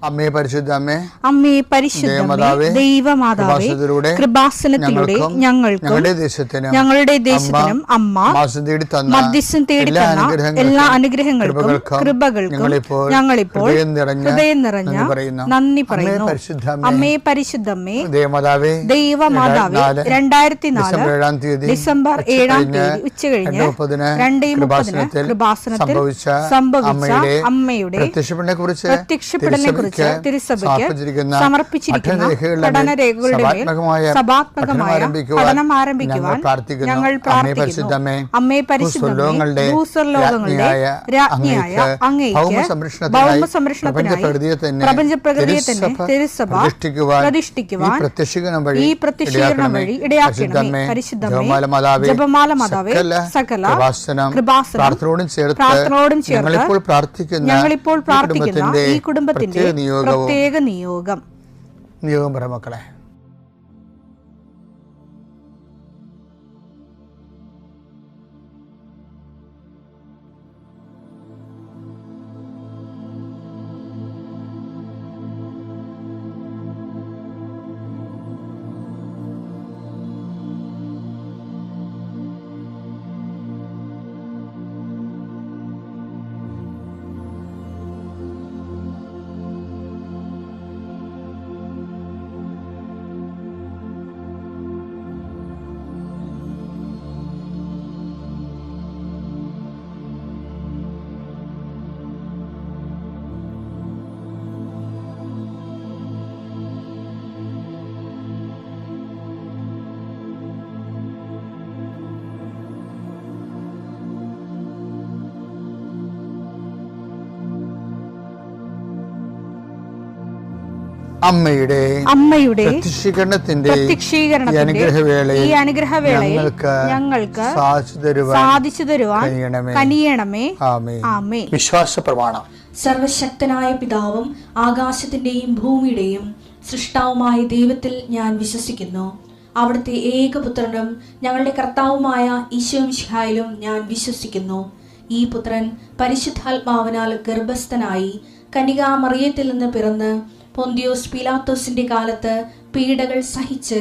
അമ്മേ പരിശുദ്ധ അമ്മേ, അമ്മേ പരിശുദ്ധ ദൈവമാതാവേ, കൃപാസനത്തിലൂടെ ഞങ്ങൾക്കും ഞങ്ങളുടെ ദേശത്തിനും അമ്മ മധ്യസ്ഥം തേടി തന്ന എല്ലാ അനുഗ്രഹങ്ങൾക്കും കൃപകൾക്കും ഞങ്ങളിപ്പോൾ ഹൃദയം നിറഞ്ഞ നന്ദി പറയുന്നു. അമ്മേ പരിശുദ്ധമ്മേ ദൈവമാതാവേ, 2004 ഡിസംബർ 7 ഉച്ചകഴിഞ്ഞ് 2:30 കൃപാസനത്തിൽ സംഭവിച്ച അമ്മയുടെ പ്രത്യക്ഷപ്പെടലിനെ തിരുസഭയ്ക്ക് സമർപ്പിച്ചിരിക്കുന്ന പഠനരേഖകളുടെ മേൽ സഭാത്മകമായ പഠനം ആരംഭിക്കുവാൻ ഞങ്ങൾ പ്രാർത്ഥിക്കുന്നു. അമ്മേ പരിശുദ്ധമേ, ഭൂസ്വർലോകങ്ങളുടെ രാജ്ഞിയായ അങ്ങേയ്ക്ക് ഭൗമസംരക്ഷണത്തിനായി പ്രപഞ്ചപ്രകൃതിയെ തന്നെ തിരുസഭ പ്രതിഷ്ഠിക്കുവാൻ ഈ പ്രത്യക്ഷീകരണം വഴി ഇടയാക്കണമേ. പരിശുദ്ധമേ, ജപമാല മാതാവേ, സകല കൃപാസനം പ്രാർത്ഥനയോടും ചേർത്ത് ഞങ്ങളിപ്പോൾ പ്രാർത്ഥിക്കുന്ന ഈ കുടുംബത്തിന്റെ പ്രത്യേക നിയോഗം പറ മക്കളെ. അമ്മയുടെ പ്രത്യക്ഷീകരണത്തിന്റെ ഈ അനുഗ്രഹവേളയിൽ ഞങ്ങൾക്ക് സാധിച്ചു തരുവാൻ കനിയണമേ. ആമേൻ. വിശ്വാസ പ്രമാണം. സർവശക്തനായ പിതാവും ആകാശത്തിന്റെയും ഭൂമിയുടെയും സൃഷ്ടാവുമായ ദൈവത്തിൽ ഞാൻ വിശ്വസിക്കുന്നു. അവിടുത്തെ ഏകപുത്രനും ഞങ്ങളുടെ കർത്താവുമായ ഈശോ മിശിഹായിലും ഞാൻ വിശ്വസിക്കുന്നു. ഈ പുത്രൻ പരിശുദ്ധാത്മാവിനാൽ ഗർഭസ്ഥനായി കന്യകാമറിയത്തിൽ നിന്ന് പിറന്ന് പൊന്തിയോസ് പീലാത്തോസിന്റെ കാലത്ത് പീഡകൾ സഹിച്ച്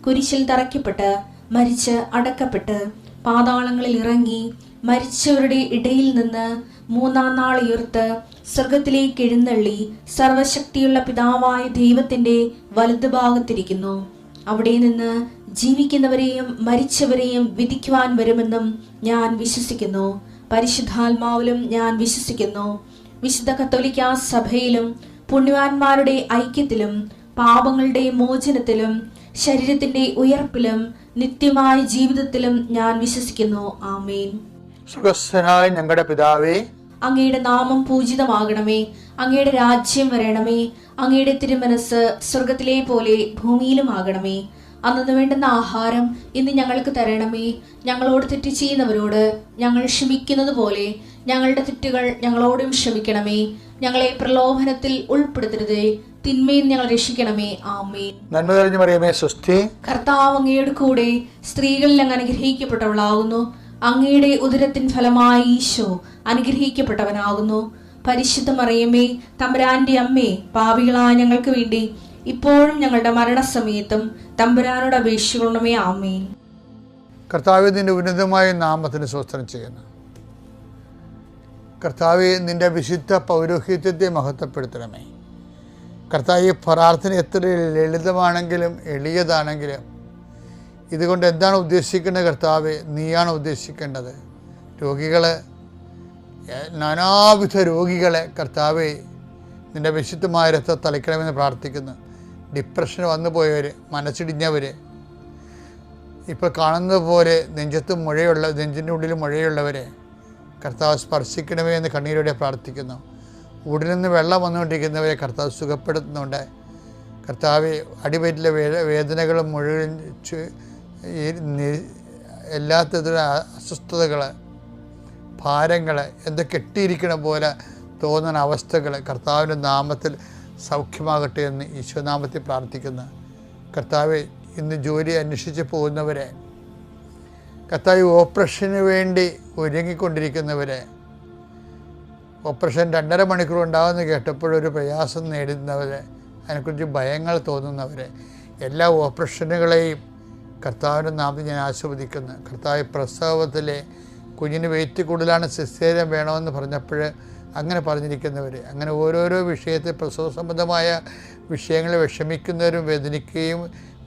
കുരിശിൽ തറയ്ക്കപ്പെട്ട് മരിച്ച് അടക്കപ്പെട്ട് പാതാളങ്ങളിൽ ഇറങ്ങി മരിച്ചവരുടെ ഇടയിൽ നിന്ന് 3-ാം നാൾ ഉയർത്ത് സ്വർഗത്തിലേക്ക് എഴുന്നള്ളി സർവശക്തിയുള്ള പിതാവായ ദൈവത്തിന്റെ വലതുഭാഗത്തിരിക്കുന്നു. അവിടെ നിന്ന് ജീവിക്കുന്നവരെയും മരിച്ചവരെയും വിധിക്കുവാൻ വരുമെന്നും ഞാൻ വിശ്വസിക്കുന്നു. പരിശുദ്ധാത്മാവിലും ഞാൻ വിശ്വസിക്കുന്നു. വിശുദ്ധ കത്തോലിക്കാ സഭയിലും പുണ്യവാന്മാരുടെ ഐക്യത്തിലും പാപങ്ങളുടെ മോചനത്തിലും ശരീരത്തിന്റെ ഉയർപ്പിലും നിത്യമായ ജീവിതത്തിലും ഞാൻ വിശ്വസിക്കുന്നു. ആമേൻ. സ്വർഗ്ഗസ്ഥനായ ഞങ്ങളുടെ പിതാവേ, അങ്ങയുടെ നാമം പൂജിതമാകണമേ. അങ്ങയുടെ രാജ്യം വരണമേ. അങ്ങയുടെ തിരുമനസ് സ്വർഗത്തിലെ പോലെ ഭൂമിയിലും ആകണമേ. അന്നു വേണ്ടുന്ന ആഹാരം ഇന്ന് ഞങ്ങൾക്ക് തരണമേ. ഞങ്ങളോട് തെറ്റ് ചെയ്യുന്നവരോട് ഞങ്ങൾ ക്ഷമിക്കുന്നത് പോലെ ഞങ്ങളുടെ തെറ്റുകൾ ഞങ്ങളോടും ക്ഷമിക്കണമേ. ഞങ്ങളെ പ്രലോഭനത്തിൽ ഉൾപ്പെടുത്തരുതേ, തിന്മയിൽ ഞങ്ങൾ രക്ഷിക്കണമേ. ആമേൻ. നന്മ നിറഞ്ഞ മറിയമേ, സ്വസ്തി. കർത്താവ് അങ്ങയുടെ കൂടെ സ്ത്രീകളിൽ അങ്ങ് അനുഗ്രഹിക്കപ്പെട്ടവളാകുന്നു. അങ്ങയുടെ ഉദരത്തിൻ ഫലമായി ഈശോ അനുഗ്രഹിക്കപ്പെട്ടവനാകുന്നു. പരിശുദ്ധ മറിയമേ, തമ്പുരാന്റെ അമ്മേ, പാപികളായ ഞങ്ങൾക്ക് വേണ്ടി ഇപ്പോഴും ഞങ്ങളുടെ മരണസമയത്തും തമ്പുരാനോട് അപേക്ഷിക്കണമേ. ആമേൻ. കർത്താവേ, നിന്റെ ഉന്നതമായ നാമത്തിന് സ്തോത്രം ചെയ്യുന്നു. കർത്താവേ, നിന്റെ വിശുദ്ധ പൗരോഹിത്യത്തെ മഹത്വപ്പെടുത്തണമേ. കർത്താവേ, പ്രാർത്ഥന എത്ര ലളിതമാണെങ്കിലും എളിയതാണെങ്കിലും ഇതുകൊണ്ട് എന്താണ് ഉദ്ദേശിക്കേണ്ടത്? കർത്താവേ, നീയാണ് ഉദ്ദേശിക്കേണ്ടത്. നാനാവിധ രോഗികളെ കർത്താവേ നിന്റെ വിശുദ്ധമായ രക്തം തളിക്കണമെന്ന് പ്രാർത്ഥിക്കുന്നു. ഡിപ്രഷന് വന്നു പോയവർ, മനസ്സിടിഞ്ഞവർ, ഇപ്പോൾ കാണുന്നത് പോലെ നെഞ്ചിൻ്റെ ഉള്ളിൽ മുഴയുള്ളവരെ കർത്താവ് സ്പർശിക്കണമേ എന്ന് കണ്ണീരോടെ പ്രാർത്ഥിക്കുന്നു. ഉടലിൽ നിന്ന് വെള്ളം വന്നുകൊണ്ടിരിക്കുന്നവരെ കർത്താവ് സുഖപ്പെടുത്തുന്നുണ്ട്. കർത്താവ് അടിവയറ്റിലെ വേദനകളും മുഴുവൻ എല്ലാത്തരം അസ്വസ്ഥതകൾ, ഭാരങ്ങൾ, എന്തോ കെട്ടിയിരിക്കണ പോലെ തോന്നുന്ന അവസ്ഥകൾ കർത്താവിൻ്റെ നാമത്തിൽ സൗഖ്യമാകട്ടെ എന്ന് ഈശോനാമത്തിൽ പ്രാർത്ഥിക്കുന്നു. കർത്താവ്, ഇന്ന് ജോലി അന്വേഷിച്ച് പോകുന്നവരെ, കർത്താവ് ഓപ്പറേഷന് വേണ്ടി ഒരുങ്ങിക്കൊണ്ടിരിക്കുന്നവരെ, ഓപ്പറേഷൻ 2.5 മണിക്കൂർ ഉണ്ടാകുമെന്ന് കേട്ടപ്പോഴൊരു പ്രയാസം നേടുന്നവരെ, അതിനെക്കുറിച്ച് ഭയങ്ങൾ തോന്നുന്നവരെ, എല്ലാ ഓപ്പറേഷനുകളെയും കർത്താവിൻ്റെ നാമത്തിൽ ഞാൻ ആശീർവദിക്കുന്നു. കർത്താവ് പ്രസവത്തിലെ കുഞ്ഞിന് വെയിറ്റ് കൂടുതലാണ്, സിസേറിയൻ വേണമെന്ന് പറഞ്ഞപ്പോൾ അങ്ങനെ പറഞ്ഞിരിക്കുന്നവർ, അങ്ങനെ ഓരോരോ വിഷയത്തിൽ പ്രസവ സംബന്ധമായ വിഷയങ്ങളിൽ വിഷമിക്കുന്നവരും വേദനിക്കുകയും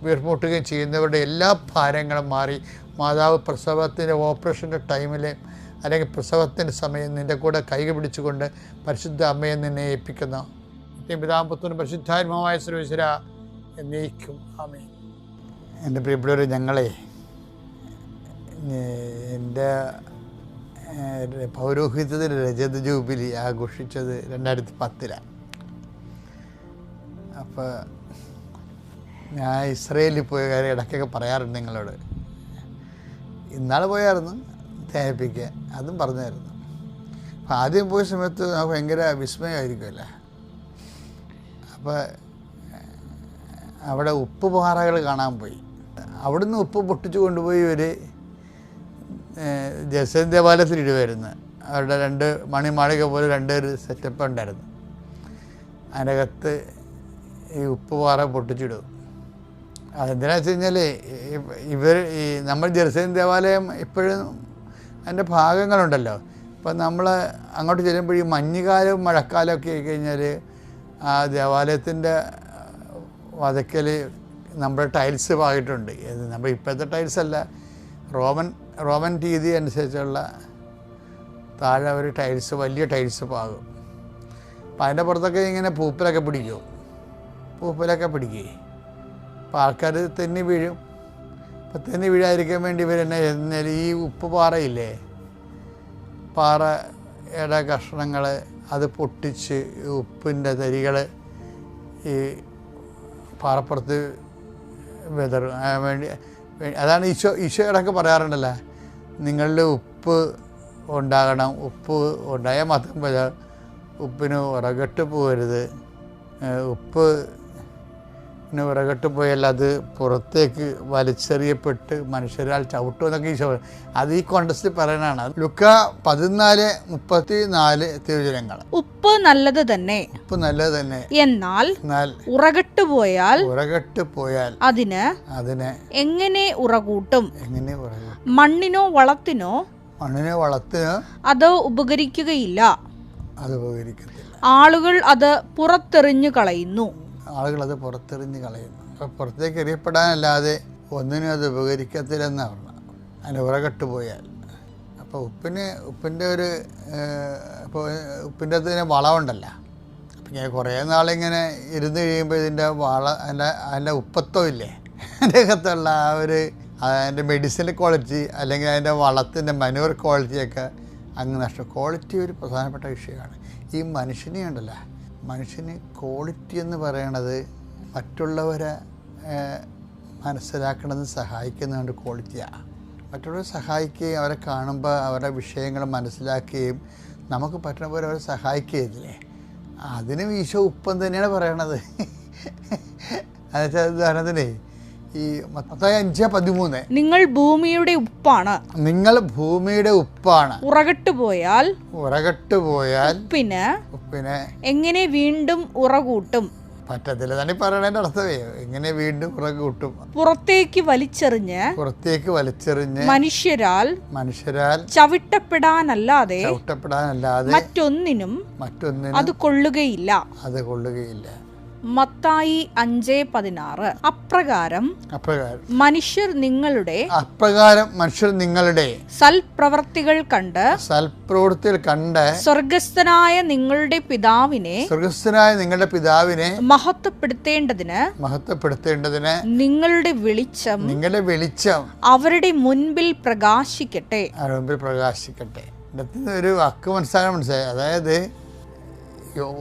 വീർമുട്ടുകയും ചെയ്യുന്നവരുടെ എല്ലാ ഭാരങ്ങളും മാറി മാതാവ് പ്രസവത്തിൻ്റെ ഓപ്പറേഷൻ്റെ ടൈമിൽ അല്ലെങ്കിൽ പ്രസവത്തിൻ്റെ സമയം നിൻ്റെ കൂടെ കൈകൾ പിടിച്ചുകൊണ്ട് പരിശുദ്ധ അമ്മയെ നിന്നെ ഏൽപ്പിക്കുന്നു. പിതാപുത്രനും പരിശുദ്ധാത്മാവായ സർവ്വേശ്വര എന്നേക്കും ആമേൻ. എൻ്റെ പ്രിയപ്പെട്ടവർ, ഞങ്ങളെ എൻ്റെ പൗരോഹിത്യത്തിൻ്റെ രജത ജൂബിലി ആഘോഷിച്ചത് 2010. അപ്പോൾ ഞാൻ ഇസ്രയേലിൽ പോയ കാര്യം ഇടയ്ക്കൊക്കെ പറയാറുണ്ട് നിങ്ങളോട്. ഇന്നാൾ പോയായിരുന്നു തേപ്പിക്കാൻ, അതും പറഞ്ഞായിരുന്നു. അപ്പം ആദ്യം പോയ സമയത്ത് നമുക്ക് ഭയങ്കര വിസ്മയമായിരിക്കുമല്ലോ. അപ്പോൾ അവിടെ ഉപ്പ് പാറകൾ കാണാൻ പോയി. അവിടുന്ന് ഉപ്പ് പൊട്ടിച്ചു കൊണ്ടുപോയി ഒരു ജെറുസലേം ദേവാലയത്തിൽ ഇടുമായിരുന്നു. അവരുടെ 2 മണിമാളിക പോലെ 2 സെറ്റപ്പ് ഉണ്ടായിരുന്നു. അതിനകത്ത് ഈ ഉപ്പ് പാറ പൊട്ടിച്ചിടും. അതെന്തിനാണെന്ന് വെച്ച് കഴിഞ്ഞാൽ നമ്മൾ ജെറുസലേം ദേവാലയം ഇപ്പോഴും അതിൻ്റെ ഭാഗങ്ങളുണ്ടല്ലോ. ഇപ്പം നമ്മൾ അങ്ങോട്ട് ചെല്ലുമ്പോൾ ഈ മഞ്ഞുകാലവും മഴക്കാലമൊക്കെ ആയി കഴിഞ്ഞാൽ ആ ദേവാലയത്തിൻ്റെ വതക്കൽ നമ്മുടെ ടൈൽസ് പാകിയിട്ടുണ്ട്. നമ്മൾ ഇപ്പോഴത്തെ ടൈൽസല്ല, റോമൻ രീതി അനുസരിച്ചുള്ള താഴെ ഒരു ടൈൽസ്, വലിയ ടൈൽസ് പാകും. അപ്പം അതിൻ്റെ പുറത്തൊക്കെ ഇങ്ങനെ പൂപ്പലൊക്കെ പിടിക്കും. അപ്പോൾ ആൾക്കാർ തെന്നി വീഴും. അപ്പം തെന്നി വീഴാതിരിക്കാൻ വേണ്ടി ഇവരെന്നെ എന്നാൽ ഈ ഉപ്പ് പാറയില്ലേ, പാറയുടെ കഷ്ണങ്ങൾ അത് പൊട്ടിച്ച് ഉപ്പിൻ്റെ തരികൾ ഈ പാറപ്പുറത്ത് വിതറും വേണ്ടി. അതാണ് ഈശോ ഇടയ്ക്ക് പറയാറുണ്ടല്ലോ, നിങ്ങളിൽ ഉപ്പ് ഉണ്ടാകണം, ഉപ്പ് ഉണ്ടായാൽ മാത്രം പോരാ, ഉപ്പിന് ഉറകെട്ട് പോകരുത്, ഉപ്പിന് ഉറകെട്ട് പോയാൽ അത് പുറത്തേക്ക് വലിച്ചെറിയപ്പെട്ട് മനുഷ്യരാൽ ചവിട്ടുമെന്നൊക്കെ ഈശോ, അത് ഈ കോണ്ടസ്റ്റിൽ പറയാനാണ്. ലുക്ക 14:34 തിരുവചനങ്ങൾ. ഉപ്പ് നല്ലത് തന്നെ, എന്നാൽ ഉറകെട്ട് പോയാൽ അതിന് എങ്ങനെ ഉറകൂട്ടും? മണ്ണിനോ വളത്തിനോ അത് ഉപകരിക്കുകയില്ല. ആളുകൾ അത് പുറത്തെറിഞ്ഞു കളയുന്നു. അപ്പോൾ പുറത്തേക്ക് എറിയപ്പെടാനല്ലാതെ ഒന്നിനും അത് ഉപകരിക്കത്തില്ലെന്നാണ് പറഞ്ഞത്. അതിന് ഉറകെട്ട് പോയാൽ. അപ്പോൾ ഉപ്പിൻ്റെ ഒരു ഇപ്പോൾ ഉപ്പിൻ്റെ അകത്ത് വളമുണ്ടല്ലോ. അപ്പം ഇങ്ങനെ കുറേ നാളിങ്ങനെ ഇരുന്ന് കഴിയുമ്പോൾ ഇതിൻ്റെ അതിൻ്റെ ഉപ്പത്തോ ഇല്ലേ, അതിൻ്റെ അകത്തുള്ള ആ ഒരു അതിൻ്റെ മെഡിസിൻ ക്വാളിറ്റി അല്ലെങ്കിൽ അതിൻ്റെ വളത്തിൻ്റെ മനൂർ ക്വാളിറ്റിയൊക്കെ അങ്ങ് നഷ്ടം. ക്വാളിറ്റി ഒരു പ്രധാനപ്പെട്ട വിഷയമാണ്. ഈ മനുഷ്യനെ ഉണ്ടല്ലോ, മനുഷ്യന് ക്വാളിറ്റി എന്ന് പറയണത് മറ്റുള്ളവരെ മനസ്സിലാക്കണമെന്ന് സഹായിക്കുന്നതുകൊണ്ട് ക്വാളിറ്റിയാണ്. മറ്റുള്ളവരെ സഹായിക്കുകയും അവരെ കാണുമ്പോൾ അവരുടെ വിഷയങ്ങൾ മനസ്സിലാക്കുകയും നമുക്ക് പറ്റുന്ന പോലെ അവരെ സഹായിക്കുകയില്ലേ, അതിനും ഈശോ ഉപ്പം തന്നെയാണ് പറയണത്. എന്നുവെച്ചാൽ ഉദാഹരണത്തിന് ഈ മത്തായി 5:13, നിങ്ങൾ ഭൂമിയുടെ ഉപ്പാണ്, ഉറകെട്ട് പോയാൽ ഉപ്പിന് എങ്ങനെ വീണ്ടും ഉറകൂട്ടും? പറ്റത്തില്ല തന്നെ പറയണതിൻ്റെ അർത്ഥമേ. എങ്ങനെ വീണ്ടും ഉറകൂട്ടും? പുറത്തേക്ക് വലിച്ചെറിഞ്ഞ് മനുഷ്യരാൽ ചവിട്ടപ്പെടാനല്ലാതെ മറ്റൊന്നിനും അത് കൊള്ളുകയില്ല. മത്തായി 5:16. അപ്രകാരം മനുഷ്യർ നിങ്ങളുടെ സൽപ്രവർത്തികൾ കണ്ട് സ്വർഗസ്ഥനായ നിങ്ങളുടെ പിതാവിനെ മഹത്വപ്പെടുത്തേണ്ടതിന് നിങ്ങളുടെ വെളിച്ചം അവരുടെ മുൻപിൽ പ്രകാശിക്കട്ടെ. ഒരു വാക്ക് മനസ്സിലായി. അതായത്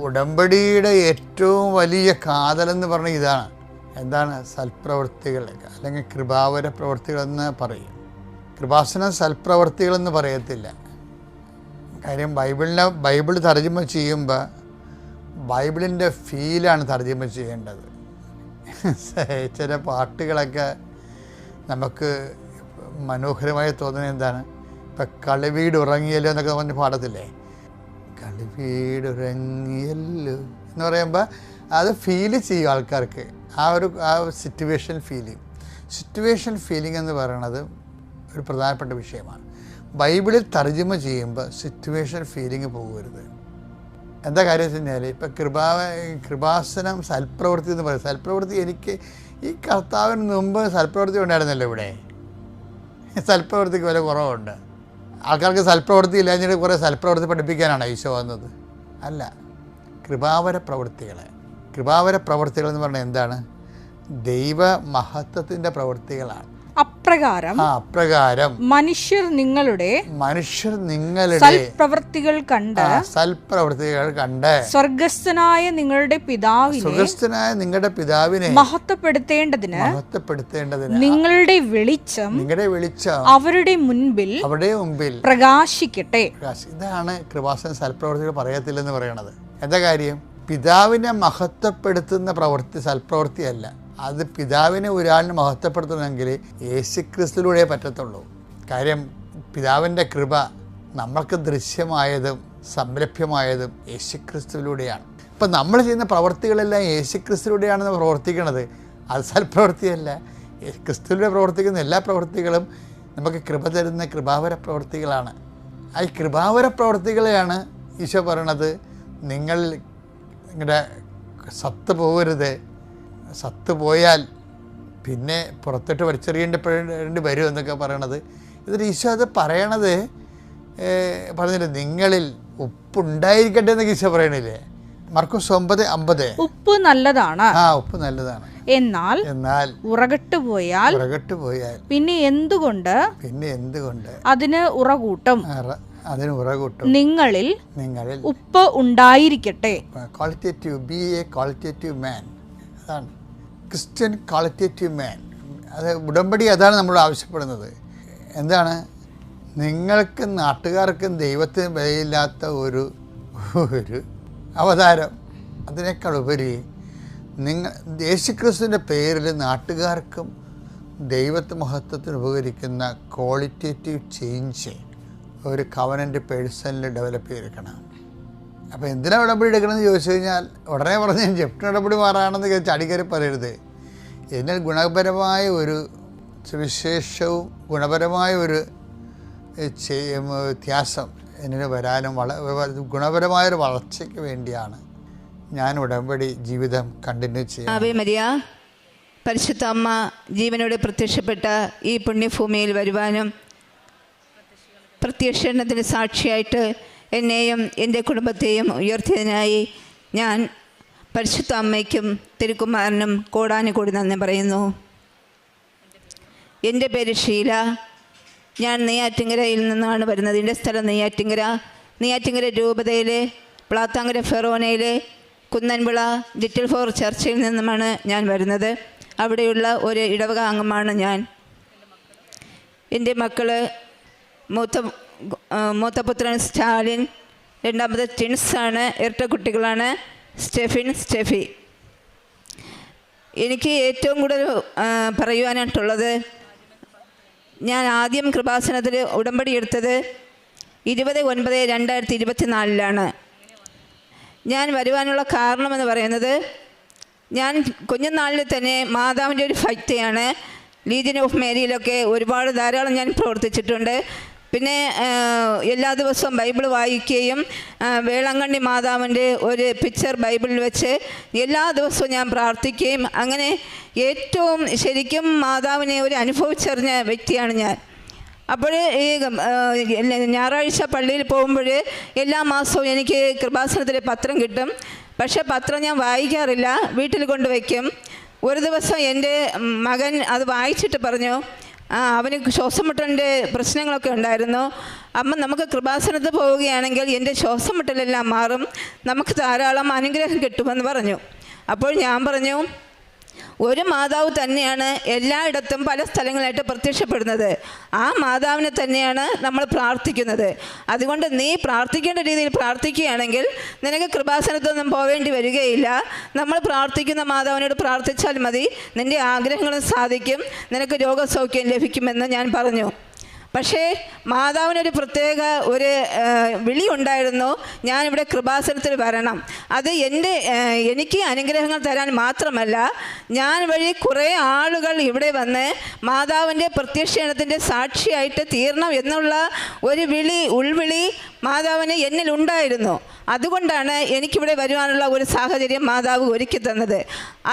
ഉടമ്പടിയുടെ ഏറ്റവും വലിയ കാതലെന്ന് പറഞ്ഞ ഇതാണ്. എന്താണ്? സൽപ്രവൃത്തികൾ അല്ലെങ്കിൽ കൃപാവര പ്രവൃത്തികളെന്ന് പറയും. കൃപാസന സൽപ്രവൃത്തികളെന്ന് പറയത്തില്ല. കാര്യം ബൈബിൾ തർജ്ജമ ചെയ്യുമ്പോൾ ബൈബിളിൻ്റെ ഫീലാണ് തർജ്ജമ ചെയ്യേണ്ടത്. ചില പാട്ടുകളൊക്കെ നമുക്ക് മനോഹരമായി തോന്നുന്നത് എന്താണ്? ഇപ്പം കളിവീട് ഉറങ്ങിയല്ലോ എന്നൊക്കെ പറഞ്ഞ് പാടത്തില്ലേ? കളിവീടുറങ്ങിയല്ലോ എന്ന് പറയുമ്പോൾ അത് ഫീല് ചെയ്യും ആൾക്കാർക്ക്. ആ സിറ്റുവേഷൻ ഫീലിംഗ് എന്ന് പറയുന്നത് ഒരു പ്രധാനപ്പെട്ട വിഷയമാണ്. ബൈബിളിൽ തർജ്ജമ ചെയ്യുമ്പോൾ സിറ്റുവേഷൻ ഫീലിംഗ് പോകരുത്. എന്താ കാര്യം വെച്ച് കഴിഞ്ഞാൽ, ഇപ്പം കൃപാസനം സൽപ്രവൃത്തി എന്ന് പറയും. സൽപ്രവൃത്തി എനിക്ക് ഈ കർത്താവിന് മുമ്പ് സൽപ്രവൃത്തി ഉണ്ടായിരുന്നല്ലോ. ഇവിടെ സൽപ്രവൃത്തിക്ക് വില കുറവുണ്ട്. ആൾക്കാർക്ക് സൽപ്രവൃത്തി ഇല്ലാഞ്ഞിട്ട് കുറേ സൽപ്രവൃത്തി പഠിപ്പിക്കാനാണ് ഈശോ വന്നത്? അല്ല. കൃപാവര പ്രവൃത്തികൾ എന്ന് പറഞ്ഞാൽ എന്താണ്? ദൈവ മഹത്വത്തിൻ്റെ പ്രവൃത്തികളാണ്. അപ്രകാരം മനുഷ്യർ നിങ്ങളുടെ സൽപ്രവൃത്തികൾ കണ്ട് സ്വർഗസ്ഥനായ നിങ്ങളുടെ പിതാവിനെ മഹത്വപ്പെടുത്തേണ്ടതിന് നിങ്ങളുടെ വെളിച്ചം അവരുടെ മുൻപിൽ പ്രകാശിക്കട്ടെ. ഇതാണ് കൃപാസന സൽപ്രവൃത്തികൾ പറയത്തില്ലെന്ന് പറയണത്. എന്താ കാര്യം? പിതാവിനെ മഹത്വപ്പെടുത്തുന്ന പ്രവൃത്തി സൽപ്രവൃത്തിയല്ല. അത് പിതാവിനെ ഒരാളിനെ മഹത്വപ്പെടുത്തണമെങ്കിൽ യേശുക്രിസ്തുവിലൂടെ പറ്റത്തുള്ളൂ. കാര്യം പിതാവിൻ്റെ കൃപ നമ്മൾക്ക് ദൃശ്യമായതും സംലഭ്യമായതും യേശുക്രിസ്തുവിലൂടെയാണ്. ഇപ്പം നമ്മൾ ചെയ്യുന്ന പ്രവൃത്തികളെല്ലാം യേശുക്രിസ്തുവിലൂടെയാണെന്ന് പ്രവർത്തിക്കുന്നത്. അത് സൽപ്രവൃത്തിയല്ല. ക്രിസ്തുവിലൂടെ പ്രവർത്തിക്കുന്ന എല്ലാ പ്രവൃത്തികളും നമുക്ക് കൃപ തരുന്ന കൃപാവര പ്രവൃത്തികളാണ്. ആ ഈ കൃപാവര പ്രവൃത്തികളെയാണ് ഈശോ പറയണത്, നിങ്ങളുടെ സത്ത് പോകരുത്. സത്ത് പോയാൽ പിന്നെ പുറത്തോട്ട് വലിച്ചെറിയേണ്ടി വരും എന്നൊക്കെ പറയണത്. ഇതിൽ ഈശോ അത് പറയണത് പറഞ്ഞില്ലേ, നിങ്ങളിൽ ഉപ്പുണ്ടായിരിക്കട്ടെ എന്നൊക്കെ ഈശോ പറയണില്ലേ? മർക്കോസ് 9:50. ഉപ്പ് നല്ലതാണ്. ഉപ്പ് നല്ലതാണ്. എന്നാൽ ഉറകെട്ട് പോയാൽ പിന്നെ എന്തുകൊണ്ട് അതിന് ഉറകൂട്ടും. നിങ്ങളിൽ ഉപ്പ് ഉണ്ടായിരിക്കട്ടെ. അതാണ് ക്രിസ്ത്യൻ ക്വാളിറ്റേറ്റീവ് മാൻ. അത് ഉടമ്പടി അതാണ് നമ്മൾ ആവശ്യപ്പെടുന്നത്. എന്താണ്? നിങ്ങൾക്ക് നാട്ടുകാർക്കും ദൈവത്തിന് വിലയില്ലാത്ത ഒരു അവതാരം. അതിനേക്കാൾ ഉപരി യേശുക്രിസ്തുവിൻ്റെ പേരിൽ നാട്ടുകാർക്കും ദൈവത്തെ മഹത്വത്തിന് ഉപകരിക്കുന്ന ക്വാളിറ്റേറ്റീവ് ചേഞ്ച് ഒരു കവനൻ്റ് പേഴ്സണിൽ ഡെവലപ്പ് ചെയ്തെടുക്കണം. അപ്പോൾ എന്തിനാണ് ഉടമ്പടി എടുക്കണമെന്ന് ചോദിച്ചു കഴിഞ്ഞാൽ ഉടനെ പറഞ്ഞ് ജപ്തി ഉടമ്പടി മാറാണെന്ന് ചാടിക്കയറി പറയരുത്. എന്നാൽ ഗുണപരമായ ഒരു സുവിശേഷവും ഗുണപരമായ ഒരു വ്യത്യാസം എന്നിന് വരാനും ഗുണപരമായൊരു വളർച്ചയ്ക്ക് വേണ്ടിയാണ് ഞാൻ ഉടമ്പടി ജീവിതം കണ്ടിന്യൂ ചെയ്യുന്നത്. ആവേ മരിയ, പരിശുദ്ധ അമ്മ ജീവനോടെ പ്രത്യക്ഷപ്പെട്ട ഈ പുണ്യഭൂമിയിൽ വരുവാനും പ്രത്യക്ഷണത്തിന് സാക്ഷിയായിട്ട് എന്നെയും എൻ്റെ കുടുംബത്തെയും ഉയർത്തിയതിനായി ഞാൻ പരിശുദ്ധ അമ്മയ്ക്കും തിരുക്കുമാരനും കോടാനുകൂടി നന്ദി പറയുന്നു. എൻ്റെ പേര് ഷീല. ഞാൻ നെയ്യാറ്റിങ്കരയിൽ നിന്നാണ് വരുന്നത്. എൻ്റെ സ്ഥലം നെയ്യാറ്റിങ്കര രൂപതയിലെ പ്ലാത്താങ്കര ഫെറോനയിലെ കുന്നൻവിള ലിറ്റിൽ ഫോർ ചർച്ചയിൽ നിന്നുമാണ് ഞാൻ വരുന്നത്. അവിടെയുള്ള ഒരു ഇടവക അംഗമാണ് ഞാൻ. എൻ്റെ മക്കൾ മൂത്തപുത്രൻ സ്റ്റാലിൻ, രണ്ടാമത്തെ ട്വിൻസാണ്, ഇരട്ട കുട്ടികളാണ് സ്റ്റെഫി. എനിക്ക് ഏറ്റവും കൂടുതൽ പറയുവാനായിട്ടുള്ളത്, ഞാൻ ആദ്യം കൃപാസനത്തിൽ ഉടമ്പടി എടുത്തത് 20/9/2024 ഞാൻ വരുവാനുള്ള കാരണമെന്ന് പറയുന്നത്, ഞാൻ കുഞ്ഞുനാളിൽ തന്നെ മാതാവിൻ്റെ ഒരു ഭക്തയാണ്. ലീജിയൻ ഓഫ് മേരിയിലൊക്കെ ധാരാളം ഞാൻ പ്രവർത്തിച്ചിട്ടുണ്ട്. പിന്നെ എല്ലാ ദിവസവും ബൈബിൾ വായിക്കുകയും വേളാങ്കണ്ണി മാതാവിൻ്റെ ഒരു പിക്ചർ ബൈബിളിൽ വെച്ച് എല്ലാ ദിവസവും ഞാൻ പ്രാർത്ഥിക്കുകയും അങ്ങനെ ഏറ്റവും ശരിക്കും മാതാവിനെ ഒരു അനുഭവിച്ചറിഞ്ഞ വ്യക്തിയാണ് ഞാൻ. അപ്പോൾ ഈ ഞായറാഴ്ച പള്ളിയിൽ പോകുമ്പോൾ എല്ലാ മാസവും എനിക്ക് കൃപാസനത്തിലെ പത്രം കിട്ടും. പക്ഷേ പത്രം ഞാൻ വായിക്കാറില്ല, വീട്ടിൽ കൊണ്ടുവയ്ക്കും. ഒരു ദിവസം എൻ്റെ മകൻ അത് വായിച്ചിട്ട് പറഞ്ഞു, അവന് ശ്വാസം മുട്ടലിൻ്റെ പ്രശ്നങ്ങളൊക്കെ ഉണ്ടായിരുന്നു. അമ്മ, നമുക്ക് കൃപാസനത്തിൽ പോവുകയാണെങ്കിൽ എൻ്റെ ശ്വാസം മുട്ടലെല്ലാം മാറും, നമുക്ക് ധാരാളം അനുഗ്രഹം കിട്ടുമെന്ന് പറഞ്ഞു. അപ്പോൾ ഞാൻ പറഞ്ഞു, ഒരു മാതാവ് തന്നെയാണ് എല്ലായിടത്തും പല സ്ഥലങ്ങളായിട്ട് പ്രത്യക്ഷപ്പെടുന്നത്. ആ മാതാവിനെ തന്നെയാണ് നമ്മൾ പ്രാർത്ഥിക്കുന്നത്. അതുകൊണ്ട് നീ പ്രാർത്ഥിക്കേണ്ട രീതിയിൽ പ്രാർത്ഥിക്കുകയാണെങ്കിൽ നിനക്ക് കൃപാസനത്തൊന്നും പോവേണ്ടി വരികയില്ല. നമ്മൾ പ്രാർത്ഥിക്കുന്ന മാതാവിനോട് പ്രാർത്ഥിച്ചാൽ മതി, നിൻ്റെ ആഗ്രഹങ്ങളും സാധിക്കും, നിനക്ക് രോഗസൗഖ്യം ലഭിക്കുമെന്ന് ഞാൻ പറഞ്ഞു. പക്ഷേ മാതാവിനൊരു പ്രത്യേക ഒരു വിളി ഉണ്ടായിരുന്നു, ഞാനിവിടെ കൃപാസനത്തിൽ വരണം. അത് എനിക്ക് അനുഗ്രഹങ്ങൾ തരാൻ മാത്രമല്ല, ഞാൻ വഴി കുറേ ആളുകൾ ഇവിടെ വന്ന് മാതാവിൻ്റെ പ്രത്യക്ഷീണത്തിൻ്റെ സാക്ഷിയായിട്ട് തീരണം എന്നുള്ള ഒരു ഉൾവിളി മാതാവിന് എന്നിലുണ്ടായിരുന്നു. അതുകൊണ്ടാണ് എനിക്കിവിടെ വരുവാനുള്ള ഒരു സാഹചര്യം മാതാവ് ഒരുക്കി തന്നത്.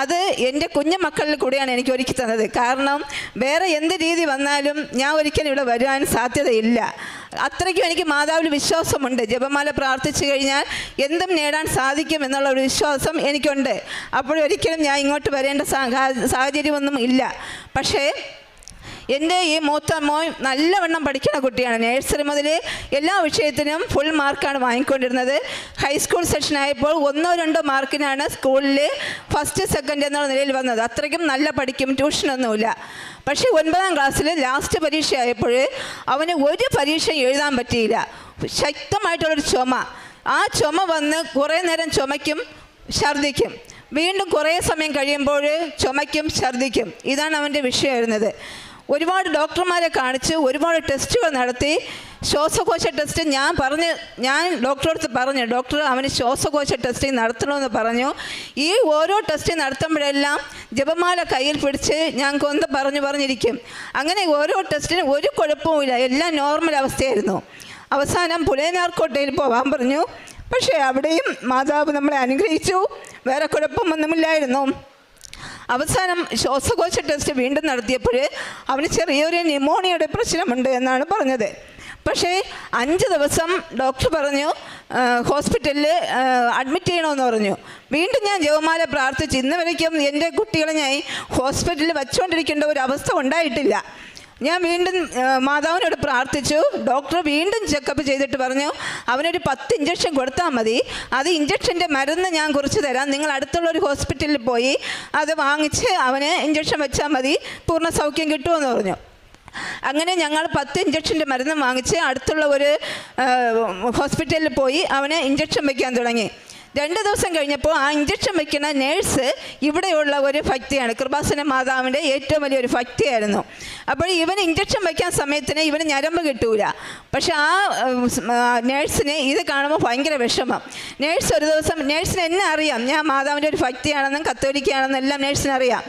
അത് എൻ്റെ കുഞ്ഞു മക്കളിൽ കൂടെയാണ് എനിക്ക് ഒരുക്കി തന്നത്. കാരണം വേറെ എന്ത് രീതി വന്നാലും ഞാൻ ഒരിക്കലും ഇവിടെ വരുവാൻ സാധ്യതയില്ല. അത്രയ്ക്കും എനിക്ക് മാതാവിൽ വിശ്വാസമുണ്ട്. ജപമാല പ്രാർത്ഥിച്ചു കഴിഞ്ഞാൽ എന്തും നേടാൻ സാധിക്കും എന്നുള്ള ഒരു വിശ്വാസം എനിക്കുണ്ട്. അപ്പോഴൊരിക്കലും ഞാൻ ഇങ്ങോട്ട് വരേണ്ട സാഹചര്യമൊന്നും ഇല്ല. പക്ഷേ എൻ്റെ ഈ മൂത്ത മോൻ നല്ലവണ്ണം പഠിക്കുന്ന കുട്ടിയാണ്. നേഴ്സറി മുതൽ എല്ലാ വിഷയത്തിനും ഫുൾ മാർക്കാണ് വാങ്ങിക്കൊണ്ടിരുന്നത്. ഹൈസ്കൂൾ സെഷൻ ആയപ്പോൾ 1-2 മാർക്കിനാണ് സ്കൂളിൽ ഫസ്റ്റ് സെക്കൻഡ് എന്നുള്ള നിലയിൽ വന്നത്. അത്രയ്ക്കും നല്ല പഠിക്കും, ട്യൂഷനൊന്നുമില്ല. പക്ഷേ 9ാം ക്ലാസ്സിൽ ലാസ്റ്റ് പരീക്ഷ ആയപ്പോൾ അവന് ഒരു പരീക്ഷ എഴുതാൻ പറ്റിയില്ല. ശക്തമായിട്ടുള്ളൊരു ചുമ. ആ ചുമ വന്ന് കുറേ നേരം ചുമയ്ക്കും, ഛർദ്ദിക്കും. വീണ്ടും കുറേ സമയം കഴിയുമ്പോൾ ചുമയ്ക്കും, ഛർദ്ദിക്കും. ഇതാണ് അവൻ്റെ വിഷയമായിരുന്നത്. ഒരുപാട് ഡോക്ടർമാരെ കാണിച്ച് ഒരുപാട് ടെസ്റ്റുകൾ നടത്തി. ശ്വാസകോശ ടെസ്റ്റ് ഞാൻ ഡോക്ടറടുത്ത് പറഞ്ഞു, ഡോക്ടർ അവന് ശ്വാസകോശ ടെസ്റ്റിംഗ് നടത്തണമെന്ന് പറഞ്ഞു. ഈ ഓരോ ടെസ്റ്റ് നടത്തുമ്പോഴെല്ലാം ജപമാല കയ്യിൽ പിടിച്ച് ഞാൻ പറഞ്ഞിരിക്കും. അങ്ങനെ ഓരോ ടെസ്റ്റിനും ഒരു കുഴപ്പവുമില്ല, എല്ലാം നോർമൽ അവസ്ഥയായിരുന്നു. അവസാനം പുലയനാർക്കോട്ടയിൽ പോകാൻ പറഞ്ഞു. പക്ഷേ അവിടെയും മാതാവ് നമ്മളെ അനുഗ്രഹിച്ചു, വേറെ കുഴപ്പമൊന്നുമില്ലായിരുന്നു. അവസാനം ശ്വാസകോശ ടെസ്റ്റ് വീണ്ടും നടത്തിയപ്പോൾ അവന് ചെറിയൊരു ന്യൂമോണിയയുടെ പ്രശ്നമുണ്ട് എന്നാണ് പറഞ്ഞത്. പക്ഷേ 5 ദിവസം ഡോക്ടർ പറഞ്ഞു ഹോസ്പിറ്റലിൽ അഡ്മിറ്റ് ചെയ്യണമെന്ന് പറഞ്ഞു. വീണ്ടും ഞാൻ ജപമാല പ്രാർത്ഥിച്ച് ഇന്ന് വരയ്ക്കും എൻ്റെ കുട്ടികളെ ഞാൻ ഹോസ്പിറ്റലിൽ വച്ചുകൊണ്ടിരിക്കേണ്ട ഒരു അവസ്ഥ ഉണ്ടായിട്ടില്ല. ഞാൻ വീണ്ടും മാതാവിനോട് പ്രാർത്ഥിച്ചു. ഡോക്ടർ വീണ്ടും ചെക്കപ്പ് ചെയ്തിട്ട് പറഞ്ഞു അവനൊരു 10 ഇഞ്ചക്ഷൻ കൊടുത്താൽ മതി, അത് ഇഞ്ചക്ഷൻ്റെ മരുന്ന് ഞാൻ കുറിച്ച് തരാം, നിങ്ങൾ അടുത്തുള്ളൊരു ഹോസ്പിറ്റലിൽ പോയി അത് വാങ്ങിച്ച് അവന് ഇഞ്ചക്ഷൻ വെച്ചാൽ മതി, പൂർണ്ണ സൗഖ്യം കിട്ടുമെന്ന് പറഞ്ഞു. അങ്ങനെ ഞങ്ങൾ 10 ഇഞ്ചക്ഷൻ്റെ മരുന്ന് വാങ്ങിച്ച് അടുത്തുള്ള ഒരു ഹോസ്പിറ്റലിൽ പോയി അവന് ഇഞ്ചക്ഷൻ വയ്ക്കാൻ തുടങ്ങി. 2 ദിവസം കഴിഞ്ഞപ്പോൾ ആ ഇഞ്ചക്ഷൻ വയ്ക്കുന്ന നേഴ്സ് ഇവിടെയുള്ള ഒരു ഭക്തിയാണ്, കൃപാസന മാതാവിൻ്റെ ഏറ്റവും വലിയൊരു ഭക്തിയായിരുന്നു. അപ്പോൾ ഇവന് ഇഞ്ചക്ഷൻ വയ്ക്കാൻ സമയത്തിന് ഇവന് ഞരമ്പ് കിട്ടൂല. പക്ഷെ ആ നേഴ്സിന് ഇത് കാണുമ്പോൾ ഭയങ്കര വിഷമം. നേഴ്സിന് എന്നെ അറിയാം, ഞാൻ മാതാവിൻ്റെ ഒരു ഭക്തിയാണെന്നും കത്തോലിക്കാണെന്നും എല്ലാം നേഴ്സിന് അറിയാം.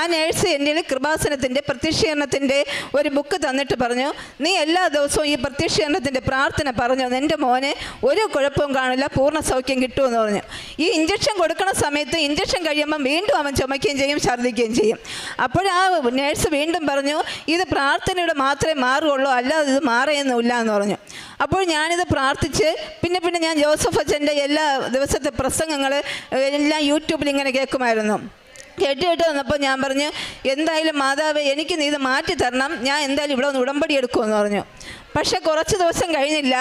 ആ നേഴ്സ് എൻ്റെ കൃപാസനത്തിൻ്റെ പ്രത്യക്ഷീകരണത്തിൻ്റെ ഒരു ബുക്ക് തന്നിട്ട് പറഞ്ഞു, നീ എല്ലാ ദിവസവും ഈ പ്രത്യക്ഷീകരണത്തിൻ്റെ പ്രാർത്ഥന പറഞ്ഞു, എൻ്റെ മോന് ഒരു കുഴപ്പവും കാണില്ല, പൂർണ്ണ സൗഖ്യം കിട്ടുമെന്ന് പറഞ്ഞു. ഈ ഇഞ്ചക്ഷൻ കൊടുക്കുന്ന സമയത്ത് ഇഞ്ചക്ഷൻ കഴിയുമ്പം വീണ്ടും അവൻ ചുമയ്ക്കുകയും ചെയ്യും, ഛർദ്ദിക്കുകയും ചെയ്യും. അപ്പോൾ ആ നേഴ്സ് വീണ്ടും പറഞ്ഞു ഇത് പ്രാർത്ഥനയുടെ മാത്രമേ മാറുകയുള്ളൂ, അല്ലാതെ ഇത് മാറുകയൊന്നുമില്ല എന്ന് പറഞ്ഞു. അപ്പോൾ ഞാനിത് പ്രാർത്ഥിച്ച് പിന്നെ ഞാൻ ജോസഫ് അച്ഛൻ്റെ എല്ലാ ദിവസത്തെ പ്രസംഗങ്ങൾ എല്ലാം യൂട്യൂബിൽ ഇങ്ങനെ കേൾക്കുമായിരുന്നു. കേട്ട് വന്നപ്പോൾ ഞാൻ പറഞ്ഞു എന്തായാലും മാതാവേ എനിക്ക് നീ ഇത് മാറ്റി തരണം, ഞാൻ എന്തായാലും ഇവിടെ ഒന്ന് ഉടമ്പടി എടുക്കുമെന്ന് പറഞ്ഞു. പക്ഷെ കുറച്ച് ദിവസം കഴിഞ്ഞില്ല,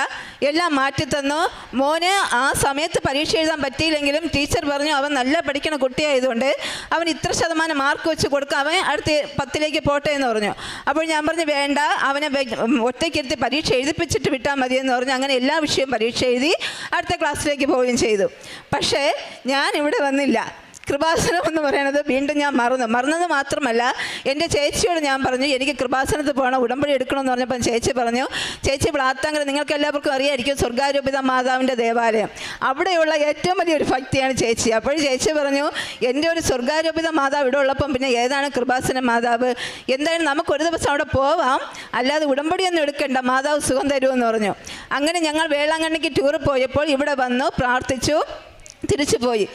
എല്ലാം മാറ്റിത്തന്നു. മോന് ആ സമയത്ത് പരീക്ഷ എഴുതാൻ പറ്റിയില്ലെങ്കിലും ടീച്ചർ പറഞ്ഞു അവൻ നല്ല പഠിക്കുന്ന കുട്ടിയായതുകൊണ്ട് അവൻ ഇത്ര ശതമാനം മാർക്ക് വെച്ച് കൊടുക്കുക, അവൻ അടുത്ത 10ലേക്ക് പോട്ടെ എന്ന് പറഞ്ഞു. അപ്പോൾ ഞാൻ പറഞ്ഞു വേണ്ട, അവനെ ഒറ്റയ്ക്കിരുത്തി പരീക്ഷ എഴുതിപ്പിച്ചിട്ട് വിട്ടാൽ മതിയെന്ന് പറഞ്ഞു. അങ്ങനെ എല്ലാ വിഷയവും പരീക്ഷ എഴുതി അടുത്ത ക്ലാസ്സിലേക്ക് പോവുകയും ചെയ്തു. പക്ഷേ ഞാൻ ഇവിടെ വന്നില്ല. കൃപാസനം എന്ന് പറയുന്നത് വീണ്ടും ഞാൻ മറന്നത് മാത്രമല്ല, എൻ്റെ ചേച്ചിയോട് ഞാൻ പറഞ്ഞു എനിക്ക് കൃപാസനത്തിൽ പോകണം, ഉടമ്പടി എടുക്കണമെന്ന് പറഞ്ഞപ്പോൾ ചേച്ചി പറഞ്ഞു, ചേച്ചി വ്ളാത്താങ്കര നിങ്ങൾക്ക് എല്ലാവർക്കും അറിയാമായിരിക്കും സ്വർഗാരൂപിത മാതാവിൻ്റെ ദേവാലയം, അവിടെയുള്ള ഏറ്റവും വലിയൊരു ഭക്തിയാണ് ചേച്ചി. അപ്പോൾ ചേച്ചി പറഞ്ഞു എൻ്റെ ഒരു സ്വർഗാരൂപിത മാതാവ് ഇവിടെ ഉള്ളപ്പം പിന്നെ ഏതാണ് കൃപാസന മാതാവ്, എന്തായാലും നമുക്കൊരു ദിവസം അവിടെ പോവാം, അല്ലാതെ ഉടമ്പടിയൊന്നും എടുക്കണ്ട, മാതാവ് സുഖം തരുമെന്ന് പറഞ്ഞു. അങ്ങനെ ഞങ്ങൾ വേളാങ്കണ്ണിക്ക് ടൂർ പോയപ്പോൾ ഇവിടെ വന്നു പ്രാർത്ഥിച്ചു, തിരിച്ചു പോയി.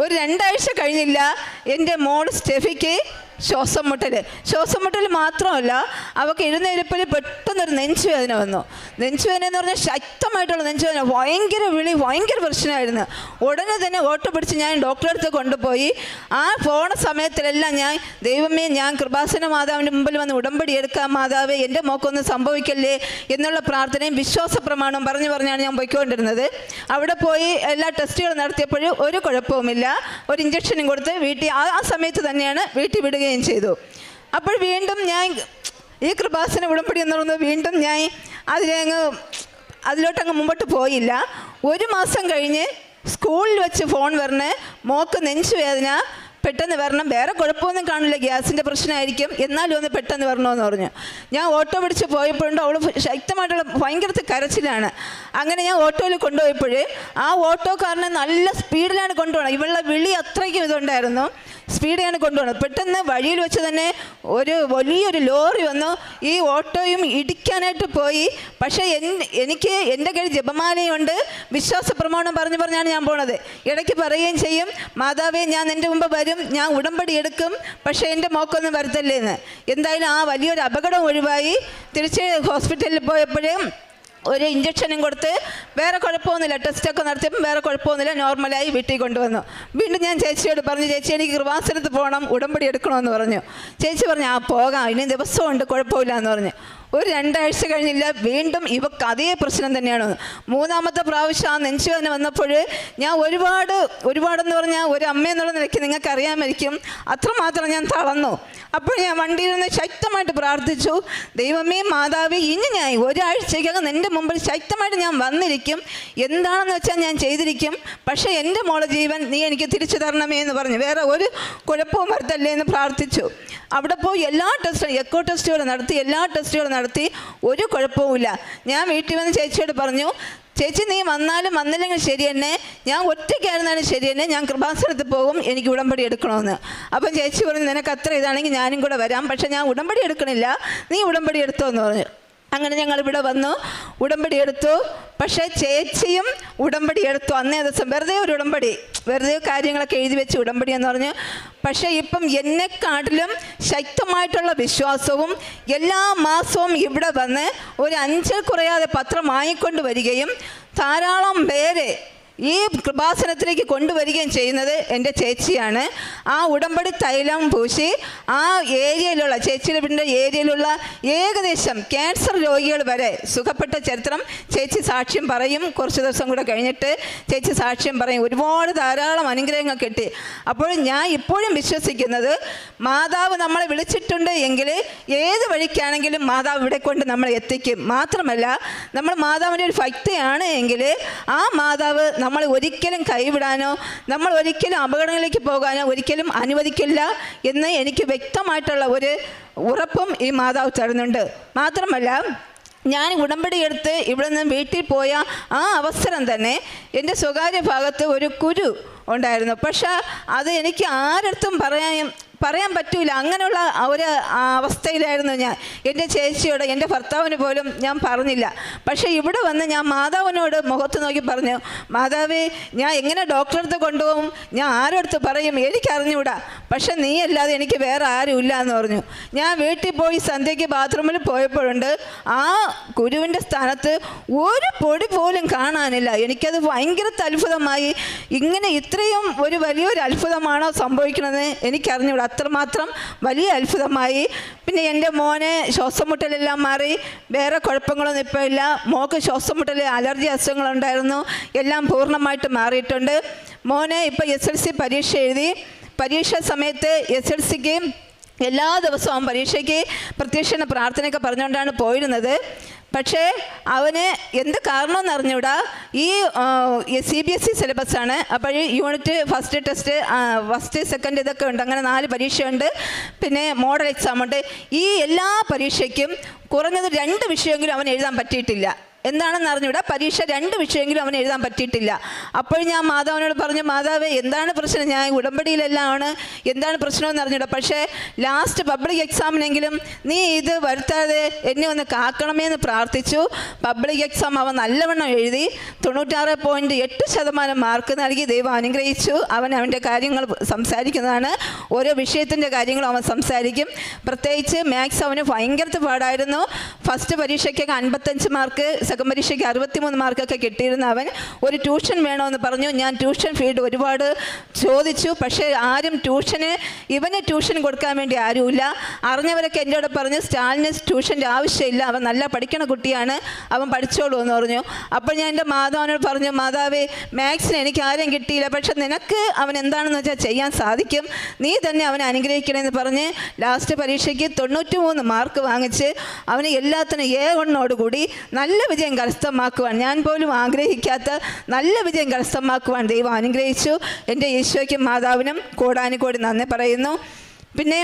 ഒരു 2 ആഴ്ച കഴിഞ്ഞില്ല എൻ്റെ മോൾ സ്റ്റെഫിക്ക് ശ്വാസം മുട്ടൽ മാത്രമല്ല, അവൾക്ക് എഴുന്നേൽപ്പിൽ പെട്ടെന്നൊരു നെഞ്ചുവേദന വന്നു. നെഞ്ചുവേദന എന്ന് പറഞ്ഞാൽ ശക്തമായിട്ടുള്ള നെഞ്ചുവേദന, ഭയങ്കര വിളി, ഭയങ്കര പ്രശ്നമായിരുന്നു. ഉടനെ തന്നെ ഓട്ടോ പിടിച്ച് ഞാൻ ഡോക്ടറെ അടുത്ത് കൊണ്ടുപോയി. ആ പോണ സമയത്തിലെല്ലാം ഞാൻ ദൈവമേ ഞാൻ കൃപാസന മാതാവിൻ്റെ മുമ്പിൽ വന്ന് ഉടമ്പടി എടുക്കാം, മാതാവേ എൻ്റെ മോക്കൊന്നും സംഭവിക്കല്ലേ എന്നുള്ള പ്രാർത്ഥനയും വിശ്വാസ പ്രമാണവും പറഞ്ഞാണ് ഞാൻ പോയിക്കൊണ്ടിരുന്നത്. അവിടെ പോയി എല്ലാ ടെസ്റ്റുകളും നടത്തിയപ്പോഴും ഒരു കുഴപ്പവുമില്ല. ഒരു ഇഞ്ചക്ഷനും കൊടുത്ത് വീട്ടിൽ ആ സമയത്ത് തന്നെയാണ് വീട്ടിൽ വിടുകയും ചെയ്തു. അപ്പോൾ വീണ്ടും ഞാൻ ഈ കൃപാസന ഉടമ്പടി എന്ന് പറയുന്നത് വീണ്ടും ഞാൻ അതിലോട്ടങ്ങ് മുമ്പോട്ട് പോയില്ല. 1 മാസം കഴിഞ്ഞ് സ്കൂളിൽ വെച്ച് ഫോൺ പറഞ്ഞ് മോക്ക് നെഞ്ചുവേദന, പെട്ടെന്ന് വരണം, വേറെ കുഴപ്പമൊന്നും കാണില്ല, ഗ്യാസിൻ്റെ പ്രശ്നമായിരിക്കും, എന്നാലും ഒന്ന് പെട്ടെന്ന് വരണമെന്ന് പറഞ്ഞു. ഞാൻ ഓട്ടോ പിടിച്ച് പോയപ്പോഴുണ്ട് അവൾ ശക്തമായിട്ടുള്ള ഭയങ്കര കരച്ചിലാണ്. അങ്ങനെ ഞാൻ ഓട്ടോയിൽ കൊണ്ടുപോയപ്പോൾ ആ ഓട്ടോക്കാരനെ നല്ല സ്പീഡിലാണ് കൊണ്ടുപോകണം. ഇവളുടെ വിളി അത്രയ്ക്കും ഇതുണ്ടായിരുന്നു, സ്പീഡിലാണ് കൊണ്ടുപോകുന്നത്. പെട്ടെന്ന് വഴിയിൽ വെച്ച് തന്നെ വലിയൊരു ലോറി വന്നു ഈ ഓട്ടോയും ഇടിക്കാനായിട്ട് പോയി. പക്ഷേ എനിക്ക് എൻ്റെ കയ്യിൽ ജപമാലയുണ്ട്, വിശ്വാസ പ്രമാണം പറഞ്ഞാണ് ഞാൻ പോണത്. ഇടയ്ക്ക് പറയുകയും ചെയ്യും, മാതാവേ ഞാൻ നിൻ്റെ മുമ്പ് വരും, ഞാൻ ഉടമ്പടി എടുക്കും, പക്ഷേ എൻ്റെ മോക്കൊന്നും വരുത്തല്ലേ എന്ന്. എന്തായാലും ആ വലിയൊരു അപകടം ഒഴിവായി. തിരിച്ച് ഹോസ്പിറ്റലിൽ പോയപ്പോഴും ഒരു ഇഞ്ചക്ഷനും കൊടുത്ത് വേറെ കുഴപ്പമൊന്നുമില്ല, ടെസ്റ്റൊക്കെ നടത്തിയപ്പോൾ വേറെ കുഴപ്പമൊന്നുമില്ല, നോർമലായി വീട്ടിൽ കൊണ്ടുവന്നു. വീണ്ടും ഞാൻ ചേച്ചിയോട് പറഞ്ഞു, ചേച്ചി എനിക്ക് കൃപാസനത്ത് പോകണം, ഉടമ്പടി എടുക്കണമെന്ന് പറഞ്ഞു. ചേച്ചി പറഞ്ഞു പോകാം, ഇനി ദിവസമുണ്ട്, കുഴപ്പമില്ല എന്ന് പറഞ്ഞു. ഒരു 2 ആഴ്ച കഴിഞ്ഞില്ല, വീണ്ടും ഇവക്ക് അതേ പ്രശ്നം തന്നെയാണ്. 3ാമത്തെ പ്രാവശ്യം ആ നെഞ്ചുവേദന വന്നപ്പോൾ ഞാൻ ഒരുപാടെന്ന് പറഞ്ഞാൽ ഒരു അമ്മയെന്നുള്ള നിലയ്ക്ക് നിങ്ങൾക്ക് അറിയാമായിരിക്കും, അത്രമാത്രം ഞാൻ തളർന്നു. അപ്പോൾ ഞാൻ വണ്ടിയിൽ നിന്ന് ശക്തമായിട്ട് പ്രാർത്ഥിച്ചു, ദൈവമേ മാതാവേ, ഇനി ഞാൻ ഒരാഴ്ചയ്ക്കകം നിൻ്റെ മുമ്പിൽ ശക്തമായിട്ട് ഞാൻ വന്നിരിക്കും, എന്താണെന്ന് വെച്ചാൽ ഞാൻ ചെയ്തിരിക്കും, പക്ഷേ എൻ്റെ മോളെ ജീവൻ നീ എനിക്ക് തിരിച്ചു തരണമേ എന്ന് പറഞ്ഞു. വേറെ ഒരു കുഴപ്പവും വരുത്തല്ലേ എന്ന് പ്രാർത്ഥിച്ചു. അവിടെ പോയി എല്ലാ ടെസ്റ്റും, എക്കോ ടെസ്റ്റുകൾ നടത്തി, എല്ലാ ടെസ്റ്റുകളും നടത്തി, ഒരു കുഴപ്പവുമില്ല. ഞാൻ വീട്ടിൽ വന്ന് ചേച്ചിയോട് പറഞ്ഞു, ചേച്ചി നീ വന്നാലും വന്നില്ലെങ്കിൽ ശരി തന്നെ, ഞാൻ ഒറ്റയ്ക്കായിരുന്നാലും ശരി തന്നെ, ഞാൻ കൃപാസനത്തിൽ പോകും, എനിക്ക് ഉടമ്പടി എടുക്കണമെന്ന്. അപ്പം ചേച്ചി പറഞ്ഞു, നിനക്ക് അത്ര ഇതാണെങ്കിൽ ഞാനും കൂടെ വരാം, പക്ഷേ ഞാൻ ഉടമ്പടി എടുക്കണില്ല, നീ ഉടമ്പടി എടുത്തോ എന്ന് പറഞ്ഞു. അങ്ങനെ ഞങ്ങളിവിടെ വന്നു, ഉടമ്പടി എടുത്തു. പക്ഷേ ചേച്ചിയും ഉടമ്പടി എടുത്തു. അന്നേ ദിവസം വെറുതെ ഒരു ഉടമ്പടി, വെറുതെ കാര്യങ്ങളൊക്കെ എഴുതി വെച്ച് ഉടമ്പടി എന്ന് പറഞ്ഞു. പക്ഷേ ഇപ്പം എന്നെക്കാട്ടിലും ശക്തമായിട്ടുള്ള വിശ്വാസവും എല്ലാ മാസവും ഇവിടെ വന്ന് ഒരു 5 കുറയാതെ പത്രം വാങ്ങിക്കൊണ്ട് വരികയും ധാരാളം പേരെ ഈ കൃപാസനത്തിലേക്ക് കൊണ്ടുവരികയും ചെയ്യുന്നത് എൻ്റെ ചേച്ചിയാണ്. ആ ഉടമ്പടി തൈലം പൂശി ആ ഏരിയയിലുള്ള, ചേച്ചിയുടെ വീടിൻ്റെ ഏരിയയിലുള്ള ഏകദേശം ക്യാൻസർ രോഗികൾ വരെ സുഖപ്പെട്ട ചരിത്രം ചേച്ചി സാക്ഷ്യം പറയും. കുറച്ച് ദിവസം കൂടെ കഴിഞ്ഞിട്ട് ചേച്ചി സാക്ഷ്യം പറയും. ഒരുപാട് ധാരാളം അനുഗ്രഹങ്ങൾ കിട്ടി. അപ്പോൾ ഞാൻ ഇപ്പോഴും വിശ്വസിക്കുന്നത്, മാതാവ് നമ്മളെ വിളിച്ചിട്ടുണ്ട് എങ്കിൽ ഏത് വഴിക്കാണെങ്കിലും മാതാവ് ഇവിടെ കൊണ്ട് നമ്മളെ എത്തിക്കും. മാത്രമല്ല, നമ്മൾ മാതാവിൻ്റെ ഒരു ഭക്തിയാണ് എങ്കിൽ ആ മാതാവ് നമ്മൾ ഒരിക്കലും കൈവിടാനോ നമ്മൾ ഒരിക്കലും അപകടങ്ങളിലേക്ക് പോകാനോ ഒരിക്കലും അനുവദിക്കില്ല എന്ന് എനിക്ക് വ്യക്തമായിട്ടുള്ള ഒരു ഉറപ്പും ഈ മാതാവ് തരുന്നുണ്ട്. മാത്രമല്ല, ഞാൻ ഉടമ്പടി എടുത്ത് ഇവിടെ നിന്ന് വീട്ടിൽ പോയ ആ അവസരം തന്നെ എൻ്റെ സ്വകാര്യ ഭാഗത്ത് ഒരു കുരു ഉണ്ടായിരുന്നു. പക്ഷേ അത് എനിക്ക് ആരടുത്തും പറയാൻ പറ്റൂല. അങ്ങനെയുള്ള ഒരു അവസ്ഥയിലായിരുന്നു ഞാൻ. എൻ്റെ ചേച്ചിയോട്, എൻ്റെ ഭർത്താവിന് പോലും ഞാൻ പറഞ്ഞില്ല. പക്ഷേ ഇവിടെ വന്ന് ഞാൻ മാതാവിനോട് മുഖത്ത് നോക്കി പറഞ്ഞു, മാതാവേ, ഞാൻ എങ്ങനെ ഡോക്ടറെ അടുത്ത് കൊണ്ടുപോകും, ഞാൻ ആരടുത്ത് പറയും, എനിക്കറിഞ്ഞൂടാ, പക്ഷെ നീ അല്ലാതെ എനിക്ക് വേറെ ആരും ഇല്ല എന്ന് പറഞ്ഞു. ഞാൻ വീട്ടിൽ പോയി സന്ധ്യയ്ക്ക് ബാത്റൂമിൽ പോയപ്പോഴുണ്ട് ആ കുരുവിൻ്റെ സ്ഥാനത്ത് ഒരു പൊടി പോലും കാണാനില്ല. എനിക്കത് ഭയങ്കര അത്ഭുതമായി. ഇങ്ങനെ ഇത്രയും ഒരു വലിയൊരു അത്ഭുതമാണോ സംഭവിക്കണമെന്ന് എനിക്കറിഞ്ഞൂടാ. അത്രമാത്രം വലിയ അത്ഭുതമായി. പിന്നെ എൻ്റെ മോനെ ശ്വാസം മുട്ടലെല്ലാം മാറി, വേറെ കുഴപ്പങ്ങളൊന്നും ഇപ്പോൾ ഇല്ല. മോക്ക് ശ്വാസം മുട്ടൽ, അലർജി അസുഖങ്ങളുണ്ടായിരുന്നു, എല്ലാം പൂർണ്ണമായിട്ട് മാറിയിട്ടുണ്ട്. മോനെ ഇപ്പോൾ SLC പരീക്ഷ എഴുതി. പരീക്ഷ സമയത്ത് SLCക്ക് എല്ലാ ദിവസവും പരീക്ഷയ്ക്ക് പ്രത്യക്ഷ പ്രാർത്ഥനയൊക്കെ പറഞ്ഞുകൊണ്ടാണ് പോയിരുന്നത്. പക്ഷേ അവന് എന്ത് കാരണമെന്ന് അറിഞ്ഞൂടാ. ഈ CBSE സിലബസാണ്. അപ്പോൾ unit first test, first second ഇതൊക്കെ ഉണ്ട്. അങ്ങനെ 4 പരീക്ഷയുണ്ട്. പിന്നെ മോഡൽ എക്സാം ഉണ്ട്. ഈ എല്ലാ പരീക്ഷയ്ക്കും കുറഞ്ഞത് 2 വിഷയമെങ്കിലും അവൻ എഴുതാൻ പറ്റിയിട്ടില്ല. എന്താണെന്ന് അറിഞ്ഞൂടാ, പരീക്ഷ 2 വിഷയമെങ്കിലും അവന് എഴുതാൻ പറ്റിയിട്ടില്ല. അപ്പോൾ ഞാൻ മാതാവിനോട് പറഞ്ഞു, മാതാവേ, എന്താണ് പ്രശ്നം, ഞാൻ ഉടമ്പടിയിലെല്ലാം ആണ്, എന്താണ് പ്രശ്നമെന്ന് അറിഞ്ഞൂടാ, പക്ഷേ ലാസ്റ്റ് പബ്ലിക് എക്സാമിനെങ്കിലും നീ ഇത് വരുത്താതെ എന്നെ ഒന്ന് കാക്കണമേ എന്ന് പ്രാർത്ഥിച്ചു. പബ്ലിക് എക്സാം അവൻ നല്ലവണ്ണം എഴുതി 96.8% മാർക്ക് നൽകി ദൈവം അനുഗ്രഹിച്ചു. അവൻ്റെ കാര്യങ്ങൾ സംസാരിക്കുന്നതാണ്, ഓരോ വിഷയത്തിൻ്റെ കാര്യങ്ങളും അവൻ സംസാരിക്കും. പ്രത്യേകിച്ച് മാത്സ് അവന് ഭയങ്കര പാടായിരുന്നു. ഫസ്റ്റ് പരീക്ഷയ്ക്കൊക്കെ 55 മാർക്ക്, സെക്കൻഡ് പരീക്ഷയ്ക്ക് 63 മാർക്കൊക്കെ കിട്ടിയിരുന്ന അവൻ ഒരു ട്യൂഷൻ വേണമെന്ന് പറഞ്ഞു. ഞാൻ ട്യൂഷൻ ഫീഡ് ഒരുപാട് ചോദിച്ചു. പക്ഷേ ആരും ഇവന് ട്യൂഷൻ കൊടുക്കാൻ വേണ്ടി ആരുമില്ല. അറിഞ്ഞവരൊക്കെ എന്നോട് പറഞ്ഞു, സ്റ്റാലിന് ട്യൂഷൻ്റെ ആവശ്യമില്ല, അവൻ നല്ല പഠിക്കണ കുട്ടിയാണ്, അവൻ പഠിച്ചോളൂ എന്ന് പറഞ്ഞു. അപ്പോൾ ഞാൻ എൻ്റെ മാതാവിനോട് പറഞ്ഞു, മാതാവേ, മാത്സിന് എനിക്ക് ആരും കിട്ടിയില്ല, പക്ഷെ നിനക്ക് അവൻ എന്താണെന്ന് വെച്ചാൽ ചെയ്യാൻ സാധിക്കും, നീ തന്നെ അവനെ അനുഗ്രഹിക്കണമെന്ന് പറഞ്ഞ് ലാസ്റ്റ് പരീക്ഷയ്ക്ക് 93 മാർക്ക് വാങ്ങിച്ച് അവന് എല്ലാത്തിനും A1 കൂടി നല്ല വിജയം വിജയം കരസ്ഥമാക്കുവാൻ, ഞാൻ പോലും ആഗ്രഹിക്കാത്ത നല്ല വിജയം കരസ്ഥമാക്കുവാൻ ദൈവം അനുഗ്രഹിച്ചു. എൻ്റെ ഈശോയ്ക്കും മാതാവിനും കോടാനുകോടി നന്ദി പറയുന്നു. പിന്നെ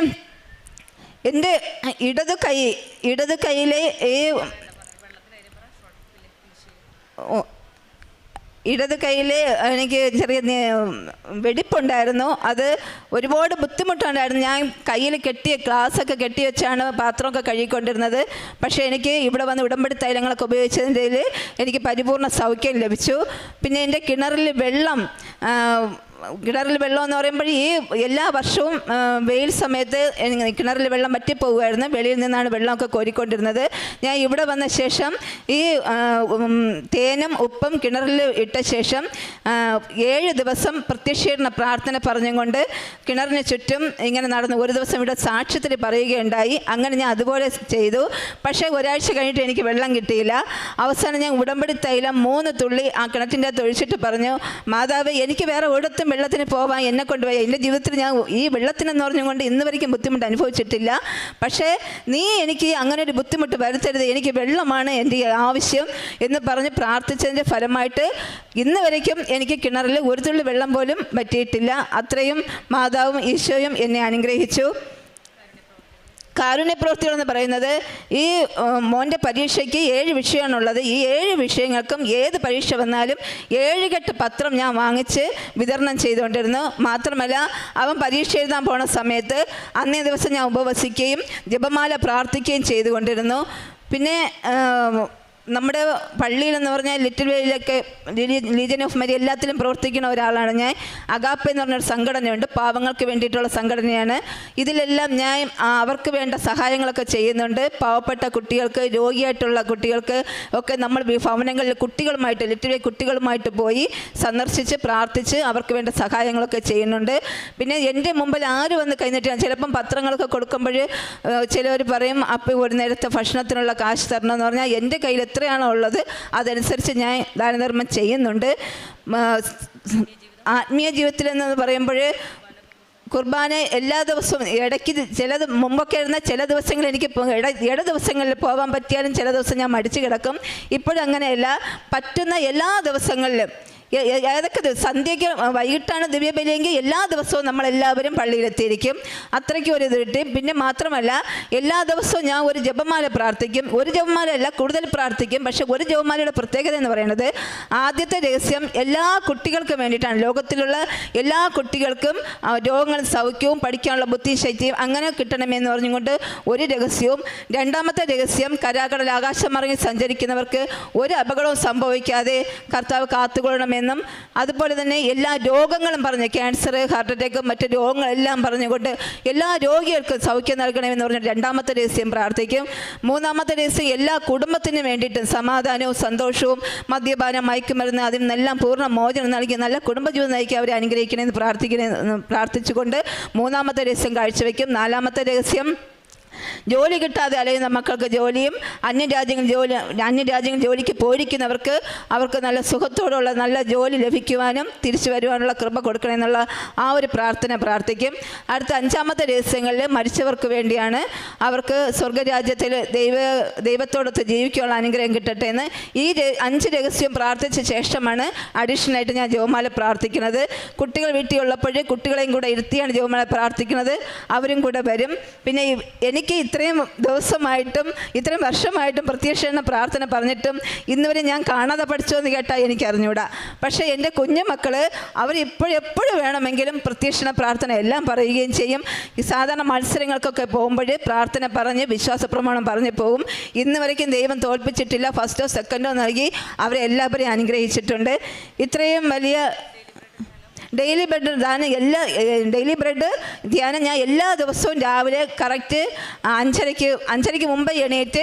എൻ്റെ ഇടത് കൈയിലെ ഇടത് കൈയിൽ എനിക്ക് ചെറിയ വെടിപ്പുണ്ടായിരുന്നു. അത് ഒരുപാട് ബുദ്ധിമുട്ടുണ്ടായിരുന്നു. ഞാൻ കയ്യിൽ ഗ്ലാസ്സൊക്കെ കെട്ടി വെച്ചാണ് പാത്രമൊക്കെ കഴുകിക്കൊണ്ടിരുന്നത്. പക്ഷേ എനിക്ക് ഇവിടെ വന്ന് ഉടമ്പടി തൈലങ്ങളൊക്കെ ഉപയോഗിച്ചതിൻ്റെ എനിക്ക് പരിപൂർണ്ണ സൗഖ്യം ലഭിച്ചു. പിന്നെ എൻ്റെ കിണറിൽ വെള്ളം എന്ന് പറയുമ്പോൾ ഈ എല്ലാ വർഷവും വെയിൽ സമയത്ത് കിണറിൽ വെള്ളം വറ്റിപ്പോകുമായിരുന്നു. വെളിയിൽ നിന്നാണ് വെള്ളമൊക്കെ കോരിക്കൊണ്ടിരുന്നത്. ഞാൻ ഇവിടെ വന്ന ശേഷം ഈ തേനും ഉപ്പും കിണറിൽ ഇട്ട ശേഷം 7 ദിവസം പ്രത്യക്ഷീകരണ പ്രാർത്ഥന പറഞ്ഞുകൊണ്ട് കിണറിന് ചുറ്റും ഇങ്ങനെ നടന്നു. ഒരു ദിവസം ഇവിടെ സാക്ഷ്യത്തിൽ പറയുകയുണ്ടായി. അങ്ങനെ ഞാൻ അതുപോലെ ചെയ്തു. പക്ഷേ ഒരാഴ്ച കഴിഞ്ഞിട്ട് എനിക്ക് വെള്ളം കിട്ടിയില്ല. അവസാനം ഞാൻ ഉടമ്പടി തൈലം 3 തുള്ളി ആ കിണറ്റിൻ്റെ അകത്ത് ഒഴിച്ചിട്ട് പറഞ്ഞു, മാതാവ്, എനിക്ക് വേറെ ഒരിടത്തും വെള്ളത്തിന് പോവാൻ എന്നെ കൊണ്ടുപോയി, എൻ്റെ ജീവിതത്തിൽ ഞാൻ ഈ വെള്ളത്തിനെന്ന് പറഞ്ഞുകൊണ്ട് ഇന്ന് വരെയ്ക്കും ബുദ്ധിമുട്ട് അനുഭവിച്ചിട്ടില്ല. പക്ഷേ നീ എനിക്ക് അങ്ങനെ ഒരു ബുദ്ധിമുട്ട് വരുത്തരുത്, എനിക്ക് വെള്ളമാണ് എൻ്റെ ആവശ്യം എന്ന് പറഞ്ഞ് പ്രാർത്ഥിച്ചതിൻ്റെ ഫലമായിട്ട് ഇന്ന് വരയ്ക്കും എനിക്ക് കിണറിൽ ഒരു തുള്ളി വെള്ളം പോലും പറ്റിയിട്ടില്ല. അത്രയും മാതാവും ഈശോയും എന്നെ അനുഗ്രഹിച്ചു. കാരുണ്യപ്രവൃത്തികളെന്ന് പറയുന്നത് ഈ മോൻ്റെ പരീക്ഷയ്ക്ക് 7 വിഷയമാണുള്ളത്. ഈ 7 വിഷയങ്ങൾക്കും ഏത് പരീക്ഷ വന്നാലും 7 കെട്ട് പത്രം ഞാൻ വാങ്ങിച്ച് വിതരണം ചെയ്തുകൊണ്ടിരുന്നു. മാത്രമല്ല അവൻ പരീക്ഷ എഴുതാൻ പോണ സമയത്ത് അന്നേ ദിവസം ഞാൻ ഉപവസിക്കുകയും ജപമാല പ്രാർത്ഥിക്കുകയും ചെയ്തുകൊണ്ടിരുന്നു. പിന്നെ നമ്മുടെ പള്ളിയിലെന്ന് പറഞ്ഞാൽ ലിറ്റിൽ വേയിലൊക്കെ ലീജൻ ഓഫ് മേരി എല്ലാത്തിലും പ്രവർത്തിക്കുന്ന ഒരാളാണ് ഞാൻ. അഗാപ്പെ എന്ന് പറഞ്ഞൊരു സംഘടനയുണ്ട്, പാവങ്ങൾക്ക് വേണ്ടിയിട്ടുള്ള സംഘടനയാണ്. ഇതിലെല്ലാം ഞാൻ അവർക്ക് വേണ്ട സഹായങ്ങളൊക്കെ ചെയ്യുന്നുണ്ട്. പാവപ്പെട്ട കുട്ടികൾക്ക്, രോഗിയായിട്ടുള്ള കുട്ടികൾക്ക് ഒക്കെ നമ്മൾ ഭവനങ്ങളിൽ കുട്ടികളുമായിട്ട്, ലിറ്റിൽ വേ കുട്ടികളുമായിട്ട് പോയി സന്ദർശിച്ച് പ്രാർത്ഥിച്ച് അവർക്ക് വേണ്ട സഹായങ്ങളൊക്കെ ചെയ്യുന്നുണ്ട്. പിന്നെ എൻ്റെ മുമ്പിൽ ആര് വന്ന് കഴിഞ്ഞിട്ട് ചിലപ്പം പത്രങ്ങളൊക്കെ കൊടുക്കുമ്പോൾ ചിലവർ പറയും, അപ്പോൾ ഒരു നേരത്തെ ഭക്ഷണത്തിനുള്ള കാശ് തരണമെന്ന് പറഞ്ഞാൽ എൻ്റെ കയ്യിൽ എത്രയാണോ ഉള്ളത് അതനുസരിച്ച് ഞാൻ ദാനധർമ്മം ചെയ്യുന്നുണ്ട്. ആത്മീയ ജീവിതത്തിലെന്ന് പറയുമ്പോൾ കുർബാന എല്ലാ ദിവസവും ഇടയ്ക്ക് മുമ്പൊക്കെ ആയിരുന്ന ചില ദിവസങ്ങളിൽ എനിക്ക് ഇട ദിവസങ്ങളിൽ പോകാൻ പറ്റിയാലും ചില ദിവസം ഞാൻ മടിച്ചു കിടക്കും. ഇപ്പോഴങ്ങനെയല്ല, പറ്റുന്ന എല്ലാ ദിവസങ്ങളിലും ഏതൊക്കെ സന്ധ്യയ്ക്ക് വൈകിട്ടാണ് ദിവ്യബലിയെങ്കിൽ എല്ലാ ദിവസവും നമ്മളെല്ലാവരും പള്ളിയിലെത്തിയിരിക്കും. അത്രയ്ക്കും ഒരു ഇത് കിട്ടി. പിന്നെ മാത്രമല്ല എല്ലാ ദിവസവും ഞാൻ ഒരു ജപമാല പ്രാർത്ഥിക്കും. ഒരു ജപമാലയല്ല, കൂടുതൽ പ്രാർത്ഥിക്കും. പക്ഷേ ഒരു ജപമാലയുടെ പ്രത്യേകത എന്ന് പറയുന്നത് ആദ്യത്തെ രഹസ്യം എല്ലാ കുട്ടികൾക്കും വേണ്ടിയിട്ടാണ്. ലോകത്തിലുള്ള എല്ലാ കുട്ടികൾക്കും രോഗങ്ങളും സൗഖ്യവും പഠിക്കാനുള്ള ബുദ്ധിയും ശക്തിയും അങ്ങനെ കിട്ടണമെന്ന് പറഞ്ഞുകൊണ്ട് ഒരു രഹസ്യവും. രണ്ടാമത്തെ രഹസ്യം കരാകടൽ ആകാശം മറിഞ്ഞ് സഞ്ചരിക്കുന്നവർക്ക് ഒരു അപകടവും സംഭവിക്കാതെ കർത്താവ് കാത്തുകൊള്ളണമെന്ന് എന്നും അതുപോലെ തന്നെ എല്ലാ രോഗങ്ങളും പറഞ്ഞ് ക്യാൻസർ, ഹാർട്ട് അറ്റാക്കും മറ്റു രോഗങ്ങളെല്ലാം പറഞ്ഞുകൊണ്ട് എല്ലാ രോഗികൾക്കും സൗഖ്യം നൽകണമെന്ന് പറഞ്ഞ് രണ്ടാമത്തെ രഹസ്യം പ്രാർത്ഥിക്കും. മൂന്നാമത്തെ രഹസ്യം എല്ലാ കുടുംബത്തിനും വേണ്ടിയിട്ടും സമാധാനവും സന്തോഷവും മദ്യപാനം, മയക്കുമരുന്ന് അതിൽ നിന്നെല്ലാം പൂർണ്ണ മോചനം നൽകി നല്ല കുടുംബജീവിതം നയിക്കാൻ അവരെ അനുഗ്രഹിക്കണമെന്ന് പ്രാർത്ഥിച്ചുകൊണ്ട് മൂന്നാമത്തെ രഹസ്യം കാഴ്ചവെക്കും. നാലാമത്തെ രഹസ്യം ജോലി കിട്ടാതെ അലയുന്ന മക്കൾക്ക് ജോലിയും അന്യരാജ്യങ്ങൾ ജോലിക്ക് പോയിരിക്കുന്നവർക്ക് അവർക്ക് നല്ല സുഖത്തോടുള്ള നല്ല ജോലി ലഭിക്കുവാനും തിരിച്ചു വരുവാനുള്ള കൃപ കൊടുക്കണമെന്നുള്ള ആ ഒരു പ്രാർത്ഥന പ്രാർത്ഥിക്കും. അടുത്ത അഞ്ചാമത്തെ രഹസ്യങ്ങളിൽ മരിച്ചവർക്ക് വേണ്ടിയാണ്. അവർക്ക് സ്വർഗരാജ്യത്തിൽ ദൈവത്തോടൊത്ത് ജീവിക്കാനുള്ള അനുഗ്രഹം കിട്ടട്ടെ എന്ന് ഈ 5 രഹസ്യം പ്രാർത്ഥിച്ച ശേഷമാണ് അഡീഷണലായിട്ട് ഞാൻ ജപമാല പ്രാർത്ഥിക്കുന്നത്. കുട്ടികൾ വീട്ടിലുള്ളപ്പോൾ കുട്ടികളെയും കൂടെ ഇരുത്തിയാണ് ജപമാല പ്രാർത്ഥിക്കുന്നത്. അവരും കൂടെ വരും. പിന്നെ എനിക്ക് ഇത്രയും ദിവസമായിട്ടും ഇത്രയും വർഷമായിട്ടും പ്രത്യക്ഷീകരണ പ്രാർത്ഥന പറഞ്ഞിട്ടും ഇന്നുവരെ ഞാൻ കാണാതെ പഠിച്ചോ എന്ന് കേട്ടാൽ എനിക്കറിഞ്ഞൂടാ. പക്ഷേ എൻ്റെ കുഞ്ഞുമക്കൾ അവരെപ്പോഴും വേണമെങ്കിലും പ്രത്യക്ഷീകരണ പ്രാർത്ഥന എല്ലാം പറയുകയും ചെയ്യും. ഈ സാധാരണ മത്സരങ്ങൾക്കൊക്കെ പോകുമ്പോൾ പ്രാർത്ഥന പറഞ്ഞ് വിശ്വാസ പ്രമാണം പറഞ്ഞ് പോകും. ഇന്ന് വരയ്ക്കും ദൈവം തോൽപ്പിച്ചിട്ടില്ല. ഫസ്റ്റോ സെക്കൻഡോ നൽകി അവരെ എല്ലാവരെയും അനുഗ്രഹിച്ചിട്ടുണ്ട്. ഇത്രയും വലിയ ഡെയിലി ബ്രെഡ് ഡെയിലി ബ്രെഡ് ധ്യാനം ഞാൻ എല്ലാ ദിവസവും രാവിലെ കറക്റ്റ് 5:30 മുമ്പ് എണീറ്റ്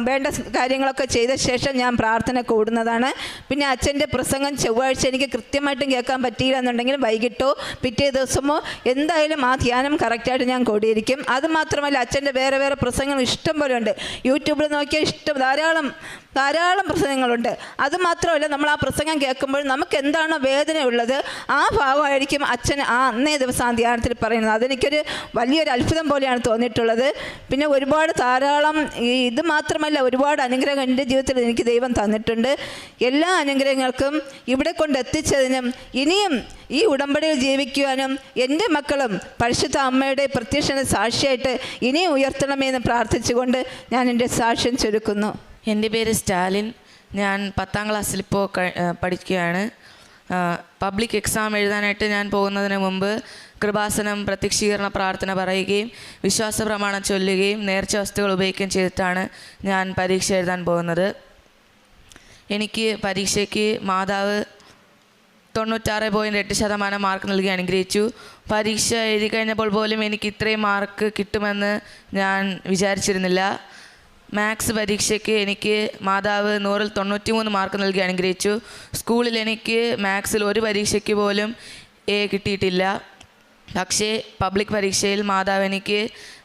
വേണ്ട കാര്യങ്ങളൊക്കെ ചെയ്ത ശേഷം ഞാൻ പ്രാർത്ഥന കൂടുന്നതാണ്. പിന്നെ അച്ഛൻ്റെ പ്രസംഗം ചൊവ്വാഴ്ച എനിക്ക് കൃത്യമായിട്ടും കേൾക്കാൻ പറ്റിയില്ല എന്നുണ്ടെങ്കിൽ വൈകിട്ടോ പിറ്റേ ദിവസമോ എന്തായാലും ആ ധ്യാനം കറക്റ്റായിട്ട് ഞാൻ കൂടിയിരിക്കും. അതുമാത്രമല്ല അച്ഛൻ്റെ വേറെ വേറെ പ്രസംഗങ്ങൾ ഇഷ്ടം പോലെ ഉണ്ട്. യൂട്യൂബിൽ നോക്കിയാൽ ധാരാളം പ്രസംഗങ്ങളുണ്ട്. അതുമാത്രമല്ല നമ്മൾ ആ പ്രസംഗം കേൾക്കുമ്പോൾ നമുക്ക് എന്താണോ വേദന ഉള്ളത് ആ ഭാവമായിരിക്കും അച്ഛൻ അന്നേ ദിവസം ആ ധ്യാനത്തിൽ പറയുന്നത്. അതെനിക്കൊരു വലിയൊരു അത്ഭുതം പോലെയാണ് തോന്നിയിട്ടുള്ളത്. പിന്നെ ഒരുപാട് ധാരാളം ഇത് മാത്രമല്ല, ഒരുപാട് അനുഗ്രഹം എൻ്റെ ജീവിതത്തിൽ എനിക്ക് ദൈവം തന്നിട്ടുണ്ട്. എല്ലാ അനുഗ്രഹങ്ങൾക്കും ഇവിടെ കൊണ്ടെത്തിച്ചതിനും ഇനിയും ഈ ഉടമ്പടിയിൽ ജീവിക്കുവാനും എൻ്റെ മക്കളും പരിശുദ്ധ അമ്മയുടെ പ്രത്യക്ഷ സാക്ഷിയായിട്ട് ഇനിയും ഉയർത്തണമെന്ന് പ്രാർത്ഥിച്ചുകൊണ്ട് ഞാൻ എൻ്റെ സാക്ഷ്യം ചുരുക്കുന്നു. എൻ്റെ പേര് സ്റ്റാലിൻ. ഞാൻ 10ാം ക്ലാസ്സിൽ ഇപ്പോൾ പഠിക്കുകയാണ്. പബ്ലിക് എക്സാം എഴുതാനായിട്ട് ഞാൻ പോകുന്നതിന് മുമ്പ് കൃപാസനം പ്രത്യക്ഷീകരണ പ്രാർത്ഥന പറയുകയും വിശ്വാസ പ്രമാണം ചൊല്ലുകയും നേർച്ച വസ്തുക്കൾ ഉപയോഗിക്കുകയും ചെയ്തിട്ടാണ് ഞാൻ പരീക്ഷ എഴുതാൻ പോകുന്നത്. എനിക്ക് പരീക്ഷയ്ക്ക് മാതാവ് 96.8% മാർക്ക് നൽകി അനുഗ്രഹിച്ചു. പരീക്ഷ എഴുതി കഴിഞ്ഞപ്പോൾ പോലും എനിക്ക് ഇത്രയും മാർക്ക് കിട്ടുമെന്ന് ഞാൻ വിചാരിച്ചിരുന്നില്ല. മാത്സ് പരീക്ഷയ്ക്ക് എനിക്ക് മാതാവ് 100ൽ 93 മാർക്ക് നൽകി അനുഗ്രഹിച്ചു. സ്കൂളിൽ എനിക്ക് മാത്സിൽ ഒരു പരീക്ഷയ്ക്ക് പോലും എ കിട്ടിയിട്ടില്ല. പക്ഷേ പബ്ലിക് പരീക്ഷയിൽ മാതാവ് എനിക്ക്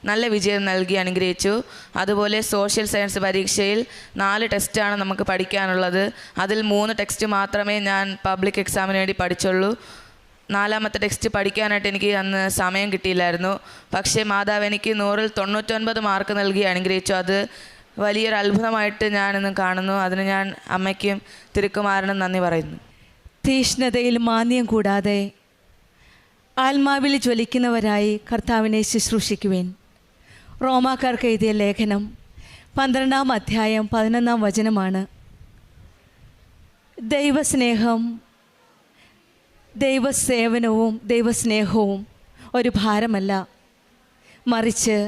നല്ല വിജയം നൽകി അനുഗ്രഹിച്ചു. അതുപോലെ സോഷ്യൽ സയൻസ് പരീക്ഷയിൽ 4 ടെസ്റ്റാണ് നമുക്ക് പഠിക്കാനുള്ളത്. അതിൽ 3 ടെക്സ്റ്റ് മാത്രമേ ഞാൻ പബ്ലിക് എക്സാമിന് വേണ്ടി പഠിച്ചുള്ളൂ. 4ാമത്തെ ടെക്സ്റ്റ് പഠിക്കാനായിട്ട് എനിക്ക് അന്ന് സമയം കിട്ടിയില്ലായിരുന്നു. പക്ഷേ മാതാവ് എനിക്ക് 100ൽ 99 മാർക്ക് നൽകി അനുഗ്രഹിച്ചു. അത് വലിയൊരു അത്ഭുതമായിട്ട് ഞാനിന്ന് കാണുന്നു. അതിന് ഞാൻ അമ്മയ്ക്കും തിരുക്കുമാരനും നന്ദി പറയുന്നു. തീഷ്ണതയിൽ മാന്യം കൂടാതെ ആത്മാവിൽ ജ്വലിക്കുന്നവരായി കർത്താവിനെ ശുശ്രൂഷിക്കുവേൻ. റോമാക്കാർക്ക് എഴുതിയ ലേഖനം 12ാം അധ്യായം 11ാം വചനമാണ്. ദൈവസ്നേഹം, ദൈവസേവനവും ദൈവസ്നേഹവും ഒരു ഭാരമല്ല, മറിച്ച്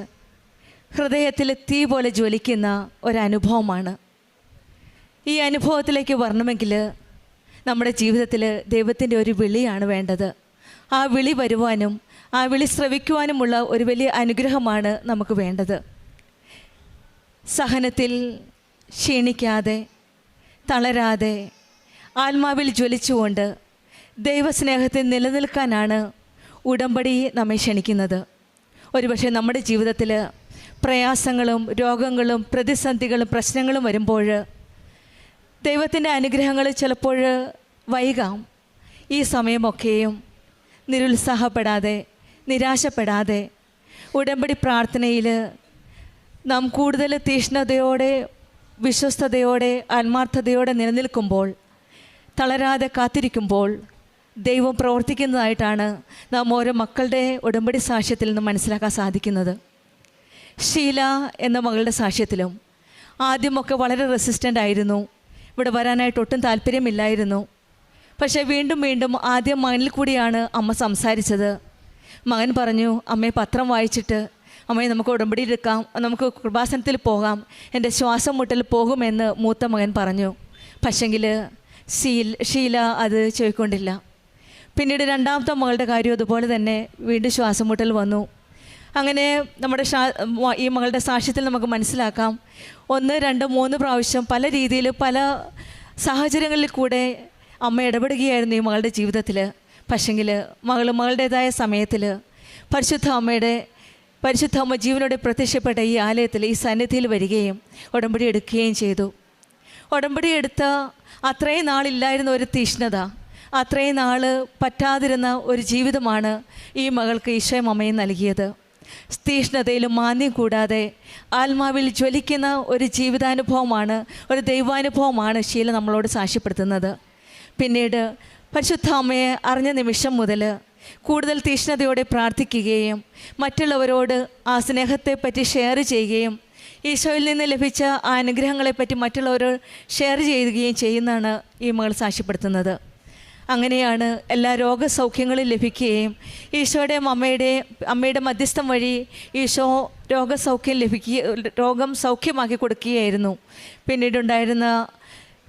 ഹൃദയത്തിൽ തീ പോലെ ജ്വലിക്കുന്ന ഒരനുഭവമാണ്. ഈ അനുഭവത്തിലേക്ക് വരണമെങ്കിൽ നമ്മുടെ ജീവിതത്തിൽ ദൈവത്തിൻ്റെ ഒരു വിളിയാണ് വേണ്ടത്. ആ വിളി വരുവാനും ആ വിളി ശ്രവിക്കുവാനുമുള്ള ഒരു വലിയ അനുഗ്രഹമാണ് നമുക്ക് വേണ്ടത്. സഹനത്തിൽ ക്ഷീണിക്കാതെ തളരാതെ ആത്മാവിൽ ജ്വലിച്ചുകൊണ്ട് ദൈവസ്നേഹത്തിൽ നിലനിൽക്കാനാണ് ഉടമ്പടി നമ്മെ ക്ഷണിക്കുന്നത്. ഒരുപക്ഷെ നമ്മുടെ ജീവിതത്തിൽ പ്രയാസങ്ങളും രോഗങ്ങളും പ്രതിസന്ധികളും പ്രശ്നങ്ങളും വരുമ്പോൾ ദൈവത്തിൻ്റെ അനുഗ്രഹങ്ങൾ ചിലപ്പോൾ വൈകാം. ഈ സമയമൊക്കെയും നിരുത്സാഹപ്പെടാതെ നിരാശപ്പെടാതെ ഉടമ്പടി പ്രാർത്ഥനയിൽ നാം കൂടുതൽ തീഷ്ണതയോടെ വിശ്വസ്തയോടെ ആത്മാർത്ഥതയോടെ നിലനിൽക്കുമ്പോൾ, തളരാതെ കാത്തിരിക്കുമ്പോൾ ദൈവം പ്രവർത്തിക്കുന്നതായിട്ടാണ് നാം ഓരോ മക്കളുടെ ഉടമ്പടി സാക്ഷ്യത്തിൽ നിന്ന് മനസ്സിലാക്കാൻ സാധിക്കുന്നത്. ഷീല എന്ന മകളുടെ സാക്ഷ്യത്തിലും ആദ്യമൊക്കെ വളരെ റെസിസ്റ്റൻ്റ് ആയിരുന്നു. ഇവിടെ വരാനായിട്ട് ഒട്ടും താല്പര്യമില്ലായിരുന്നു. പക്ഷേ വീണ്ടും വീണ്ടും ആദ്യം മകനിൽ കൂടിയാണ് അമ്മ സംസാരിച്ചത്. മകൻ പറഞ്ഞു, അമ്മയെ പത്രം വായിച്ചിട്ട് അമ്മയെ നമുക്ക് ഉടമ്പടി എടുക്കാം, നമുക്ക് കൃപാസനത്തിൽ പോകാം, എൻ്റെ ശ്വാസം മുട്ടൽ പോകുമെന്ന് മൂത്ത മകൻ പറഞ്ഞു. പക്ഷെങ്കിൽ ഷീല അത് ചോദിക്കൊണ്ടില്ല. പിന്നീട് രണ്ടാമത്തെ മകളുടെ കാര്യം അതുപോലെ തന്നെ വീണ്ടും ശ്വാസം മുട്ടൽ വന്നു. അങ്ങനെ നമ്മുടെ ഈ മകളുടെ സാക്ഷ്യത്തിൽ നമുക്ക് മനസ്സിലാക്കാം, 1, 2, 3 പ്രാവശ്യം പല രീതിയിൽ പല സാഹചര്യങ്ങളിൽ കൂടെ അമ്മ ഇടപെടുകയായിരുന്നു ഈ മകളുടെ ജീവിതത്തിൽ. പക്ഷെങ്കിൽ മകളുടേതായ സമയത്തിൽ പരിശുദ്ധ അമ്മ ജീവനോടെ പ്രത്യക്ഷപ്പെട്ട ഈ ആലയത്തിൽ ഈ സന്നിധിയിൽ വരികയും ഉടമ്പടി എടുക്കുകയും ചെയ്തു. ഉടമ്പടി എടുത്ത അത്രയും നാളില്ലായിരുന്ന ഒരു തീഷ്ണത, അത്രയും നാൾ പറ്റാതിരുന്ന ഒരു ജീവിതമാണ് ഈ മകൾക്ക് ഈശോയും അമ്മയും നൽകിയത്. തീഷ്ണതയിലും മാന്യം കൂടാതെ ആത്മാവിൽ ജ്വലിക്കുന്ന ഒരു ജീവിതാനുഭവമാണ്, ഒരു ദൈവാനുഭവമാണ് ഷീല നമ്മളോട് സാക്ഷ്യപ്പെടുത്തുന്നത്. പിന്നീട് പരിശുദ്ധ അമ്മയെ അറിഞ്ഞ നിമിഷം മുതൽ കൂടുതൽ തീഷ്ണതയോടെ പ്രാർത്ഥിക്കുകയും മറ്റുള്ളവരോട് ആ സ്നേഹത്തെപ്പറ്റി ഷെയർ ചെയ്യുകയും ഈശോയിൽ നിന്ന് ലഭിച്ച ആ അനുഗ്രഹങ്ങളെപ്പറ്റി മറ്റുള്ളവരോട് ഷെയർ ചെയ്യുകയും ചെയ്യുന്നതാണ് ഈ മകൾ സാക്ഷ്യപ്പെടുത്തുന്നത്. അങ്ങനെയാണ് എല്ലാ രോഗസൗഖ്യങ്ങളും ലഭിക്കുകയും ഈശോയുടെയും അമ്മയുടെ മധ്യസ്ഥം വഴി ഈശോ രോഗം സൗഖ്യമാക്കി കൊടുക്കുകയായിരുന്നു. പിന്നീടുണ്ടായിരുന്ന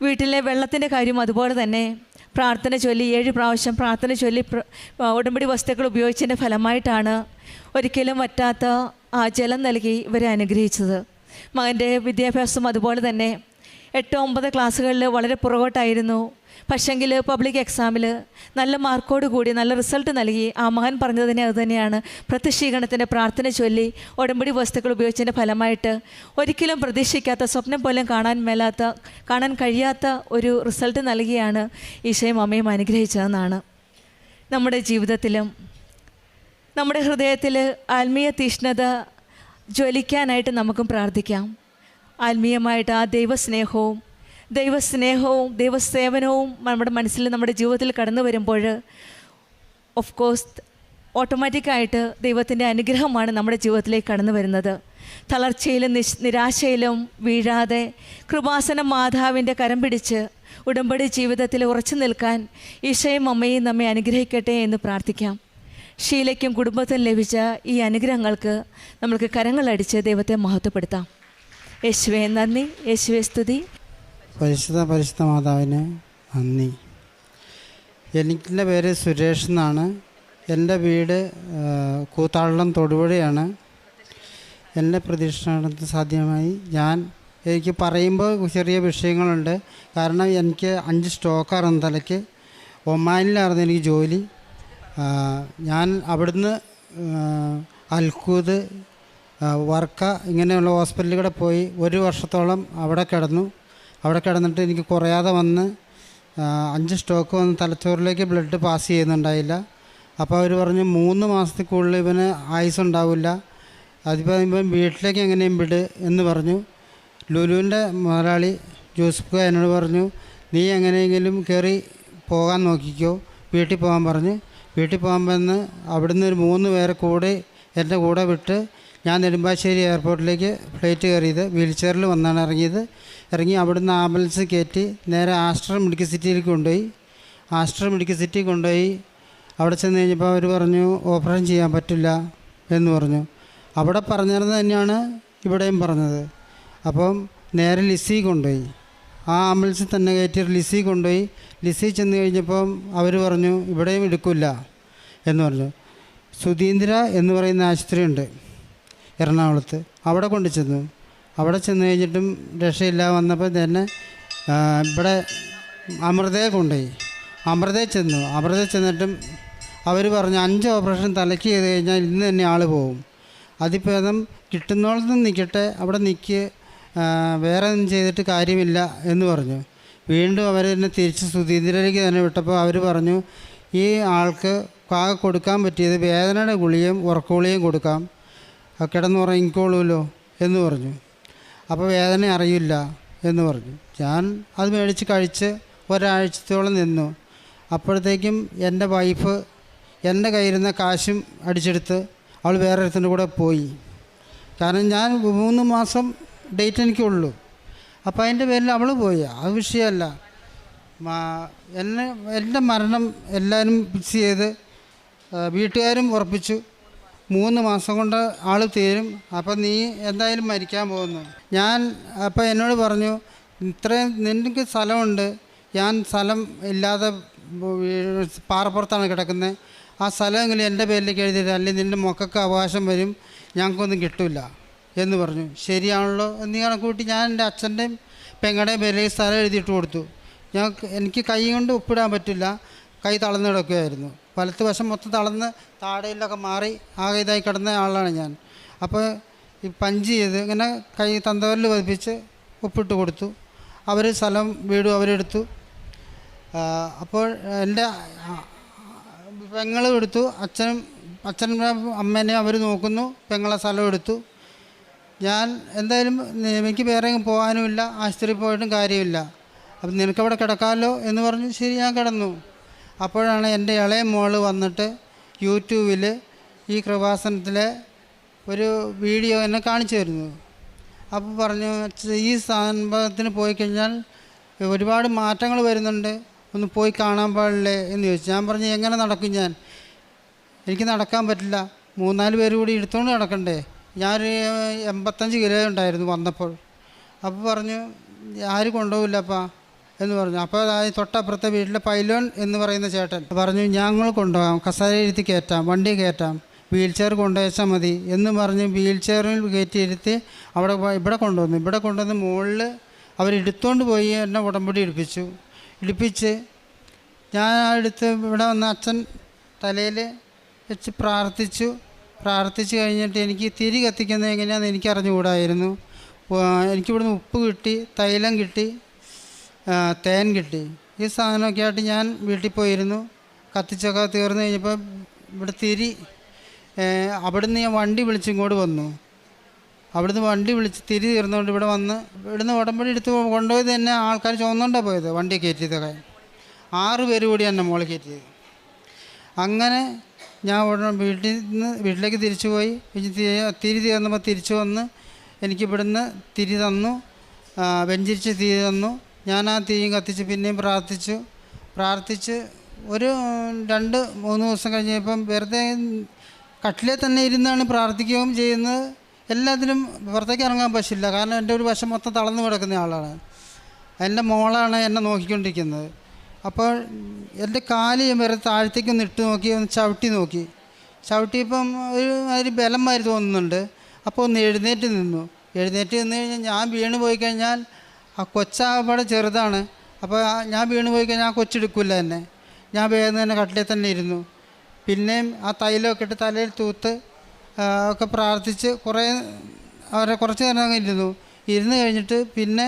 വീട്ടിലെ വെള്ളത്തിൻ്റെ കാര്യം അതുപോലെ തന്നെ പ്രാർത്ഥന ചൊല്ലി 7 പ്രാവശ്യം പ്രാർത്ഥന ചൊല്ലി ഉടമ്പടി വസ്തുക്കൾ ഉപയോഗിച്ചതിൻ്റെ ഫലമായിട്ടാണ് ഒരിക്കലും വറ്റാത്ത ആ ജലം നൽകി ഇവരെ അനുഗ്രഹിച്ചത്. മകൻ്റെ വിദ്യാഭ്യാസം അതുപോലെ തന്നെ 8, 9 ക്ലാസ്സുകളിൽ വളരെ പുറകോട്ടായിരുന്നു. പക്ഷെങ്കിൽ പബ്ലിക് എക്സാമിൽ നല്ല മാർക്കോട് കൂടി നല്ല റിസൾട്ട് നൽകി. ആ മകൻ പറഞ്ഞതിനെ അതുതന്നെയാണ്, പ്രത്യക്ഷീകരണത്തിൻ്റെ പ്രാർത്ഥന ചൊല്ലി ഉടമ്പടി വസ്തുക്കൾ ഉപയോഗിച്ചതിൻ്റെ ഫലമായിട്ട് ഒരിക്കലും പ്രതീക്ഷിക്കാത്ത, സ്വപ്നം പോലും കാണാൻ കഴിയാത്ത ഒരു റിസൾട്ട് നൽകിയാണ് ഈശോയും അമ്മയും അനുഗ്രഹിച്ചതെന്നാണ്. നമ്മുടെ ജീവിതത്തിലും നമ്മുടെ ഹൃദയത്തിൽ ആത്മീയ തീഷ്ണത ജ്വലിക്കാനായിട്ട് നമുക്കും പ്രാർത്ഥിക്കാം. ആത്മീയമായിട്ട് ആ ദൈവസ്നേഹവും ദൈവസേവനവും നമ്മുടെ മനസ്സിൽ നമ്മുടെ ജീവിതത്തിൽ കടന്നു വരുമ്പോൾ ഓഫ് കോഴ്സ് ഓട്ടോമാറ്റിക്കായിട്ട് ദൈവത്തിൻ്റെ അനുഗ്രഹമാണ് നമ്മുടെ ജീവിതത്തിലേക്ക് കടന്നു വരുന്നത്. തളർച്ചയിലും നിരാശയിലും വീഴാതെ കൃപാസന മാതാവിൻ്റെ കരം പിടിച്ച് ഉടമ്പടി ജീവിതത്തിൽ ഉറച്ചു നിൽക്കാൻ ഈശോയും അമ്മയും നമ്മെ അനുഗ്രഹിക്കട്ടെ എന്ന് പ്രാർത്ഥിക്കാം. ഷീലയ്ക്കും കുടുംബത്തിനും ലഭിച്ച ഈ അനുഗ്രഹങ്ങൾക്ക് നമ്മൾക്ക് കരങ്ങളടിച്ച് ദൈവത്തെ മഹത്വപ്പെടുത്താം. യേശുവേ നന്ദി, യേശുവേ സ്തുതി. പരിശുദ്ധ മാതാവിന് നന്ദി. എൻ്റെ പേര് സുരേഷ് എന്നാണ്. എൻ്റെ വീട് കൂത്താളം തൊടുപുഴയാണ്. എൻ്റെ പ്രതീക്ഷ സാധ്യമായി എനിക്ക് പറയുമ്പോൾ ചെറിയ വിഷയങ്ങളുണ്ട്. കാരണം എനിക്ക് 5 സ്റ്റോക്കായിരുന്നു തലയ്ക്ക്. ഒമാനിലായിരുന്നു എനിക്ക് ജോലി. ഞാൻ അവിടുന്ന് അൽക്കൂദ്, വർക്ക ഇങ്ങനെയുള്ള ഹോസ്പിറ്റലുകൂടെ പോയി 1 വർഷത്തോളം അവിടെ കിടന്നിട്ട് എനിക്ക് കുറയാതെ വന്ന് 5 സ്റ്റോക്ക് വന്ന് തലച്ചോറിലേക്ക് ബ്ലഡ് പാസ് ചെയ്യുന്നുണ്ടായില്ല. അപ്പോൾ അവർ പറഞ്ഞു 3 മാസത്തിൽ കൂടുതൽ ഇവന് ആയുസ് ഉണ്ടാവില്ല, അതിപ്പോൾ ഇവൻ വീട്ടിലേക്ക് എങ്ങനെയും വിട് എന്ന് പറഞ്ഞു. ലുലുവിൻ്റെ മുതലാളി ജോസഫ് എന്നോട് പറഞ്ഞു, നീ എങ്ങനെയെങ്കിലും കയറി പോകാൻ നോക്കിക്കോ, വീട്ടിൽ പോകാൻ പറഞ്ഞ്. വീട്ടിൽ പോകാൻ വന്ന് അവിടുന്ന് ഒരു 3 പേരെ എൻ്റെ കൂടെ വിട്ട് ഞാൻ നെടുമ്പാശ്ശേരി എയർപോർട്ടിലേക്ക് ഫ്ലൈറ്റ് കയറിയത്. വീൽ ചെയറിൽ വന്നാണ് ഇറങ്ങി അവിടുന്ന് ആംബുലൻസ് കയറ്റി നേരെ ആസ്റ്റർ മെഡിക്കൽ സിറ്റിയിലേക്ക് കൊണ്ടുപോയി. അവിടെ ചെന്ന് കഴിഞ്ഞപ്പോൾ അവർ പറഞ്ഞു ഓപ്പറേഷൻ ചെയ്യാൻ പറ്റില്ല എന്ന് പറഞ്ഞു. അവിടെ പറഞ്ഞിരുന്നത് തന്നെയാണ് ഇവിടെയും പറഞ്ഞത്. അപ്പം നേരെ ലിസി കൊണ്ടുപോയി, ആ ആംബുലൻസിൽ തന്നെ കയറ്റി ലിസി കൊണ്ടുപോയി. ലിസി ചെന്ന് കഴിഞ്ഞപ്പം അവർ പറഞ്ഞു ഇവിടെയും എടുക്കില്ല എന്ന് പറഞ്ഞു. സുധീന്ദ്ര എന്ന് പറയുന്ന ആശുപത്രി ഉണ്ട് എറണാകുളത്ത്, അവിടെ ചെന്നു കഴിഞ്ഞിട്ടും രക്ഷയില്ല. വന്നപ്പോൾ തന്നെ ഇവിടെ അമൃതയെ കൊണ്ടുപോയി. അമൃതയിൽ ചെന്നിട്ടും അവർ പറഞ്ഞു 5 ഓപ്പറേഷൻ തലയ്ക്ക് ചെയ്ത് കഴിഞ്ഞാൽ ഇന്ന് തന്നെ ആൾ പോകും, അതിഭേദം കിട്ടുന്നോളത്തും നിൽക്കട്ടെ, അവിടെ വേറെ ഒന്നും ചെയ്തിട്ട് കാര്യമില്ല എന്ന് പറഞ്ഞു. വീണ്ടും അവർ തന്നെ തിരിച്ച് സുധീന്ദ്രയിലേക്ക് തന്നെ വിട്ടപ്പോൾ അവർ പറഞ്ഞു ഈ ആൾക്ക് കൊടുക്കാൻ പറ്റിയത് വേദനയുടെ ഗുളികയും ഉറക്കഗുളികയും കൊടുക്കാം, കിടന്നുറങ്ങിക്കോളൂല്ലോ എന്ന് പറഞ്ഞു. അപ്പോൾ വേദന അറിയില്ല എന്ന് പറഞ്ഞു. ഞാൻ അത് മേടിച്ച് കഴിച്ച് ഒരാഴ്ചത്തോളം നിന്നു. അപ്പോഴത്തേക്കും എൻ്റെ വൈഫ് എൻ്റെ കയ്യിലിരുന്ന കാശും അടിച്ചെടുത്ത് അവൾ വേറെ ഒരുത്തിൻ്റെ കൂടെ പോയി. കാരണം ഞാൻ 3 മാസം ഡേറ്റ് എനിക്കുള്ളൂ. അപ്പോൾ അതിൻ്റെ പേരിൽ അവൾ പോയി. അത് വിഷയമല്ല. എൻ്റെ മരണം എല്ലാവരും ഫിക്സ് ചെയ്ത് വീട്ടുകാരും ഉറപ്പിച്ചു 3 മാസം കൊണ്ട് ആൾ തീരും, അപ്പം നീ എന്തായാലും മരിക്കാൻ പോകുന്നു. അപ്പോൾ എന്നോട് പറഞ്ഞു ഇത്രയും നിനക്ക് സ്ഥലമുണ്ട്, ഞാൻ സ്ഥലം ഇല്ലാതെ പാറപ്പുറത്താണ് കിടക്കുന്നത്, ആ സ്ഥലമെങ്കിലും എൻ്റെ പേരിലേക്ക് എഴുതിയിട്ട് അല്ലെങ്കിൽ നിൻ്റെ മക്കൾക്ക് അവകാശം വരും, ഞങ്ങൾക്കൊന്നും കിട്ടില്ല എന്ന് പറഞ്ഞു. ശരിയാണല്ലോ എന്ന് കണക്ക് കൂട്ടി ഞാൻ എൻ്റെ അച്ഛൻ്റെയും പെങ്ങളുടെയും പേരിലേക്ക് സ്ഥലം എഴുതിയിട്ട് കൊടുത്തു. എനിക്ക് കൈ കൊണ്ട് ഒപ്പിടാൻ പറ്റില്ല, കൈ തളർന്ന് കിടക്കുകയായിരുന്നു. വലത്ത് വശം മൊത്തം തളർന്ന് താടയിലൊക്കെ മാറി ആകെ ഇതായി കിടന്ന ആളാണ് ഞാൻ. അപ്പോൾ ഈ പഞ്ച് ചെയ്ത് ഇങ്ങനെ കൈ തന്തവരിൽ പതിപ്പിച്ച് ഒപ്പിട്ട് കൊടുത്തു. അവർ സ്ഥലം വീടും അവരെടുത്തു. അപ്പോൾ എൻ്റെ പെങ്ങളും എടുത്തു, അച്ഛനും അമ്മേനെയും അവർ നോക്കുന്നു, പെങ്ങളെ സ്ഥലം എടുത്തു. ഞാൻ എന്തായാലും എനിക്ക് വേറെ പോകാനുമില്ല, ആശുപത്രിയിൽ പോയിട്ടും കാര്യമില്ല, അപ്പം നിനക്കവിടെ കിടക്കാമല്ലോ എന്ന് പറഞ്ഞു. ശരി, ഞാൻ കിടന്നു. അപ്പോഴാണ് എൻ്റെ ഇളയ മോള് വന്നിട്ട് യൂട്യൂബിൽ ഈ കൃപാസനത്തിലെ ഒരു വീഡിയോ എന്നെ കാണിച്ചു തരുന്നു. അപ്പോൾ പറഞ്ഞു ഈ സംഭവത്തിന് പോയി കഴിഞ്ഞാൽ ഒരുപാട് മാറ്റങ്ങൾ വരുന്നുണ്ട്, ഒന്ന് പോയി കാണാൻ പാടില്ലേ എന്ന് ചോദിച്ചു. ഞാൻ പറഞ്ഞു എങ്ങനെ നടക്കും, എനിക്ക് നടക്കാൻ പറ്റില്ല, 3-4 പേര് കൂടി എടുത്തുകൊണ്ട് നടക്കണ്ടേ. ഞാനൊരു 85 കിലോ ഉണ്ടായിരുന്നു വന്നപ്പോൾ. അപ്പോൾ പറഞ്ഞു ആരും കൊണ്ടുപോകില്ലപ്പാ എന്ന് പറഞ്ഞു. അപ്പോൾ അതായത് തൊട്ടപ്പുറത്തെ വീട്ടിലെ പൈലോൺ എന്ന് പറയുന്ന ചേട്ടൻ പറഞ്ഞു ഞങ്ങൾ കൊണ്ടുപോകാം, കസേരയിരുത്തി കയറ്റാം, വണ്ടി കയറ്റാം, വീൽ ചെയർ കൊണ്ടുവച്ചാൽ മതി എന്ന് പറഞ്ഞ് വീൽ ചെയറിൽ കയറ്റിയിരുത്തി ഇവിടെ കൊണ്ടുവന്ന് മുകളിൽ അവരെടുത്തുകൊണ്ട് പോയി എന്നെ ഉടമ്പടി ഇടിപ്പിച്ച് ഞാൻ എടുത്ത് ഇവിടെ വന്ന് അച്ഛൻ തലയിൽ വെച്ച് പ്രാർത്ഥിച്ചു കഴിഞ്ഞിട്ട് എനിക്ക് തിരി കത്തിക്കുന്നത് എങ്ങനെയാണെന്ന് എനിക്ക് അറിഞ്ഞുകൂടായിരുന്നു. എനിക്കിവിടുന്ന് ഉപ്പ് കിട്ടി, തൈലം കിട്ടി, തേൻ കിട്ടി. ഈ സാധനമൊക്കെ ആയിട്ട് ഞാൻ വീട്ടിൽ പോയിരുന്നു. കത്തിച്ചൊക്കെ തീർന്നു കഴിഞ്ഞപ്പോൾ ഇവിടെ തിരി അവിടുന്ന് ഞാൻ വണ്ടി വിളിച്ചിങ്ങോട്ട് വന്നു. അവിടുന്ന് വണ്ടി വിളിച്ച് തിരി തീർന്നുകൊണ്ട് ഇവിടെ വന്ന് ഇവിടുന്ന് ഉടമ്പടി എടുത്ത് കൊണ്ടുപോയത് തന്നെ ആൾക്കാർ ചുമന്നുകൊണ്ടാണ് പോയത്. വണ്ടി കയറ്റിയതൊക്കെ 6 പേര് കൂടി എന്നെ മോളിൽ കയറ്റിയത്. അങ്ങനെ ഞാൻ വീട്ടിലേക്ക് തിരിച്ചു പോയി. തിരി തീർന്നപ്പോൾ തിരിച്ചു വന്ന് എനിക്ക് ഇവിടുന്ന് തിരി തന്നു, വെഞ്ചിരിച്ച് തിരി തന്നു. ഞാൻ ആ തിരിയും കത്തിച്ച് പിന്നെയും പ്രാർത്ഥിച്ച് ഒരു 2-3 ദിവസം കഴിഞ്ഞപ്പം വെറുതെ കട്ടിലേ തന്നെ ഇരുന്നാണ് പ്രാർത്ഥിക്കുകയും ചെയ്യുന്നത്. എല്ലാത്തിനും പുറത്തേക്ക് ഇറങ്ങാൻ പറ്റില്ല, കാരണം എൻ്റെ ഒരു വശം മൊത്തം തളർന്നു കിടക്കുന്ന ആളാണ്. എൻ്റെ മോളാണ് എന്നെ നോക്കിക്കൊണ്ടിരിക്കുന്നത്. അപ്പോൾ എൻ്റെ കാല് വരെ താഴത്തേക്കൊന്ന് ഇട്ട് നോക്കി, ഒന്ന് ചവിട്ടി നോക്കി. ചവിട്ടിയപ്പം ഒരു ബലം മാതിരി തോന്നുന്നുണ്ട്. അപ്പോൾ ഒന്ന് എഴുന്നേറ്റ് നിന്ന് കഴിഞ്ഞാൽ ഞാൻ വീണ് പോയി കഴിഞ്ഞാൽ ആ കൊച്ചാകപ്പാടെ ചെറുതാണ്. അപ്പോൾ ഞാൻ വീണ് പോയി കഴിഞ്ഞാൽ ആ കൊച്ചെടുക്കില്ല എന്നെ. ഞാൻ വേഗം തന്നെ കട്ടിലേ തന്നെ ഇരുന്നു. പിന്നെയും ആ തൈലമൊക്കെ ഇട്ട് തലയിൽ തൂത്ത് ഒക്കെ പ്രാർത്ഥിച്ച് കുറച്ച് നേരം ഇരുന്ന് കഴിഞ്ഞിട്ട് പിന്നെ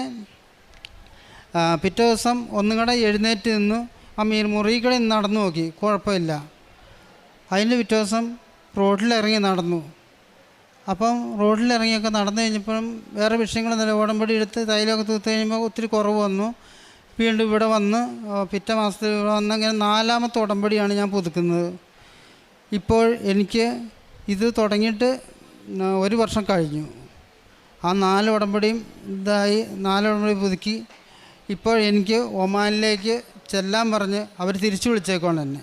പിറ്റേ ദിവസം ഒന്നും കൂടെ എഴുന്നേറ്റ് നിന്നു. ആ മുറിയിൽ കൂടെ നടന്നു നോക്കി, കുഴപ്പമില്ല. അതിൻ്റെ പിറ്റേ ദിവസം റോഡിലിറങ്ങി നടന്നു. അപ്പം റോഡിലിറങ്ങിയൊക്കെ നടന്നു കഴിഞ്ഞപ്പോഴും വേറെ വിഷയങ്ങളൊന്നുമില്ല. ഉടമ്പടി എടുത്ത് തൈലമൊക്കെ തൂത്ത് കഴിയുമ്പോൾ ഒത്തിരി കുറവ് വന്നു. വീണ്ടും ഇവിടെ വന്ന് പിറ്റേ മാസത്തിൽ ഇവിടെ വന്ന് അങ്ങനെ 4ാമത്തെ ഉടമ്പടിയാണ് ഞാൻ പുതുക്കുന്നത്. ഇപ്പോൾ എനിക്ക് ഇത് തുടങ്ങിയിട്ട് 1 വർഷം കഴിഞ്ഞു. ആ 4 ഉടമ്പടിയും 4 ഉടമ്പടി പുതുക്കി. ഇപ്പോൾ എനിക്ക് ഒമാനിലേക്ക് ചെല്ലാൻ പറഞ്ഞ് അവർ തിരിച്ചു വിളിച്ചേക്കാണ് എന്നെ,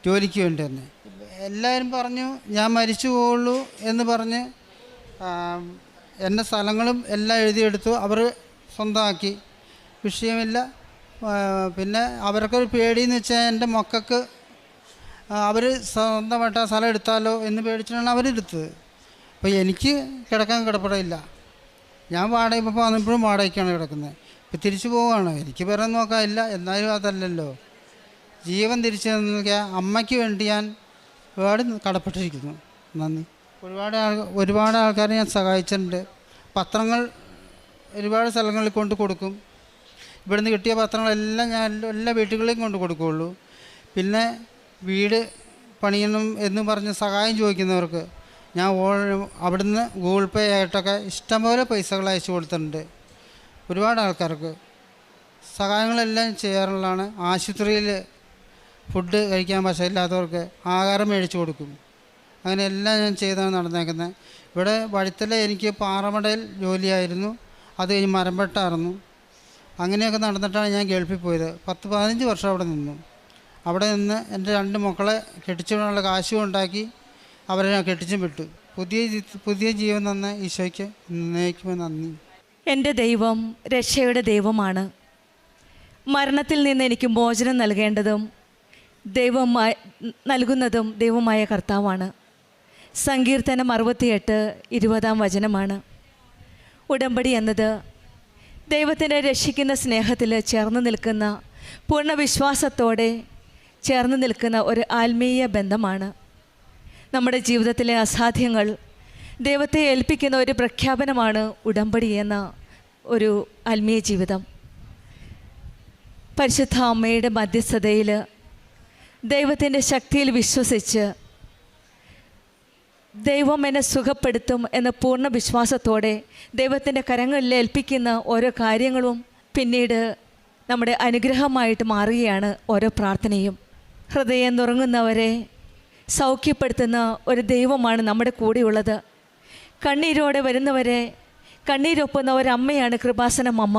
ജോലിക്ക് വേണ്ടി തന്നെ. എല്ലാവരും പറഞ്ഞു ഞാൻ മരിച്ചു പോവുള്ളൂ എന്ന് പറഞ്ഞ് എൻ്റെ സ്ഥലങ്ങളും എല്ലാം എഴുതിയെടുത്തു. അവർ സ്വന്തമാക്കി, വിഷയമില്ല. പിന്നെ അവർക്കൊരു പേടിയെന്ന് വെച്ചാൽ എൻ്റെ മക്കൾക്ക് അവർ സ്വന്തമായിട്ട് ആ സ്ഥലം എടുത്താലോ എന്ന് പേടിച്ചിട്ടാണ് അവരെടുത്തത്. അപ്പോൾ എനിക്ക് കിടക്കാൻ കിടപ്പടയില്ല. ഞാൻ വാടക ഇപ്പോൾ വന്നപ്പോഴും വാടകയ്ക്കാണ് കിടക്കുന്നത്. ഇപ്പോൾ തിരിച്ചു പോവുകയാണ്. എനിക്ക് വേറെ നോക്കാനില്ല. എന്നാലും അതല്ലല്ലോ, ജീവൻ തിരിച്ചു നൽകിയ അമ്മയ്ക്ക് വേണ്ടി ഞാൻ ഒരുപാട് കടപ്പെട്ടിരിക്കുന്നു. നന്ദി. ഒരുപാട് ആൾക്കാരെ ഞാൻ സഹായിച്ചിട്ടുണ്ട്. പത്രങ്ങൾ ഒരുപാട് സ്ഥലങ്ങളിൽ കൊണ്ട് കൊടുക്കും. ഇവിടുന്ന് കിട്ടിയ പത്രങ്ങളെല്ലാം ഞാൻ എല്ലാ വീട്ടുകളിലും കൊണ്ട് കൊടുക്കുകയുള്ളൂ. പിന്നെ വീട് പണിയണം എന്ന് പറഞ്ഞ് സഹായം ചോദിക്കുന്നവർക്ക് ഞാൻ അവിടുന്ന് ഗൂഗിൾ പേ ആയിട്ടൊക്കെ ഇഷ്ടംപോലെ പൈസകൾ അയച്ചു കൊടുത്തിട്ടുണ്ട്. ഒരുപാട് ആൾക്കാർക്ക് സഹായങ്ങളെല്ലാം ചെയ്യാറുള്ളതാണ്. ആശുപത്രിയിൽ ഫുഡ് കഴിക്കാൻ പശയില്ലാത്തവർക്ക് ആഹാരം മേടിച്ചു കൊടുക്കും. അങ്ങനെ എല്ലാം ഞാൻ ചെയ്താണ് നടന്നേക്കുന്നത്. ഇവിടെ വഴുത്തല എനിക്ക് പാറമടയിൽ ജോലിയായിരുന്നു, അത് കഴിഞ്ഞ് മരംപെട്ടായിരുന്നു. അങ്ങനെയൊക്കെ നടന്നിട്ടാണ് ഞാൻ ഗൾഫിൽ പോയത്. 10-15 വർഷം അവിടെ നിന്നു. അവിടെ നിന്ന് എൻ്റെ 2 മക്കളെ കെട്ടിച്ചുവിടാനുള്ള കാശും ഉണ്ടാക്കി അവരെ ഞാൻ കെട്ടിച്ചും വിട്ടു. പുതിയ ജീവൻ തന്ന ഈശോയ്ക്ക് എന്നേക്കും നന്ദി. എൻ്റെ ദൈവം രക്ഷയുടെ ദൈവമാണ്. മരണത്തിൽ നിന്ന് എനിക്ക് മോചനം നൽകേണ്ടതും നൽകുന്നതും ദൈവമായ കർത്താവാണ്. സങ്കീർത്തനം 68:20 വചനമാണ്. ഉടമ്പടി എന്നത് ദൈവത്തിൻ്റെ രക്ഷിക്കുന്ന സ്നേഹത്തിൽ ചേർന്ന് നിൽക്കുന്ന, പൂർണ്ണ വിശ്വാസത്തോടെ ചേർന്ന് നിൽക്കുന്ന ഒരു ആത്മീയ ബന്ധമാണ്. നമ്മുടെ ജീവിതത്തിലെ അസാധ്യങ്ങൾ ദൈവത്തെ ഏൽപ്പിക്കുന്ന ഒരു പ്രഖ്യാപനമാണ് ഉടമ്പടി എന്ന ഒരു ആത്മീയ ജീവിതം. പരിശുദ്ധ അമ്മയുടെ മധ്യസ്ഥതയിൽ ദൈവത്തിൻ്റെ ശക്തിയിൽ വിശ്വസിച്ച് ദൈവം എന്നെ സുഖപ്പെടുത്തും എന്ന പൂർണ്ണ വിശ്വാസത്തോടെ ദൈവത്തിൻ്റെ കരങ്ങളിൽ ഏൽപ്പിക്കുന്ന ഓരോ കാര്യങ്ങളും പിന്നീട് നമ്മുടെ അനുഗ്രഹമായിട്ട് മാറുകയാണ് ഓരോ പ്രാർത്ഥനയും. ഹൃദയം നുറങ്ങുന്നവരെ സൗഖ്യപ്പെടുത്തുന്ന ഒരു ദൈവമാണ് നമ്മുടെ കൂടെയുള്ളത്. കണ്ണീരോടെ വരുന്നവരെ കണ്ണീരൊപ്പുന്ന ഒരമ്മയാണ് കൃപാസനം അമ്മ.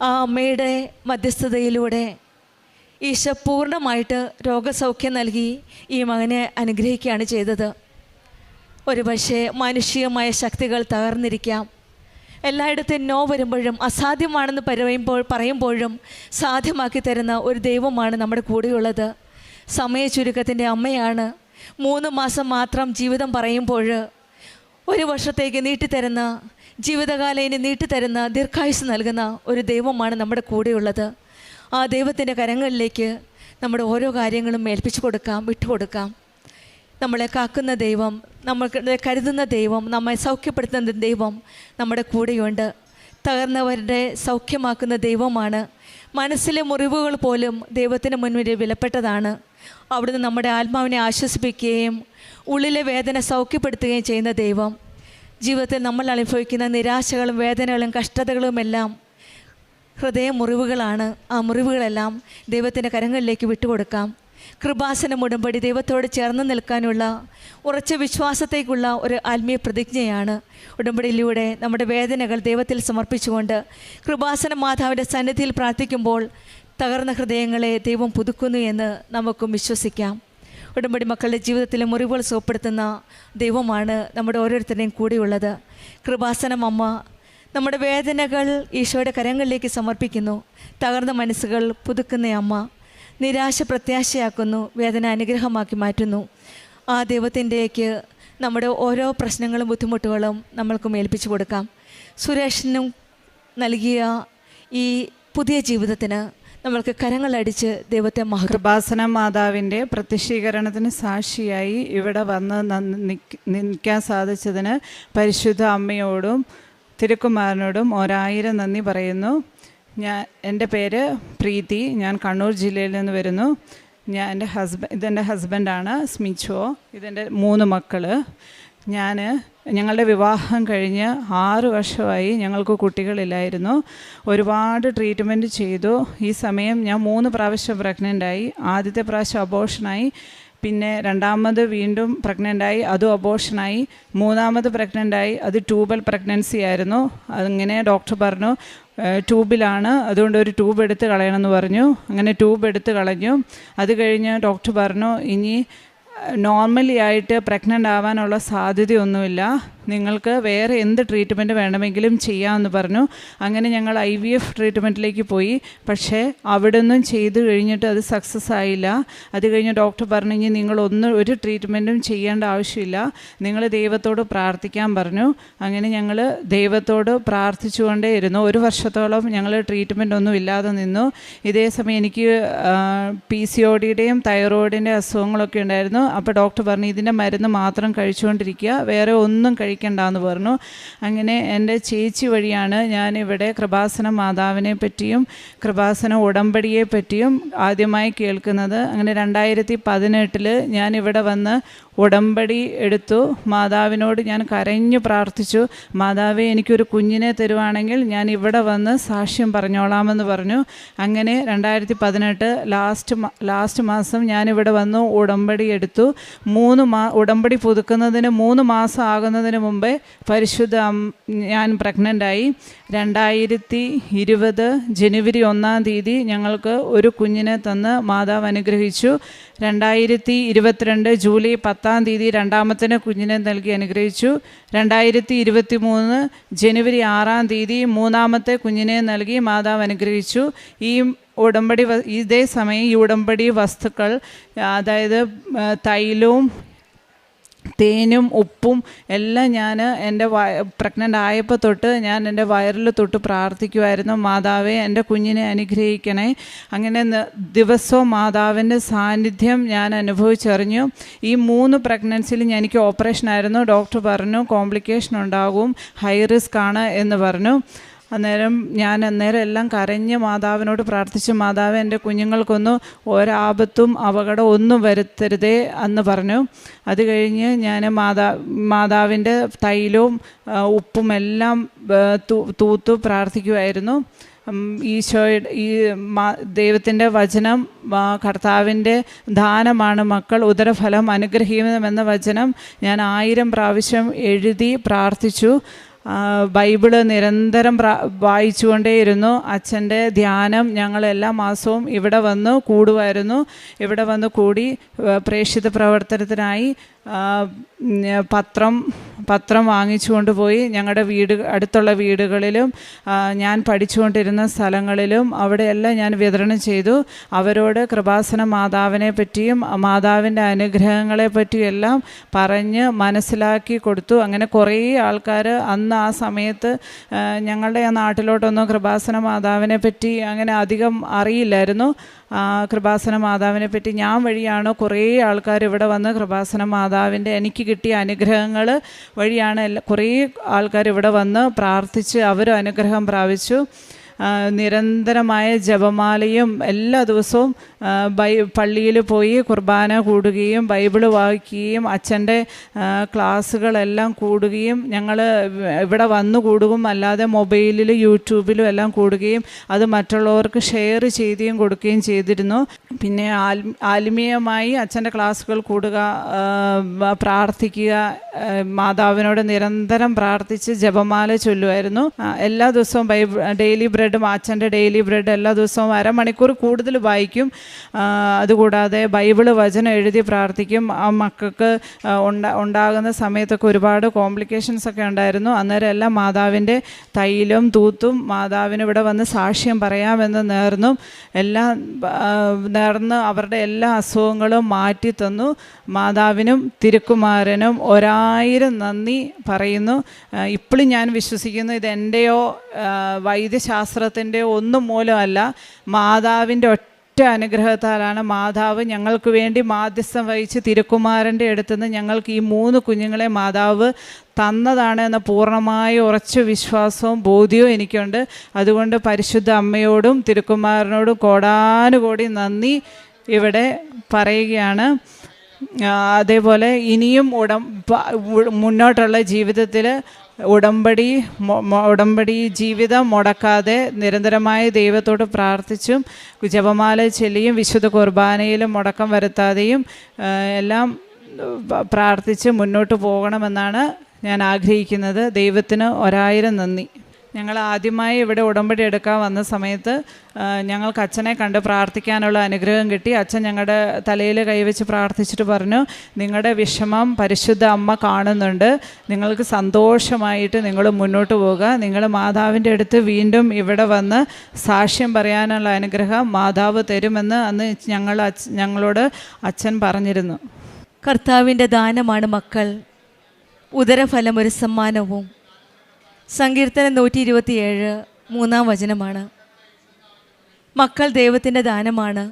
ആ അമ്മയുടെ മധ്യസ്ഥതയിലൂടെ ഈശോ പൂർണ്ണമായിട്ട് രോഗസൗഖ്യം നൽകി ഈ മകനെ അനുഗ്രഹിക്കുകയാണ് ചെയ്തത്. ഒരുപക്ഷെ മാനുഷികമായ ശക്തികൾ തകർന്നിരിക്കാം. എല്ലായിടത്തും നോ വരുമ്പോഴും അസാധ്യമാണെന്ന് പറയുമ്പോഴും സാധ്യമാക്കി തരുന്ന ഒരു ദൈവമാണ് നമ്മുടെ കൂടെയുള്ളത്. സമയ ചുരുക്കത്തിൻ്റെ അമ്മയാണ്. 3 മാസം മാത്രം ജീവിതം പറയുമ്പോൾ 1 വർഷത്തേക്ക് നീട്ടിത്തരുന്ന, ജീവിതകാലം ഇനി നീട്ടിത്തരുന്ന, ദീർഘായുസ് നൽകുന്ന ഒരു ദൈവമാണ് നമ്മുടെ കൂടെയുള്ളത്. ആ ദൈവത്തിൻ്റെ കരങ്ങളിലേക്ക് നമ്മുടെ ഓരോ കാര്യങ്ങളും ഏൽപ്പിച്ചു കൊടുക്കാം, വിട്ടുകൊടുക്കാം. നമ്മളെ കാക്കുന്ന ദൈവം, നമ്മൾക്ക് കരുതുന്ന ദൈവം, നമ്മെ സൗഖ്യപ്പെടുത്തുന്ന ദൈവം നമ്മുടെ കൂടെയുണ്ട്. തകർന്നവരുടെ സൗഖ്യമാക്കുന്ന ദൈവമാണ്. മനസ്സിലെ മുറിവുകൾ പോലും ദൈവത്തിന് മുൻപിൽ വിലപ്പെട്ടതാണ്. അവിടുന്ന് നമ്മുടെ ആത്മാവിനെ ആശ്വസിപ്പിക്കുകയും ഉള്ളിലെ വേദന സൗഖ്യപ്പെടുത്തുകയും ചെയ്യുന്ന ദൈവം. ജീവിതത്തിൽ നമ്മൾ അനുഭവിക്കുന്ന നിരാശകളും വേദനകളും കഷ്ടതകളുമെല്ലാം ഹൃദയ മുറിവുകളാണ്. ആ മുറിവുകളെല്ലാം ദൈവത്തിൻ്റെ കരങ്ങളിലേക്ക് വിട്ടുകൊടുക്കാം. കൃപാസനം ഉടമ്പടി ദൈവത്തോട് ചേർന്ന് നിൽക്കാനുള്ള ഉറച്ച വിശ്വാസത്തേക്കുള്ള ഒരു ആത്മീയ പ്രതിജ്ഞയാണ്. ഉടമ്പടിയിലൂടെ നമ്മുടെ വേദനകൾ ദൈവത്തിൽ സമർപ്പിച്ചുകൊണ്ട് കൃപാസന മാതാവിൻ്റെ സന്നിധിയിൽ പ്രാർത്ഥിക്കുമ്പോൾ തകർന്ന ഹൃദയങ്ങളെ ദൈവം പുതുക്കുന്നു എന്ന് നമുക്കും വിശ്വസിക്കാം. ഉടമ്പടി മക്കളുടെ ജീവിതത്തിലെ മുറിവുകൾ സുഖപ്പെടുത്തുന്ന ദൈവമാണ് നമ്മുടെ ഓരോരുത്തരുടെയും കൂടെയുള്ളത്. കൃപാസനം അമ്മ നമ്മുടെ വേദനകൾ ഈശോയുടെ കരങ്ങളിലേക്ക് സമർപ്പിക്കുന്നു. തകർന്ന മനസ്സുകൾ പുതുക്കുന്ന അമ്മ നിരാശ പ്രത്യാശയാക്കുന്നു, വേദന അനുഗ്രഹമാക്കി മാറ്റുന്നു. ആ ദൈവത്തിൻ്റെക്ക് നമ്മുടെ ഓരോ പ്രശ്നങ്ങളും ബുദ്ധിമുട്ടുകളും നമ്മൾക്കും ഏൽപ്പിച്ചു കൊടുക്കാം. സുരേഷിനും നൽകിയ ഈ പുതിയ ജീവിതത്തിന് നമ്മൾക്ക് കരങ്ങളടിച്ച് ദൈവത്തെ കൃപാസന മാതാവിൻ്റെ പ്രത്യക്ഷീകരണത്തിന് സാക്ഷിയായി ഇവിടെ വന്ന് നിൽക്കാൻ സാധിച്ചതിന് പരിശുദ്ധ അമ്മയോടും തിരുക്കുമാരനോടും 1000 നന്ദി പറയുന്നു. എൻ്റെ പേര് പ്രീതി. ഞാൻ കണ്ണൂർ ജില്ലയിൽ നിന്ന് വരുന്നു. ഇതെൻ്റെ ഹസ്ബൻഡാണ് സ്മിച്ചോ. ഇതെൻ്റെ 3 മക്കൾ. ഞങ്ങളുടെ വിവാഹം കഴിഞ്ഞ് 6 വർഷമായി. ഞങ്ങൾക്ക് കുട്ടികളില്ലായിരുന്നു. ഒരുപാട് ട്രീറ്റ്മെൻറ്റ് ചെയ്തു. ഈ സമയം ഞാൻ 3 പ്രാവശ്യം പ്രഗ്നൻ്റായി. ആദ്യത്തെ പ്രാവശ്യം അബോർഷനായി, പിന്നെ രണ്ടാമത് വീണ്ടും പ്രഗ്നൻ്റായി, അതും അബോർഷനായി. 3ാമത് പ്രഗ്നൻ്റായി, അത് ട്യൂബൽ പ്രഗ്നൻസി ആയിരുന്നു. അങ്ങനെ ഡോക്ടർ പറഞ്ഞു ട്യൂബിലാണ്, അതുകൊണ്ട് ഒരു ട്യൂബ് എടുത്ത് കളയണമെന്ന് പറഞ്ഞു. അങ്ങനെ ട്യൂബ് എടുത്ത് കളഞ്ഞു. അത് കഴിഞ്ഞ് ഡോക്ടർ പറഞ്ഞു ഇനി നോർമലി ആയിട്ട് പ്രഗ്നൻ്റ് ആവാനുള്ള സാധ്യതയൊന്നുമില്ല, നിങ്ങൾക്ക് വേറെ എന്ത് ട്രീറ്റ്മെൻറ്റ് വേണമെങ്കിലും ചെയ്യാമെന്ന് പറഞ്ഞു. അങ്ങനെ ഞങ്ങൾ IVF ട്രീറ്റ്മെൻറ്റിലേക്ക് പോയി. പക്ഷേ അവിടെ നിന്നും ചെയ്ത് കഴിഞ്ഞിട്ട് അത് സക്സസ് ആയില്ല. അത് കഴിഞ്ഞ് ഡോക്ടർ പറഞ്ഞു ഇനി ഒരു ട്രീറ്റ്മെൻറ്റും ചെയ്യേണ്ട ആവശ്യമില്ല, നിങ്ങൾ ദൈവത്തോട് പ്രാർത്ഥിക്കാൻ പറഞ്ഞു. അങ്ങനെ ഞങ്ങൾ ദൈവത്തോട് പ്രാർത്ഥിച്ചുകൊണ്ടേയിരുന്നു. 1 വർഷത്തോളം ഞങ്ങൾ ട്രീറ്റ്മെൻ്റ് ഒന്നും ഇല്ലാതെ നിന്നു. ഇതേ സമയം എനിക്ക് PCODയുടെയും തൈറോയിഡിൻ്റെ അസുഖങ്ങളൊക്കെ ഉണ്ടായിരുന്നു. അപ്പോൾ ഡോക്ടർ പറഞ്ഞു ഇതിൻ്റെ മരുന്ന് മാത്രം കഴിച്ചുകൊണ്ടിരിക്കുക, വേറെ ഒന്നും കഴിക്കണ്ടെന്ന് പറഞ്ഞു. അങ്ങനെ എൻ്റെ ചേച്ചി വഴിയാണ് ഞാനിവിടെ കൃപാസന മാതാവിനെ പറ്റിയും കൃപാസന ഉടമ്പടിയെ പറ്റിയും ആദ്യമായി കേൾക്കുന്നത്. അങ്ങനെ 2018 ഞാനിവിടെ വന്ന് ഉടമ്പടി എടുത്തു. മാതാവിനോട് ഞാൻ കരഞ്ഞു പ്രാർത്ഥിച്ചു, മാതാവേ എനിക്കൊരു കുഞ്ഞിനെ തരുവാണെങ്കിൽ ഞാൻ ഇവിടെ വന്ന് സാക്ഷ്യം പറഞ്ഞോളാമെന്ന് പറഞ്ഞു. അങ്ങനെ 2018 ലാസ്റ്റ് മാസം ഞാനിവിടെ വന്നു ഉടമ്പടി എടുത്തു. ഉടമ്പടി പുതുക്കുന്നതിന് 3 മാസം ആകുന്നതിന് മുമ്പേ ഞാൻ പ്രഗ്നൻ്റായി. 2020 ജനുവരി 1-ാം തീയതി ഞങ്ങൾക്ക് ഒരു കുഞ്ഞിനെ തന്ന് മാതാവ് അനുഗ്രഹിച്ചു. 2022 ജൂലൈ 10-ാം തീയതി രണ്ടാമത്തെ കുഞ്ഞിനെ നൽകി അനുഗ്രഹിച്ചു. 2023 ജനുവരി 6-ാം തീയതി 3ാമത്തെ കുഞ്ഞിനെ നൽകി മാതാവ് അനുഗ്രഹിച്ചു. ഇതേ സമയം ഈ ഉടമ്പടി വസ്തുക്കൾ, അതായത് തൈലവും തേനും ഉപ്പും എല്ലാം ഞാൻ എൻ്റെ പ്രഗ്നൻ്റ് ആയപ്പോൾ തൊട്ട് ഞാൻ എൻ്റെ വയറിൽ തൊട്ട് പ്രാർത്ഥിക്കുമായിരുന്നു, മാതാവേ എൻ്റെ കുഞ്ഞിനെ അനുഗ്രഹിക്കണേ. അങ്ങനെ ദിവസവും മാതാവിൻ്റെ സാന്നിധ്യം ഞാൻ അനുഭവിച്ചറിഞ്ഞു. ഈ 3 പ്രഗ്നൻസിയിൽ എനിക്ക് ഓപ്പറേഷനായിരുന്നു. ഡോക്ടർ പറഞ്ഞു കോംപ്ലിക്കേഷൻ ഉണ്ടാകും, ഹൈ റിസ്ക് ആണ് എന്ന് പറഞ്ഞു. അന്നേരം എല്ലാം കരഞ്ഞ് മാതാവിനോട് പ്രാർത്ഥിച്ചു, മാതാവ് എൻ്റെ കുഞ്ഞുങ്ങൾക്കൊന്നും ഒരാപത്തും അപകടം ഒന്നും വരുത്തരുതേ എന്ന് പറഞ്ഞു. അത് കഴിഞ്ഞ് ഞാൻ മാതാവിൻ്റെ തൈലവും ഉപ്പും എല്ലാം തൂത്തു പ്രാർത്ഥിക്കുമായിരുന്നു. ദൈവത്തിൻ്റെ വചനം, കർത്താവിൻ്റെ ദാനമാണ് മക്കൾ, ഉദരഫലം അനുഗ്രഹീതമെന്ന വചനം ഞാൻ 1000 പ്രാവശ്യം എഴുതി പ്രാർത്ഥിച്ചു. ബൈബിള് നിരന്തരം വായിച്ചുകൊണ്ടേയിരുന്നു. അച്ഛൻ്റെ ധ്യാനം ഞങ്ങൾ എല്ലാ മാസവും ഇവിടെ വന്ന് കൂടുമായിരുന്നു. ഇവിടെ വന്ന് കൂടി പ്രേക്ഷിത പ്രവർത്തനത്തിനായി പത്രം വാങ്ങിച്ചു കൊണ്ടുപോയി ഞങ്ങളുടെ അടുത്തുള്ള വീടുകളിലും ഞാൻ പഠിച്ചുകൊണ്ടിരുന്ന സ്ഥലങ്ങളിലും അവിടെയെല്ലാം ഞാൻ വിതരണം ചെയ്തു. അവരോട് കൃപാസന മാതാവിനെ പറ്റിയും മാതാവിൻ്റെ അനുഗ്രഹങ്ങളെ പറ്റിയും എല്ലാം പറഞ്ഞ് മനസ്സിലാക്കി കൊടുത്തു. അങ്ങനെ കുറേ ആൾക്കാർ അന്ന് ആ സമയത്ത് ഞങ്ങളുടെ ആ നാട്ടിലോട്ടൊന്നും കൃപാസന മാതാവിനെ പറ്റി അങ്ങനെ അധികം അറിയില്ലായിരുന്നു. കൃപാസന മാതാവിനെ പറ്റി ഞാൻ വഴിയാണ് കുറേ ആൾക്കാർ ഇവിടെ വന്ന് കൃപാസന മാതാവിൻ്റെ എനിക്ക് കിട്ടിയ അനുഗ്രഹങ്ങൾ വഴിയാണ് കുറേ ആൾക്കാർ ഇവിടെ വന്ന് പ്രാർത്ഥിച്ച് അവരും അനുഗ്രഹം പ്രാപിച്ചു. നിരന്തരമായ ജപമാലയും എല്ലാ ദിവസവും പള്ളിയിൽ പോയി കുർബാന കൂടുകയും ബൈബിള് വായിക്കുകയും അച്ഛൻ്റെ ക്ലാസ്സുകളെല്ലാം കൂടുകയും ഞങ്ങൾ ഇവിടെ വന്നു കൂടുകയും അല്ലാതെ മൊബൈലിലും യൂട്യൂബിലും എല്ലാം കൂടുകയും അത് മറ്റുള്ളവർക്ക് ഷെയർ ചെയ്യുകയും കൊടുക്കുകയും ചെയ്തിരുന്നു. പിന്നെ ആത്മീയമായി അച്ഛൻ്റെ ക്ലാസ്സുകൾ കൂടുക, പ്രാർത്ഥിക്കുക, മാതാവിനോട് നിരന്തരം പ്രാർത്ഥിച്ച് ജപമാല ചൊല്ലുമായിരുന്നു. എല്ലാ ദിവസവും ഡെയിലി ബ്രെഡും അച്ഛൻ്റെ ഡെയിലി ബ്രെഡ് എല്ലാ ദിവസവും അരമണിക്കൂർ കൂടുതൽ വായിക്കും. അതുകൂടാതെ ബൈബിള് വചനം എഴുതി പ്രാർത്ഥിക്കും. ആ മക്കൾക്ക് ഉണ്ടാകുന്ന സമയത്തൊക്കെ ഒരുപാട് കോംപ്ലിക്കേഷൻസ് ഒക്കെ ഉണ്ടായിരുന്നു. അന്നേരം എല്ലാം മാതാവിൻ്റെ തൈലും തൂത്തും മാതാവിന് ഇവിടെ വന്ന് സാക്ഷ്യം പറയാമെന്ന് നേർന്ന് അവരുടെ എല്ലാ അസുഖങ്ങളും മാറ്റി തന്നു. മാതാവിനും തിരുക്കുമാരനും 1000 നന്ദി പറയുന്നു. ഇപ്പോഴും ഞാൻ വിശ്വസിക്കുന്നു ഇത് എൻ്റെയോ വൈദ്യശാസ്ത്രത്തിൻ്റെ ഒന്നും മൂലമല്ല, മാതാവിൻ്റെ ഒറ്റ അനുഗ്രഹത്താലാണ് മാതാവ് ഞങ്ങൾക്ക് വേണ്ടി മാധ്യസ്ഥം വഹിച്ച് തിരുക്കുമാരൻ്റെ അടുത്തുനിന്ന് ഞങ്ങൾക്ക് ഈ 3 കുഞ്ഞുങ്ങളെ മാതാവ് തന്നതാണ് എന്ന പൂർണ്ണമായ ഉറച്ച വിശ്വാസവും ബോധ്യവും എനിക്കുണ്ട്. അതുകൊണ്ട് പരിശുദ്ധ അമ്മയോടും തിരുക്കുമാരനോടും കോടാനുകോടി നന്ദി ഇവിടെ പറയുകയാണ്. അതേപോലെ ഇനിയും മുന്നോട്ടുള്ള ജീവിതത്തിൽ ഉടമ്പടി ജീവിതം മുടക്കാതെ നിരന്തരമായി ദൈവത്തോട് പ്രാർത്ഥിച്ചും ജപമാല ചൊല്ലിയും വിശുദ്ധ കുർബാനയിലും മുടക്കം വരുത്താതെയും എല്ലാം പ്രാർത്ഥിച്ച് മുന്നോട്ട് പോകണമെന്നാണ് ഞാൻ ആഗ്രഹിക്കുന്നത്. ദൈവത്തിന് 1000 നന്ദി. ഞങ്ങൾ ആദ്യമായി ഇവിടെ ഉടമ്പടി എടുക്കാൻ വന്ന സമയത്ത് ഞങ്ങൾക്ക് അച്ഛനെ കണ്ട് പ്രാർത്ഥിക്കാനുള്ള അനുഗ്രഹം കിട്ടി. അച്ഛൻ ഞങ്ങളുടെ തലയിൽ കൈവച്ച് പ്രാർത്ഥിച്ചിട്ട് പറഞ്ഞു, നിങ്ങളുടെ വിഷമം പരിശുദ്ധ അമ്മ കാണുന്നുണ്ട്, നിങ്ങൾക്ക് സന്തോഷമായിട്ട് നിങ്ങൾ മുന്നോട്ട് പോകുക, നിങ്ങൾ മാതാവിൻ്റെ അടുത്ത് വീണ്ടും ഇവിടെ വന്ന് സാക്ഷ്യം പറയാനുള്ള അനുഗ്രഹം മാതാവ് തരുമെന്ന് അന്ന് ഞങ്ങളോട് അച്ഛൻ പറഞ്ഞിരുന്നു. കർത്താവിൻ്റെ ദാനമാണ് മക്കൾ, ഉദരഫലം ഒരു സമ്മാനവും. സങ്കീർത്തനം 127 3-ാം വചനമാണ്. മക്കൾ ദൈവത്തിൻ്റെ ദാനമാണ്.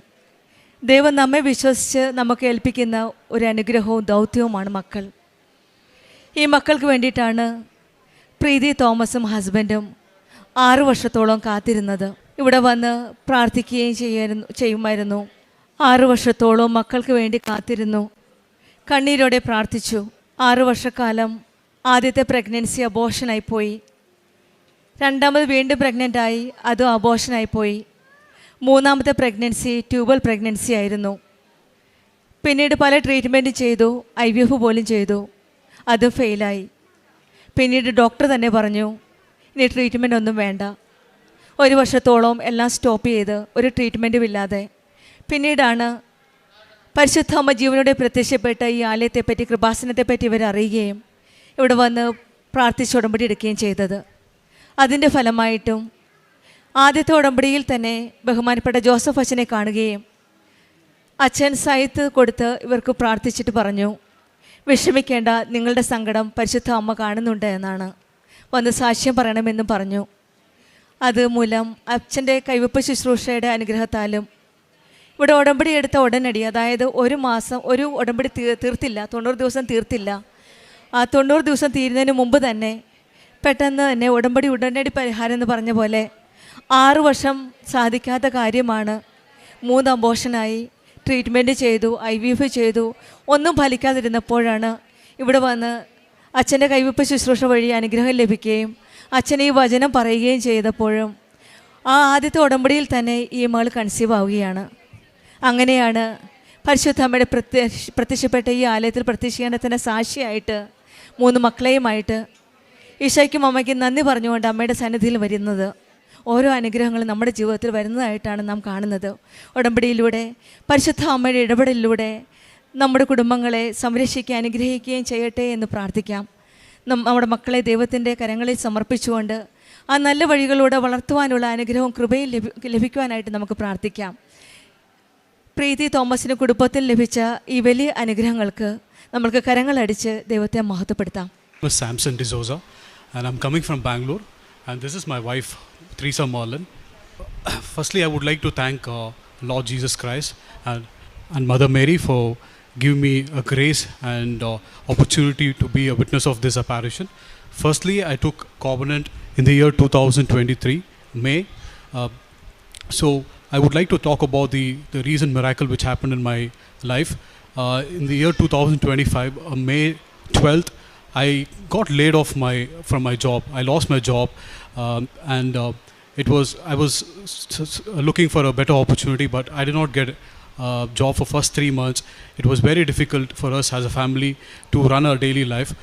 ദൈവം നമ്മെ വിശ്വസിച്ച് നമുക്ക് ഏൽപ്പിക്കുന്ന ഒരു അനുഗ്രഹവും ദൗത്യവുമാണ് മക്കൾ. ഈ മക്കൾക്ക് വേണ്ടിയിട്ടാണ് പ്രീതി തോമസും ഹസ്ബൻഡും 6 വർഷത്തോളം കാത്തിരുന്നത്. ഇവിടെ വന്ന് പ്രാർത്ഥിക്കുകയും ചെയ്യുമായിരുന്നു. 6 വർഷത്തോളം മക്കൾക്ക് വേണ്ടി കാത്തിരുന്നു, കണ്ണീരോടെ പ്രാർത്ഥിച്ചു. 6 വർഷക്കാലം ആദ്യത്തെ പ്രഗ്നൻസി അബോർഷനായിപ്പോയി. രണ്ടാമത് വീണ്ടും പ്രഗ്നൻ്റായി, അതും അബോർഷനായിപ്പോയി. 3-ാമത്തെ പ്രഗ്നൻസി ട്യൂബൽ പ്രഗ്നൻസി ആയിരുന്നു. പിന്നീട് പല ട്രീറ്റ്മെൻറ്റ് ചെയ്തു, IVF പോലും ചെയ്തു, അത് ഫെയിലായി. പിന്നീട് ഡോക്ടർ തന്നെ പറഞ്ഞു ഇനി ട്രീറ്റ്മെൻ്റ് ഒന്നും വേണ്ട. 1 വർഷത്തോളം എല്ലാം സ്റ്റോപ്പ് ചെയ്ത് ഒരു ട്രീറ്റ്മെൻറ്റും ഇല്ലാതെ പിന്നീടാണ് പരിശുദ്ധ അമ്മ ജീവനോടെ പ്രത്യക്ഷപ്പെട്ട ഈ ആലയത്തെപ്പറ്റി, കൃപാസനത്തെപ്പറ്റി ഇവർ അറിയുകയും ഇവിടെ വന്ന് പ്രാർത്ഥിച്ച് ഉടമ്പടി എടുക്കുകയും ചെയ്തത്. അതിൻ്റെ ഫലമായിട്ടും ആദ്യത്തെ ഉടമ്പടിയിൽ തന്നെ ബഹുമാനപ്പെട്ട ജോസഫ് അച്ഛനെ കാണുകയും അച്ഛൻ സൈത്ത് കൊടുത്ത് ഇവർക്ക് പ്രാർത്ഥിച്ചിട്ട് പറഞ്ഞു, വിഷമിക്കേണ്ട, നിങ്ങളുടെ സങ്കടം പരിശുദ്ധ അമ്മ കാണുന്നുണ്ട് എന്നാണ്, വന്ന് സാക്ഷ്യം പറയണമെന്നും പറഞ്ഞു. അതുമൂലം അച്ഛൻ്റെ കൈവപ്പ് ശുശ്രൂഷയുടെ അനുഗ്രഹത്താലും ഇവിടെ ഉടമ്പടി എടുത്ത ഉടനടി, അതായത് 1 മാസം ഒരു ഉടമ്പടി തീർത്തില്ല, 90 ദിവസം തീർത്തില്ല. ആ 90 ദിവസം തീരുന്നതിന് മുമ്പ് തന്നെ പെട്ടെന്ന് തന്നെ ഉടനടി പരിഹാരം എന്ന് പറഞ്ഞ പോലെ 6 വർഷം സാധിക്കാത്ത കാര്യമാണ്. 3 അബോർഷനായി, ട്രീറ്റ്മെൻറ്റ് ചെയ്തു, IVF ചെയ്തു, ഒന്നും ഫലിക്കാതിരുന്നപ്പോഴാണ് ഇവിടെ വന്ന് അച്ഛൻ്റെ കൈവപ്പ് ശുശ്രൂഷ വഴി അനുഗ്രഹം ലഭിക്കുകയും അച്ഛൻ ഈ വചനം പറയുകയും ചെയ്തപ്പോഴും ആ ആദ്യത്തെ ഉടമ്പടിയിൽ തന്നെ ഈ മകൾ കൺസീവ് ആവുകയാണ്. അങ്ങനെയാണ് പരിശുദ്ധ അമ്മയുടെ പ്രത്യക്ഷപ്പെട്ട ഈ ആലയത്തിൽ പ്രത്യക്ഷീകരണത്തിൻ്റെ സാക്ഷിയായിട്ട് 3 മക്കളെയുമായിട്ട് ഈശോയ്ക്കും അമ്മയ്ക്കും നന്ദി പറഞ്ഞുകൊണ്ട് അമ്മയുടെ സന്നിധിയിൽ വരുന്നത്. ഓരോ അനുഗ്രഹങ്ങളും നമ്മുടെ ജീവിതത്തിൽ വരുന്നതായിട്ടാണ് നാം കാണുന്നത്. ഉടമ്പടിയിലൂടെ പരിശുദ്ധ അമ്മയുടെ ഇടപെടലിലൂടെ നമ്മുടെ കുടുംബങ്ങളെ സംരക്ഷിക്കുകയും അനുഗ്രഹിക്കുകയും ചെയ്യട്ടെ എന്ന് പ്രാർത്ഥിക്കാം. നമ്മുടെ മക്കളെ ദൈവത്തിൻ്റെ കരങ്ങളിൽ സമർപ്പിച്ചുകൊണ്ട് ആ നല്ല വഴികളിലൂടെ വളർത്തുവാനുള്ള അനുഗ്രഹവും കൃപയും ലഭിക്കുവാനായിട്ട് നമുക്ക് പ്രാർത്ഥിക്കാം. പ്രീതി തോമസിന് കുടുംബത്തിൽ ലഭിച്ച ഈ വലിയ അനുഗ്രഹങ്ങൾക്ക് നമ്മൾക്ക് കരങ്ങളടിച്ച് ദൈവത്തെ മഹത്വപ്പെടുത്താം. Samson D'Souza, and I'm coming from Bangalore, and this is my wife Teresa Marlin. Firstly, I would like to thank Lord Jesus Christ and Mother Mary for giving me a grace and opportunity to be a witness of this apparition. Firstly, I took covenant in the year 2023, May. So I would like to talk about the recent miracle which happened in my life. In the year 2025, May 12th, I got laid off from my job. I lost my job, and I was looking for a better opportunity, but I did not get a job for first 3 months. It was very difficult for us as a family to run our daily life.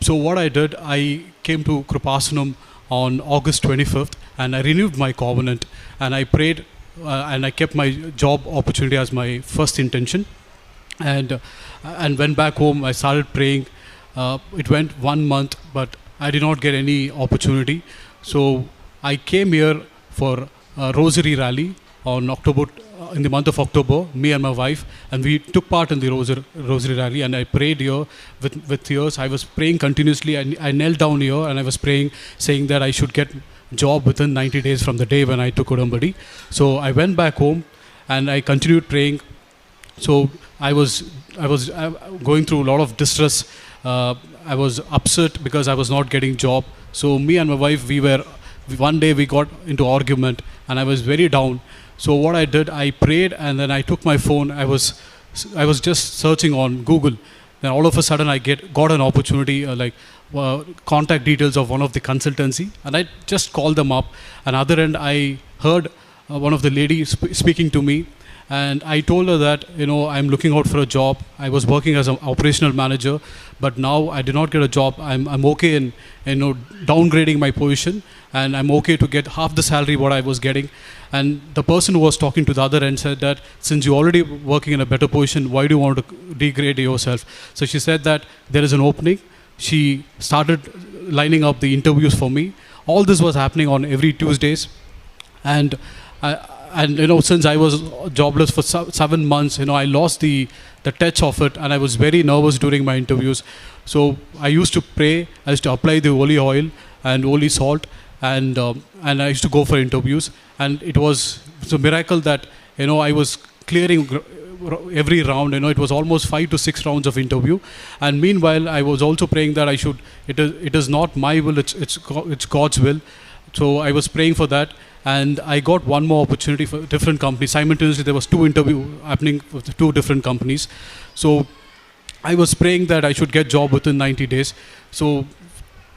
So what I did, I came to Kripasanam on August 25th, and I renewed my covenant, and I prayed, and I kept my job opportunity as my first intention, and went back home. I started praying. It went 1 month, but I did not get any opportunity. So I came here for a rosary rally on in the month of October, me and my wife, and we took part in the rosary rally, and I prayed here with tears. I was praying continuously. I knelt down here and I was praying, saying that I should get job within 90 days from the day when I took Udambadi. So I went back home and I continued praying. So I was going through a lot of distress. I was upset because I was not getting job. So me and my wife, one day we got into argument, and I was very down. So what I did, I prayed, and then I took my phone. I was just searching on Google. Then all of a sudden I got an opportunity, contact details of one of the consultancy, and I just called them up. And other end, I heard one of the ladies speaking to me, and I told her that, I'm looking out for a job. I was working as an operational manager, but now I did not get a job. I'm okay in downgrading my position, and I'm okay to get half the salary what I was getting. And the person who was talking to the other end said that, since you're already working in a better position, why do you want to degrade yourself? So she said that there is an opening. She started lining up the interviews for me. All this was happening on every Tuesdays, and since I was jobless for 7 months, I lost the touch of it, and I was very nervous during my interviews. So I used to pray. I used to apply the holy oil and holy salt, and I used to go for interviews. And it was a miracle that I was clearing every round. It was almost 5 to 6 rounds of interview. And meanwhile, I was also praying that it is not my will, it's God's will. So I was praying for that. And I got one more opportunity for different companies. Simultaneously, there was 2 interviews happening with 2 different companies. So I was praying that I should get job within 90 days. So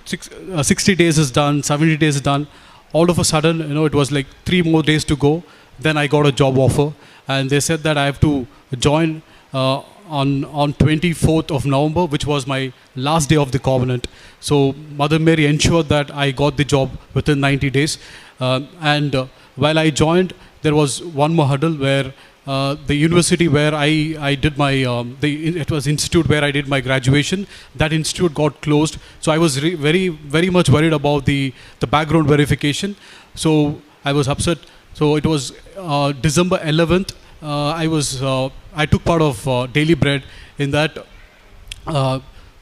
60 days is done, 70 days is done. All of a sudden, it was like 3 more days to go. Then I got a job offer, and they said that I have to join on 24th of November, which was my last day of the covenant. So Mother Mary ensured that I got the job within 90 days. While I joined, there was one more hurdle where the university where I did my, it was institute where I did my graduation, that institute got closed. So I was very, very much worried about the background verification. So I was upset. So it was December 11th. I took part of Daily Bread. In that,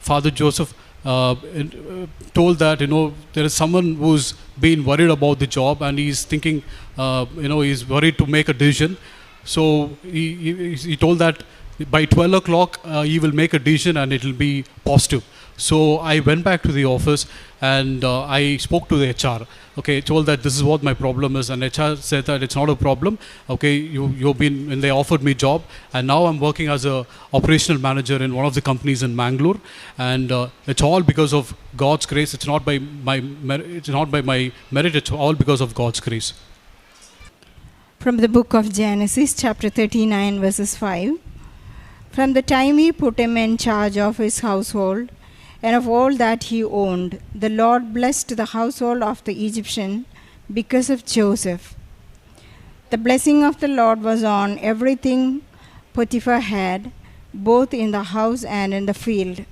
Father Joseph told that there is someone who's been worried about the job, and he's thinking, he's worried to make a decision. So he told that by 12 o'clock he will make a decision and it will be positive. So I went back to the office and I spoke to the HR. Okay, told that this is what my problem is, and HR said that it's not a problem. Okay, and they offered me job, and now I'm working as a operational manager in one of the companies in Mangalore, and it's all because of God's grace. It's not by my merit. It's all because of God's grace. From the book of Genesis, chapter 39, verses 5. From the time he put him in charge of his household and of all that he owned, the Lord blessed the household of the Egyptian because of Joseph. The blessing of the Lord was on everything Potiphar had, both in the house and in the field.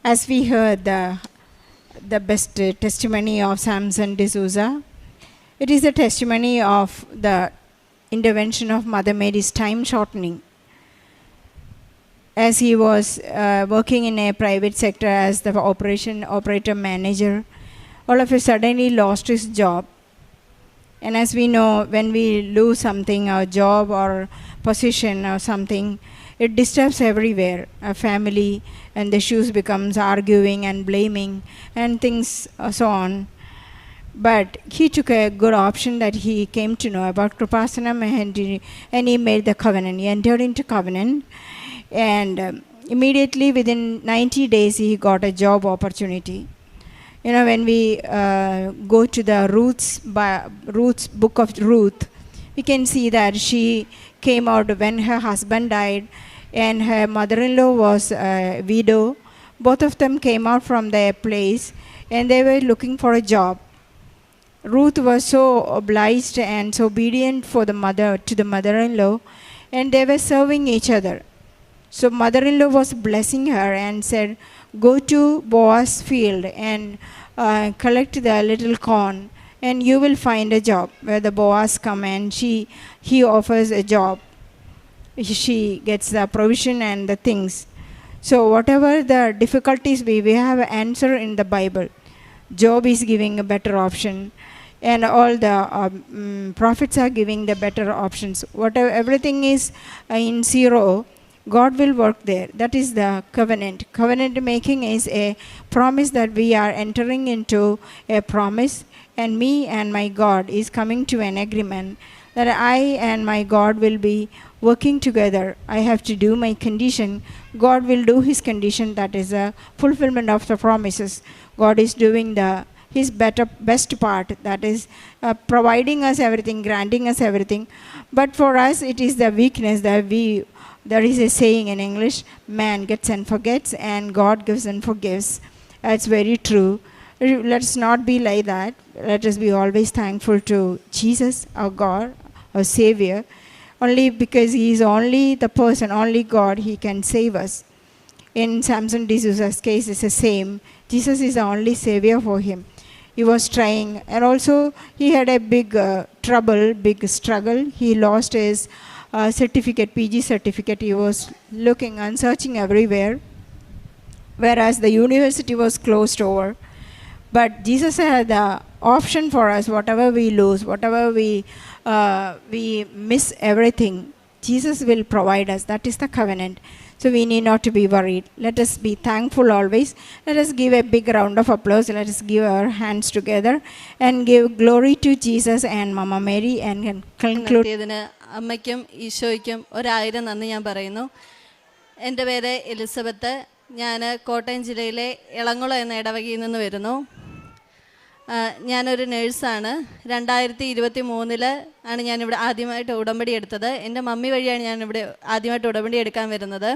As we heard the best testimony of Samson D'Souza, it is a testimony of the intervention of Mother Mary's time shortening. As he was working in a private sector as the operator manager, all of a sudden he lost his job. And as we know, when we lose something, our job or position or something, it disturbs everywhere, our family, and the issues becomes arguing and blaming and things so on. But he took a good option that he came to know about Kripasanam, and he made the covenant. He entered into covenant, and immediately within 90 days he got a job opportunity. You know, when we go to the Ruth's book of Ruth, we can see that she came out when her husband died and her mother-in-law was a widow. Both of them came out from their place and they were looking for a job. Ruth was so obliged and so obedient to the mother-in-law, and they were serving each other. So mother-in-law was blessing her and said, go to Boaz's field and collect the little corn, and you will find a job. Where the Boaz come and he offers a job. She gets the provision and the things. So whatever the difficulties we have an answer in the Bible. Job is giving a better option, and all the prophets are giving the better options. Whatever everything is in zero, God will work there. That is the covenant. Covenant making is a promise that we are entering into a promise, and me and my God is coming to an agreement that I and my God will be working together. I have to do my condition. God will do his condition. That is a fulfillment of the promises. God is doing his best part, that is providing us everything, granting us everything. But for us, it is the weakness that there is a saying in English, man gets and forgets, and God gives and forgives. That's very true. Let's not be like that. Let us be always thankful to Jesus, our God, our Savior. Only because he is only the person, only God, he can save us. In Samson D'Souza's case, it's the same. Jesus is the only Savior for him. He was trying, and also he had a big big struggle. He lost his certificate, PG certificate. He was looking and searching everywhere, whereas the university was closed over. But Jesus had the option for us. Whatever we lose, whatever we miss, everything, Jesus will provide us. That is the covenant. So we need not to be worried. Let us be thankful always. Let us give a big round of applause. Let us give our hands together and give glory to Jesus and Mama Mary and conclude. അമ്മയ്ക്കും ഈശോയ്ക്കും 1000 നന്ദി ഞാൻ പറയുന്നു. എൻ്റെ പേര് Elizabeth. ഞാൻ കോട്ടയം ജില്ലയിലെ എളങ്കുളം എന്ന ഇടവകയിൽ നിന്ന് വരുന്നു. ഞാനൊരു നേഴ്സാണ്. 2023 ആണ് ഞാനിവിടെ ആദ്യമായിട്ട് ഉടമ്പടി എടുത്തത്. എൻ്റെ മമ്മി വഴിയാണ് ഞാനിവിടെ ആദ്യമായിട്ട് ഉടമ്പടി എടുക്കാൻ വരുന്നത്.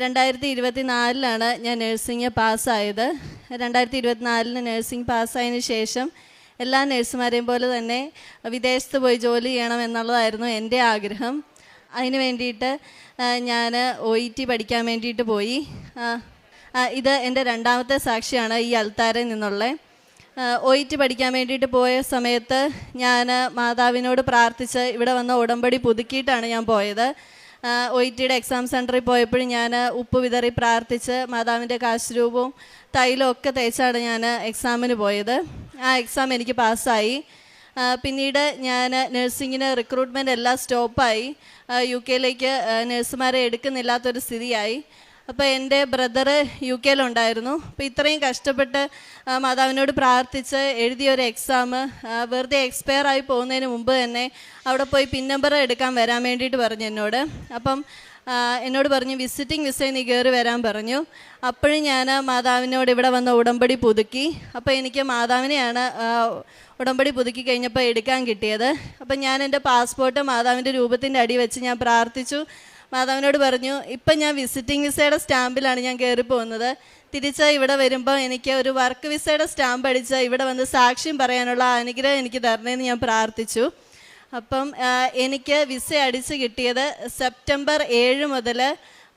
2024 ഞാൻ നഴ്സിംഗ് പാസ്സായത്. 2024 നഴ്സിംഗ് പാസ്സായതിനു ശേഷം എല്ലാ നഴ്സുമാരെയും പോലെ തന്നെ വിദേശത്ത് പോയി ജോലി ചെയ്യണം എന്നുള്ളതായിരുന്നു എൻ്റെ ആഗ്രഹം. അതിന് വേണ്ടിയിട്ട് ഞാൻ OET പഠിക്കാൻ വേണ്ടിയിട്ട് പോയി. ഇത് എൻ്റെ രണ്ടാമത്തെ സാക്ഷിയാണ് ഈ അൽത്താരയിൽ നിന്നുള്ള. OET പഠിക്കാൻ വേണ്ടിയിട്ട് പോയ സമയത്ത് ഞാൻ മാതാവിനോട് പ്രാർത്ഥിച്ച് ഇവിടെ വന്ന ഉടമ്പടി പുതുക്കിയിട്ടാണ് ഞാൻ പോയത്. OETയുടെ എക്സാം സെൻറ്ററിൽ പോയപ്പോഴും ഞാൻ ഉപ്പ് വിതറി പ്രാർത്ഥിച്ച് മാതാവിൻ്റെ കാശുരൂപവും തൈലവും ഒക്കെ തേച്ചാണ് ഞാൻ എക്സാമിന് പോയത്. ആ എക്സാം എനിക്ക് പാസ്സായി. പിന്നീട് ഞാൻ നഴ്സിങ്ങിന് റിക്രൂട്ട്മെൻറ്റ് എല്ലാം സ്റ്റോപ്പായി. UK നഴ്സുമാരെ എടുക്കുന്നില്ലാത്തൊരു സ്ഥിതിയായി. അപ്പോൾ എൻ്റെ ബ്രദറ് UK അപ്പോൾ ഇത്രയും കഷ്ടപ്പെട്ട് മാതാവിനോട് പ്രാർത്ഥിച്ച് എഴുതിയൊരു എക്സാം വെറുതെ എക്സ്പയർ ആയി പോകുന്നതിന് മുമ്പ് തന്നെ അവിടെ പോയി പിൻ നമ്പർ എടുക്കാൻ വരാൻ വേണ്ടിയിട്ട് പറഞ്ഞു എന്നോട്. അപ്പം എന്നോട് പറഞ്ഞു വിസിറ്റിംഗ് വിസയിൽ നീ കയറി വരാൻ പറഞ്ഞു. അപ്പോഴും ഞാൻ മാതാവിനോട് ഇവിടെ വന്ന ഉടമ്പടി പുതുക്കി. അപ്പോൾ എനിക്ക് മാതാവിനെയാണ് ഉടമ്പടി പുതുക്കി കഴിഞ്ഞപ്പോൾ എടുക്കാൻ കിട്ടിയത്. അപ്പം ഞാൻ എൻ്റെ പാസ്പോർട്ട് മാതാവിൻ്റെ രൂപത്തിൻ്റെ അടി വെച്ച് ഞാൻ പ്രാർത്ഥിച്ചു. മാതാവിനോട് പറഞ്ഞു ഇപ്പം ഞാൻ വിസിറ്റിംഗ് വിസയുടെ സ്റ്റാമ്പിലാണ് ഞാൻ കയറി പോകുന്നത്. തിരിച്ച് ഇവിടെ വരുമ്പോൾ എനിക്ക് ഒരു വർക്ക് വിസയുടെ സ്റ്റാമ്പ് അടിച്ച് ഇവിടെ വന്ന് സാക്ഷ്യം പറയാനുള്ള അനുഗ്രഹം എനിക്ക് തരണേന്ന് ഞാൻ പ്രാർത്ഥിച്ചു. അപ്പം എനിക്ക് വിസ അടിച്ച് കിട്ടിയത് സെപ്റ്റംബർ 7 മുതൽ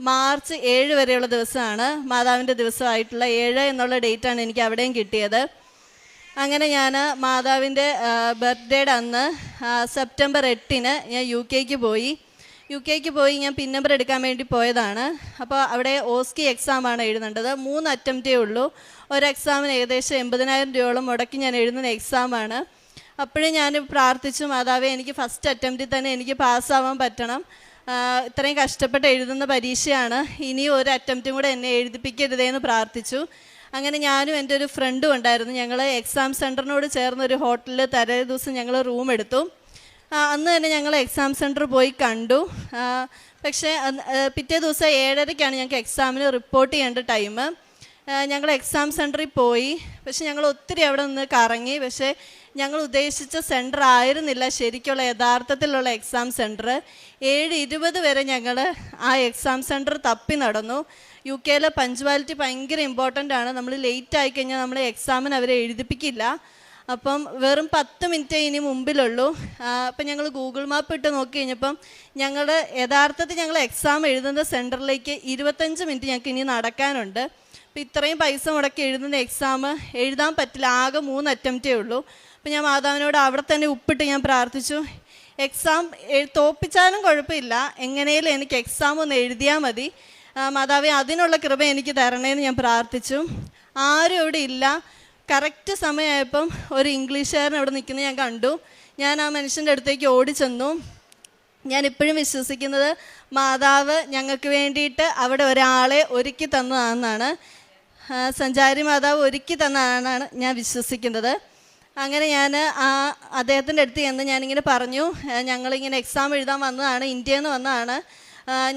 മാർച്ച് 7 വരെയുള്ള ദിവസമാണ്. മാതാവിൻ്റെ ദിവസമായിട്ടുള്ള 7 എന്നുള്ള ഡേറ്റാണ് എനിക്ക് അവിടെയും കിട്ടിയത്. അങ്ങനെ ഞാൻ മാതാവിൻ്റെ ബർത്ത്ഡേയുടെ അന്ന് സെപ്റ്റംബർ 8 ഞാൻ UK പോയി ഞാൻ പിൻ നമ്പർ എടുക്കാൻ വേണ്ടി പോയതാണ്. അപ്പോൾ അവിടെ OSCE എക്സാമാണ് എഴുതേണ്ടത്. 3 അറ്റംപ്റ്റേ ഉള്ളൂ. ഒരു എക്സാമിന് ഏകദേശം 80,000 രൂപയോളം മുടക്കി ഞാൻ എഴുതുന്ന എക്സാമാണ്. അപ്പോഴും ഞാൻ പ്രാർത്ഥിച്ചു, മാതാവേ എനിക്ക് ഫസ്റ്റ് അറ്റംപ്റ്റിൽ തന്നെ എനിക്ക് പാസ്സാവാൻ പറ്റണം, ഇത്രയും കഷ്ടപ്പെട്ട് എഴുതുന്ന പരീക്ഷയാണ്, ഇനി ഒരു അറ്റംപ്റ്റും കൂടെ എന്നെ എഴുതിപ്പിക്കരുതേന്ന് പ്രാർത്ഥിച്ചു. അങ്ങനെ ഞാനും എൻ്റെ ഒരു ഫ്രണ്ടും ഉണ്ടായിരുന്നു. ഞങ്ങൾ എക്സാം സെൻറ്ററിനോട് ചേർന്നൊരു ഹോട്ടലിൽ തലേ ദിവസം ഞങ്ങൾ റൂം എടുത്തു. അന്ന് തന്നെ ഞങ്ങൾ എക്സാം സെൻറ്റർ പോയി കണ്ടു. പക്ഷേ പിറ്റേ ദിവസം 7:30-ക്കാണ് ഞങ്ങൾക്ക് എക്സാമിന് റിപ്പോർട്ട് ചെയ്യേണ്ട ടൈം. ഞങ്ങൾ എക്സാം സെൻറ്ററിൽ പോയി. പക്ഷെ ഞങ്ങൾ ഒത്തിരി അവിടെ നിന്ന് കറങ്ങി. പക്ഷേ ഞങ്ങൾ ഉദ്ദേശിച്ച സെൻറ്റർ ആയിരുന്നില്ല ശരിക്കുള്ള യഥാർത്ഥത്തിലുള്ള എക്സാം സെൻറ്റർ. 7:20 വരെ ഞങ്ങൾ ആ എക്സാം സെൻറ്റർ തപ്പി നടന്നു. UK പഞ്ച്വാലിറ്റി ഭയങ്കര ഇമ്പോർട്ടൻ്റ് ആണ്. നമ്മൾ ലേറ്റ് ആയിക്കഴിഞ്ഞാൽ നമ്മൾ എക്സാമിന് അവരെ എഴുതിപ്പിക്കില്ല. അപ്പം വെറും 10 മിനിറ്റേ ഇനി മുമ്പിലുള്ളൂ. അപ്പം ഞങ്ങൾ ഗൂഗിൾ മാപ്പ് ഇട്ട് നോക്കി കഴിഞ്ഞപ്പം യഥാർത്ഥത്തിൽ ഞങ്ങൾ എക്സാം എഴുതുന്ന സെൻറ്ററിലേക്ക് 25 മിനിറ്റ് ഞങ്ങൾക്ക് ഇനി നടക്കാനുണ്ട്. അപ്പോൾ ഇത്രയും പൈസ മുടക്കി എഴുതുന്ന എക്സാം എഴുതാൻ പറ്റില്ല, ആകെ 3 അറ്റംപ്റ്റേ ഉള്ളൂ. അപ്പോൾ ഞാൻ മാതാവിനോട് അവിടെ തന്നെ ഉപ്പിട്ട് ഞാൻ പ്രാർത്ഥിച്ചു, എക്സാം തോപ്പിച്ചാലും കുഴപ്പമില്ല, എങ്ങനെയും എനിക്ക് എക്സാം ഒന്ന് എഴുതിയാൽ മതി, മാതാവേ അതിനുള്ള കൃപ എനിക്ക് തരണേന്ന് ഞാൻ പ്രാർത്ഥിച്ചു. ആരും ഇവിടെ ഇല്ല. കറക്റ്റ് സമയമായപ്പം ഒരു ഇംഗ്ലീഷുകാരൻ അവിടെ നിൽക്കുന്നത് ഞാൻ കണ്ടു. ഞാൻ ആ മനുഷ്യൻ്റെ അടുത്തേക്ക് ഓടിച്ചെന്നു. ഞാൻ ഇപ്പോഴും വിശ്വസിക്കുന്നത് മാതാവ് ഞങ്ങൾക്ക് വേണ്ടിയിട്ട് അവിടെ ഒരാളെ ഒരുക്കി തന്നതാണെന്നാണ്, സഞ്ചാരി മാതാവ് ഒരുക്കി തന്നതാണെന്നാണ് ഞാൻ വിശ്വസിക്കുന്നത്. അങ്ങനെ ഞാൻ അദ്ദേഹത്തിൻ്റെ അടുത്ത് ചെന്ന് ഞാനിങ്ങനെ പറഞ്ഞു, ഞങ്ങളിങ്ങനെ എക്സാം എഴുതാൻ വന്നതാണ്, ഇന്ത്യയിൽ നിന്ന് വന്നതാണ്,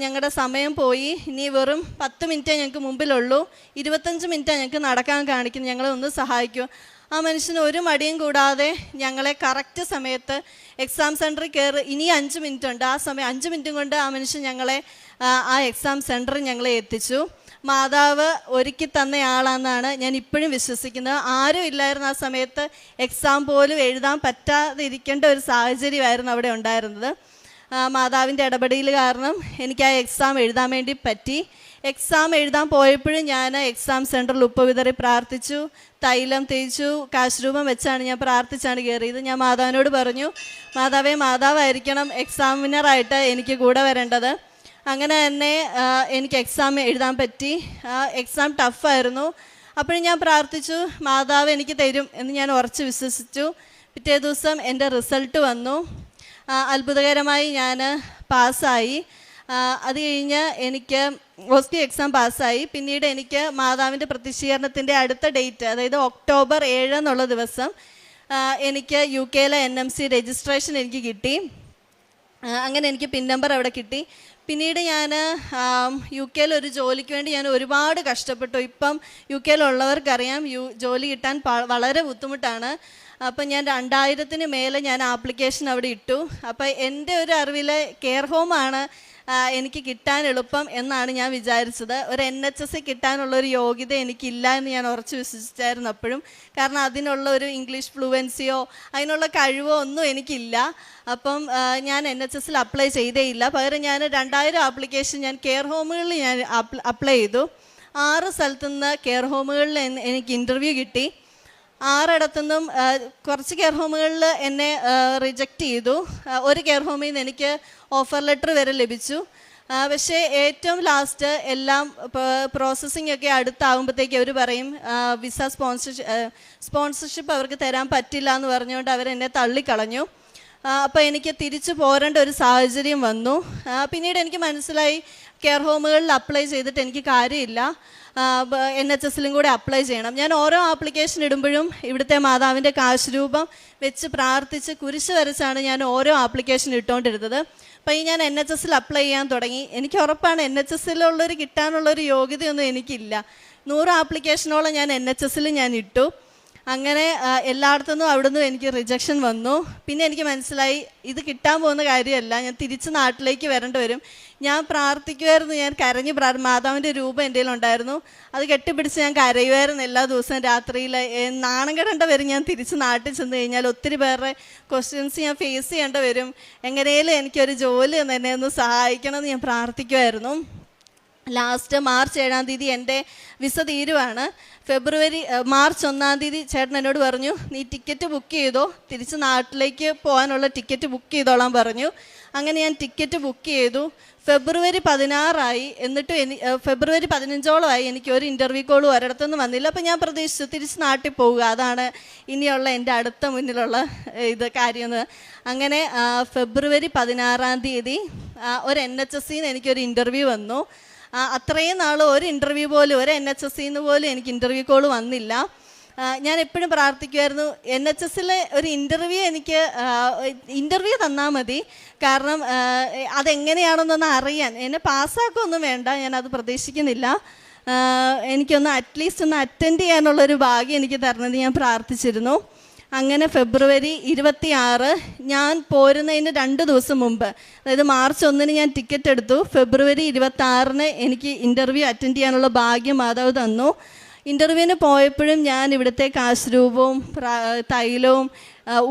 ഞങ്ങളുടെ സമയം പോയി, ഇനി വെറും 10 മിനിറ്റേ ഞങ്ങൾക്ക് മുമ്പിലുള്ളൂ, 25 മിനിറ്റാണ് ഞങ്ങൾക്ക് നടക്കാൻ കാണിക്കുന്നത്, ഞങ്ങളെ ഒന്ന് സഹായിക്കൂ. ആ മനുഷ്യന് ഒരു മടിയും കൂടാതെ ഞങ്ങളെ കറക്റ്റ് സമയത്ത് എക്സാം സെൻറ്ററിൽ കയറി, ഇനി 5 മിനിറ്റ് ഉണ്ട്, ആ സമയം 5 മിനിറ്റും കൊണ്ട് ആ മനുഷ്യൻ ഞങ്ങളെ ആ എക്സാം സെൻറ്ററിൽ ഞങ്ങളെ എത്തിച്ചു. മാതാവ് ഒരുക്കി തന്നയാളാണെന്നാണ് ഞാൻ ഇപ്പോഴും വിശ്വസിക്കുന്നത്. ആരും ഇല്ലായിരുന്നു ആ സമയത്ത്, എക്സാം പോലും എഴുതാൻ പറ്റാതിരിക്കേണ്ട ഒരു സാഹചര്യമായിരുന്നു അവിടെ ഉണ്ടായിരുന്നത്. മാതാവിൻ്റെ ഇടപെടൽ കാരണം എനിക്ക് ആ എക്സാം എഴുതാൻ വേണ്ടി പറ്റി. എക്സാം എഴുതാൻ പോയപ്പോഴും ഞാൻ എക്സാം സെൻറ്ററിൽ ഉപ്പ് വിതറി പ്രാർത്ഥിച്ചു, തൈലം തേച്ചു, കാശുരൂപം വെച്ചാണ് ഞാൻ പ്രാർത്ഥിച്ചാണ് കയറിയത്. ഞാൻ മാതാവിനോട് പറഞ്ഞു, മാതാവേ മാതാവായിരിക്കണം എക്സാമിനറായിട്ട് എനിക്ക് കൂടെ വരേണ്ടത്. അങ്ങനെ തന്നെ എനിക്ക് എക്സാം എഴുതാൻ പറ്റി. എക്സാം ടഫായിരുന്നു. അപ്പോഴും ഞാൻ പ്രാർത്ഥിച്ചു, മാതാവ് എനിക്ക് തരും എന്ന് ഞാൻ ഉറച്ച് വിശ്വസിച്ചു. പിറ്റേ ദിവസം എൻ്റെ റിസൾട്ട് വന്നു. അത്ഭുതകരമായി ഞാൻ പാസ്സായി. അത് കഴിഞ്ഞ് എനിക്ക് OSCE എക്സാം പാസ്സായി. പിന്നീട് എനിക്ക് മാതാവിൻ്റെ പ്രത്യക്ഷീകരണത്തിൻ്റെ അടുത്ത ഡേറ്റ്, അതായത് October 7 എന്നുള്ള ദിവസം എനിക്ക് UK NMC രജിസ്ട്രേഷൻ എനിക്ക് കിട്ടി. അങ്ങനെ എനിക്ക് പിൻ നമ്പർ അവിടെ കിട്ടി. പിന്നീട് ഞാൻ UK ഒരു ജോലിക്ക് വേണ്ടി ഞാൻ ഒരുപാട് കഷ്ടപ്പെട്ടു. ഇപ്പം UK ഉള്ളവർക്കറിയാം ജോലി കിട്ടാൻ വളരെ ബുദ്ധിമുട്ടാണ്. അപ്പം ഞാൻ 2000-ന് മേലെ ഞാൻ ആപ്ലിക്കേഷൻ അവിടെ ഇട്ടു. അപ്പം എൻ്റെ ഒരു അറിവിൽ കെയർ ഹോമാണ് എനിക്ക് കിട്ടാൻ എളുപ്പം എന്നാണ് ഞാൻ വിചാരിച്ചത്. ഒരു NHS കിട്ടാനുള്ളൊരു യോഗ്യത എനിക്കില്ല എന്ന് ഞാൻ ഉറച്ചു വിശ്വസിച്ചായിരുന്നു അപ്പോഴും. കാരണം അതിനുള്ള ഒരു ഇംഗ്ലീഷ് ഫ്ലുവൻസിയോ അതിനുള്ള കഴിവോ ഒന്നും എനിക്കില്ല. അപ്പം ഞാൻ NHS അപ്ലൈ ചെയ്തേയില്ല. പകരം ഞാൻ 2000 ആപ്ലിക്കേഷൻ ഞാൻ കെയർ ഹോമുകളിൽ ഞാൻ അപ്ലൈ ചെയ്തു. 6 സ്ഥലത്തുനിന്ന് കെയർ ഹോമുകളിൽ എനിക്ക് ഇൻ്റർവ്യൂ കിട്ടി. 6 ഇടത്തുനിന്നും കുറച്ച് കെയർ ഹോമുകളിൽ എന്നെ റിജക്റ്റ് ചെയ്തു. ഒരു കെയർ ഹോമിൽ നിന്ന് എനിക്ക് ഓഫർ ലെറ്റർ വരെ ലഭിച്ചു. പക്ഷേ ഏറ്റവും ലാസ്റ്റ് എല്ലാം പ്രോസസ്സിംഗ് ഒക്കെ അടുത്താകുമ്പോഴത്തേക്ക് അവർ പറയും വിസ സ്പോൺസർഷിപ്പ് അവർക്ക് തരാൻ പറ്റില്ല എന്ന് പറഞ്ഞുകൊണ്ട് അവരെന്നെ തള്ളിക്കളഞ്ഞു. അപ്പോൾ എനിക്ക് തിരിച്ചു പോരേണ്ട ഒരു സാഹചര്യം വന്നു. പിന്നീട് എനിക്ക് മനസ്സിലായി കെയർ ഹോമുകളിൽ അപ്ലൈ ചെയ്തിട്ട് എനിക്ക് കാര്യമില്ല, NHSലും കൂടെ അപ്ലൈ ചെയ്യണം. ഞാൻ ഓരോ ആപ്ലിക്കേഷൻ ഇടുമ്പോഴും ഇവിടുത്തെ മാതാവിൻ്റെ കാശുരൂപം വെച്ച് പ്രാർത്ഥിച്ച് കുരിശ് വരച്ചാണ് ഞാൻ ഓരോ ആപ്ലിക്കേഷൻ ഇട്ടുകൊണ്ടിരുന്നത്. അപ്പോൾ ഈ ഞാൻ NHSൽ അപ്ലൈ ചെയ്യാൻ തുടങ്ങി. എനിക്ക് ഉറപ്പാണ് NHSലുള്ളൊരു കിട്ടാനുള്ളൊരു യോഗ്യതയൊന്നും എനിക്കില്ല. 100 ആപ്ലിക്കേഷനോളം ഞാൻ NHSൽ ഞാൻ ഇട്ടു. അങ്ങനെ എല്ലായിടത്തുനിന്നും അവിടുന്ന് എനിക്ക് റിജക്ഷൻ വന്നു. പിന്നെ എനിക്ക് മനസ്സിലായി ഇത് കിട്ടാൻ പോകുന്ന കാര്യമല്ല, ഞാൻ തിരിച്ച് നാട്ടിലേക്ക് വരേണ്ടി വരും. ഞാൻ പ്രാർത്ഥിക്കുമായിരുന്നു, ഞാൻ കരഞ്ഞ് മാതാവിൻ്റെ രൂപം എൻ്റെ ഉണ്ടായിരുന്നു, അത് കെട്ടിപ്പിടിച്ച് ഞാൻ കരയുമായിരുന്നു എല്ലാ ദിവസവും രാത്രിയിൽ. നാണം കെടേണ്ട വരും ഞാൻ തിരിച്ച് നാട്ടിൽ ചെന്ന് കഴിഞ്ഞാൽ. ഒത്തിരി പേരുടെ ക്വസ്റ്റ്യൻസ് ഞാൻ ഫേസ് ചെയ്യേണ്ടി വരും. എങ്ങനെയും എനിക്കൊരു ജോലി എന്നെ ഒന്ന് സഹായിക്കണം എന്ന് ഞാൻ പ്രാർത്ഥിക്കുമായിരുന്നു. ലാസ്റ്റ് മാർച്ച് 7-ാം തീയതി എൻ്റെ വിസ തീരുവാണ്. മാർച്ച് 1-ാം തീയതി ചേട്ടൻ എന്നോട് പറഞ്ഞു, നീ ടിക്കറ്റ് ബുക്ക് ചെയ്തോ, തിരിച്ച് നാട്ടിലേക്ക് പോകാനുള്ള ടിക്കറ്റ് ബുക്ക് ചെയ്തോളാൻ പറഞ്ഞു. അങ്ങനെ ഞാൻ ടിക്കറ്റ് ബുക്ക് ചെയ്തു. ഫെബ്രുവരി 16 എന്നിട്ട് ഫെബ്രുവരി 15 എനിക്ക് ഒരു ഇൻ്റർവ്യൂ കോളും ഒരിടത്തുനിന്ന് വന്നില്ല. അപ്പോൾ ഞാൻ പ്രതീക്ഷിച്ചു തിരിച്ച് നാട്ടിൽ പോവുക, അതാണ് ഇനിയുള്ള എൻ്റെ അടുത്ത മുന്നിലുള്ള കാര്യമെന്ന്. അങ്ങനെ ഫെബ്രുവരി 16-ാം തീയതി ഒരു NHSന്ന് എനിക്കൊരു ഇൻ്റർവ്യൂ വന്നു. അത്രയും നാൾ ഒരു ഇൻ്റർവ്യൂ പോലും, ഒരു NHSന്ന് പോലും എനിക്ക് ഇൻ്റർവ്യൂ കോൾ വന്നില്ല. ഞാൻ എപ്പോഴും പ്രാർത്ഥിക്കുമായിരുന്നു, NHSലെ ഒരു ഇൻ്റർവ്യൂ തന്നാൽ മതി, കാരണം അതെങ്ങനെയാണെന്നൊന്ന് അറിയാൻ. എന്നെ പാസ്സാക്കൊന്നും വേണ്ട, ഞാനത് പ്രതീക്ഷിക്കുന്നില്ല. എനിക്കൊന്ന് അറ്റ്ലീസ്റ്റ് ഒന്ന് അറ്റൻഡ് ചെയ്യാനുള്ളൊരു ഭാഗ്യം എനിക്ക് തരണമെന്ന് ഞാൻ പ്രാർത്ഥിച്ചിരുന്നു. അങ്ങനെ ഫെബ്രുവരി 26 ഞാൻ പോരുന്നതിന് 2 ദിവസം മുമ്പ്, അതായത് മാർച്ച് 1 ഞാൻ ടിക്കറ്റ് എടുത്തു. ഫെബ്രുവരി 26 എനിക്ക് ഇൻ്റർവ്യൂ അറ്റൻഡ് ചെയ്യാനുള്ള ഭാഗ്യം മാതാവ് തന്നു. ഇൻ്റർവ്യൂവിന് പോയപ്പോഴും ഞാൻ ഇവിടുത്തെ കാശ്രൂപവും തൈലവും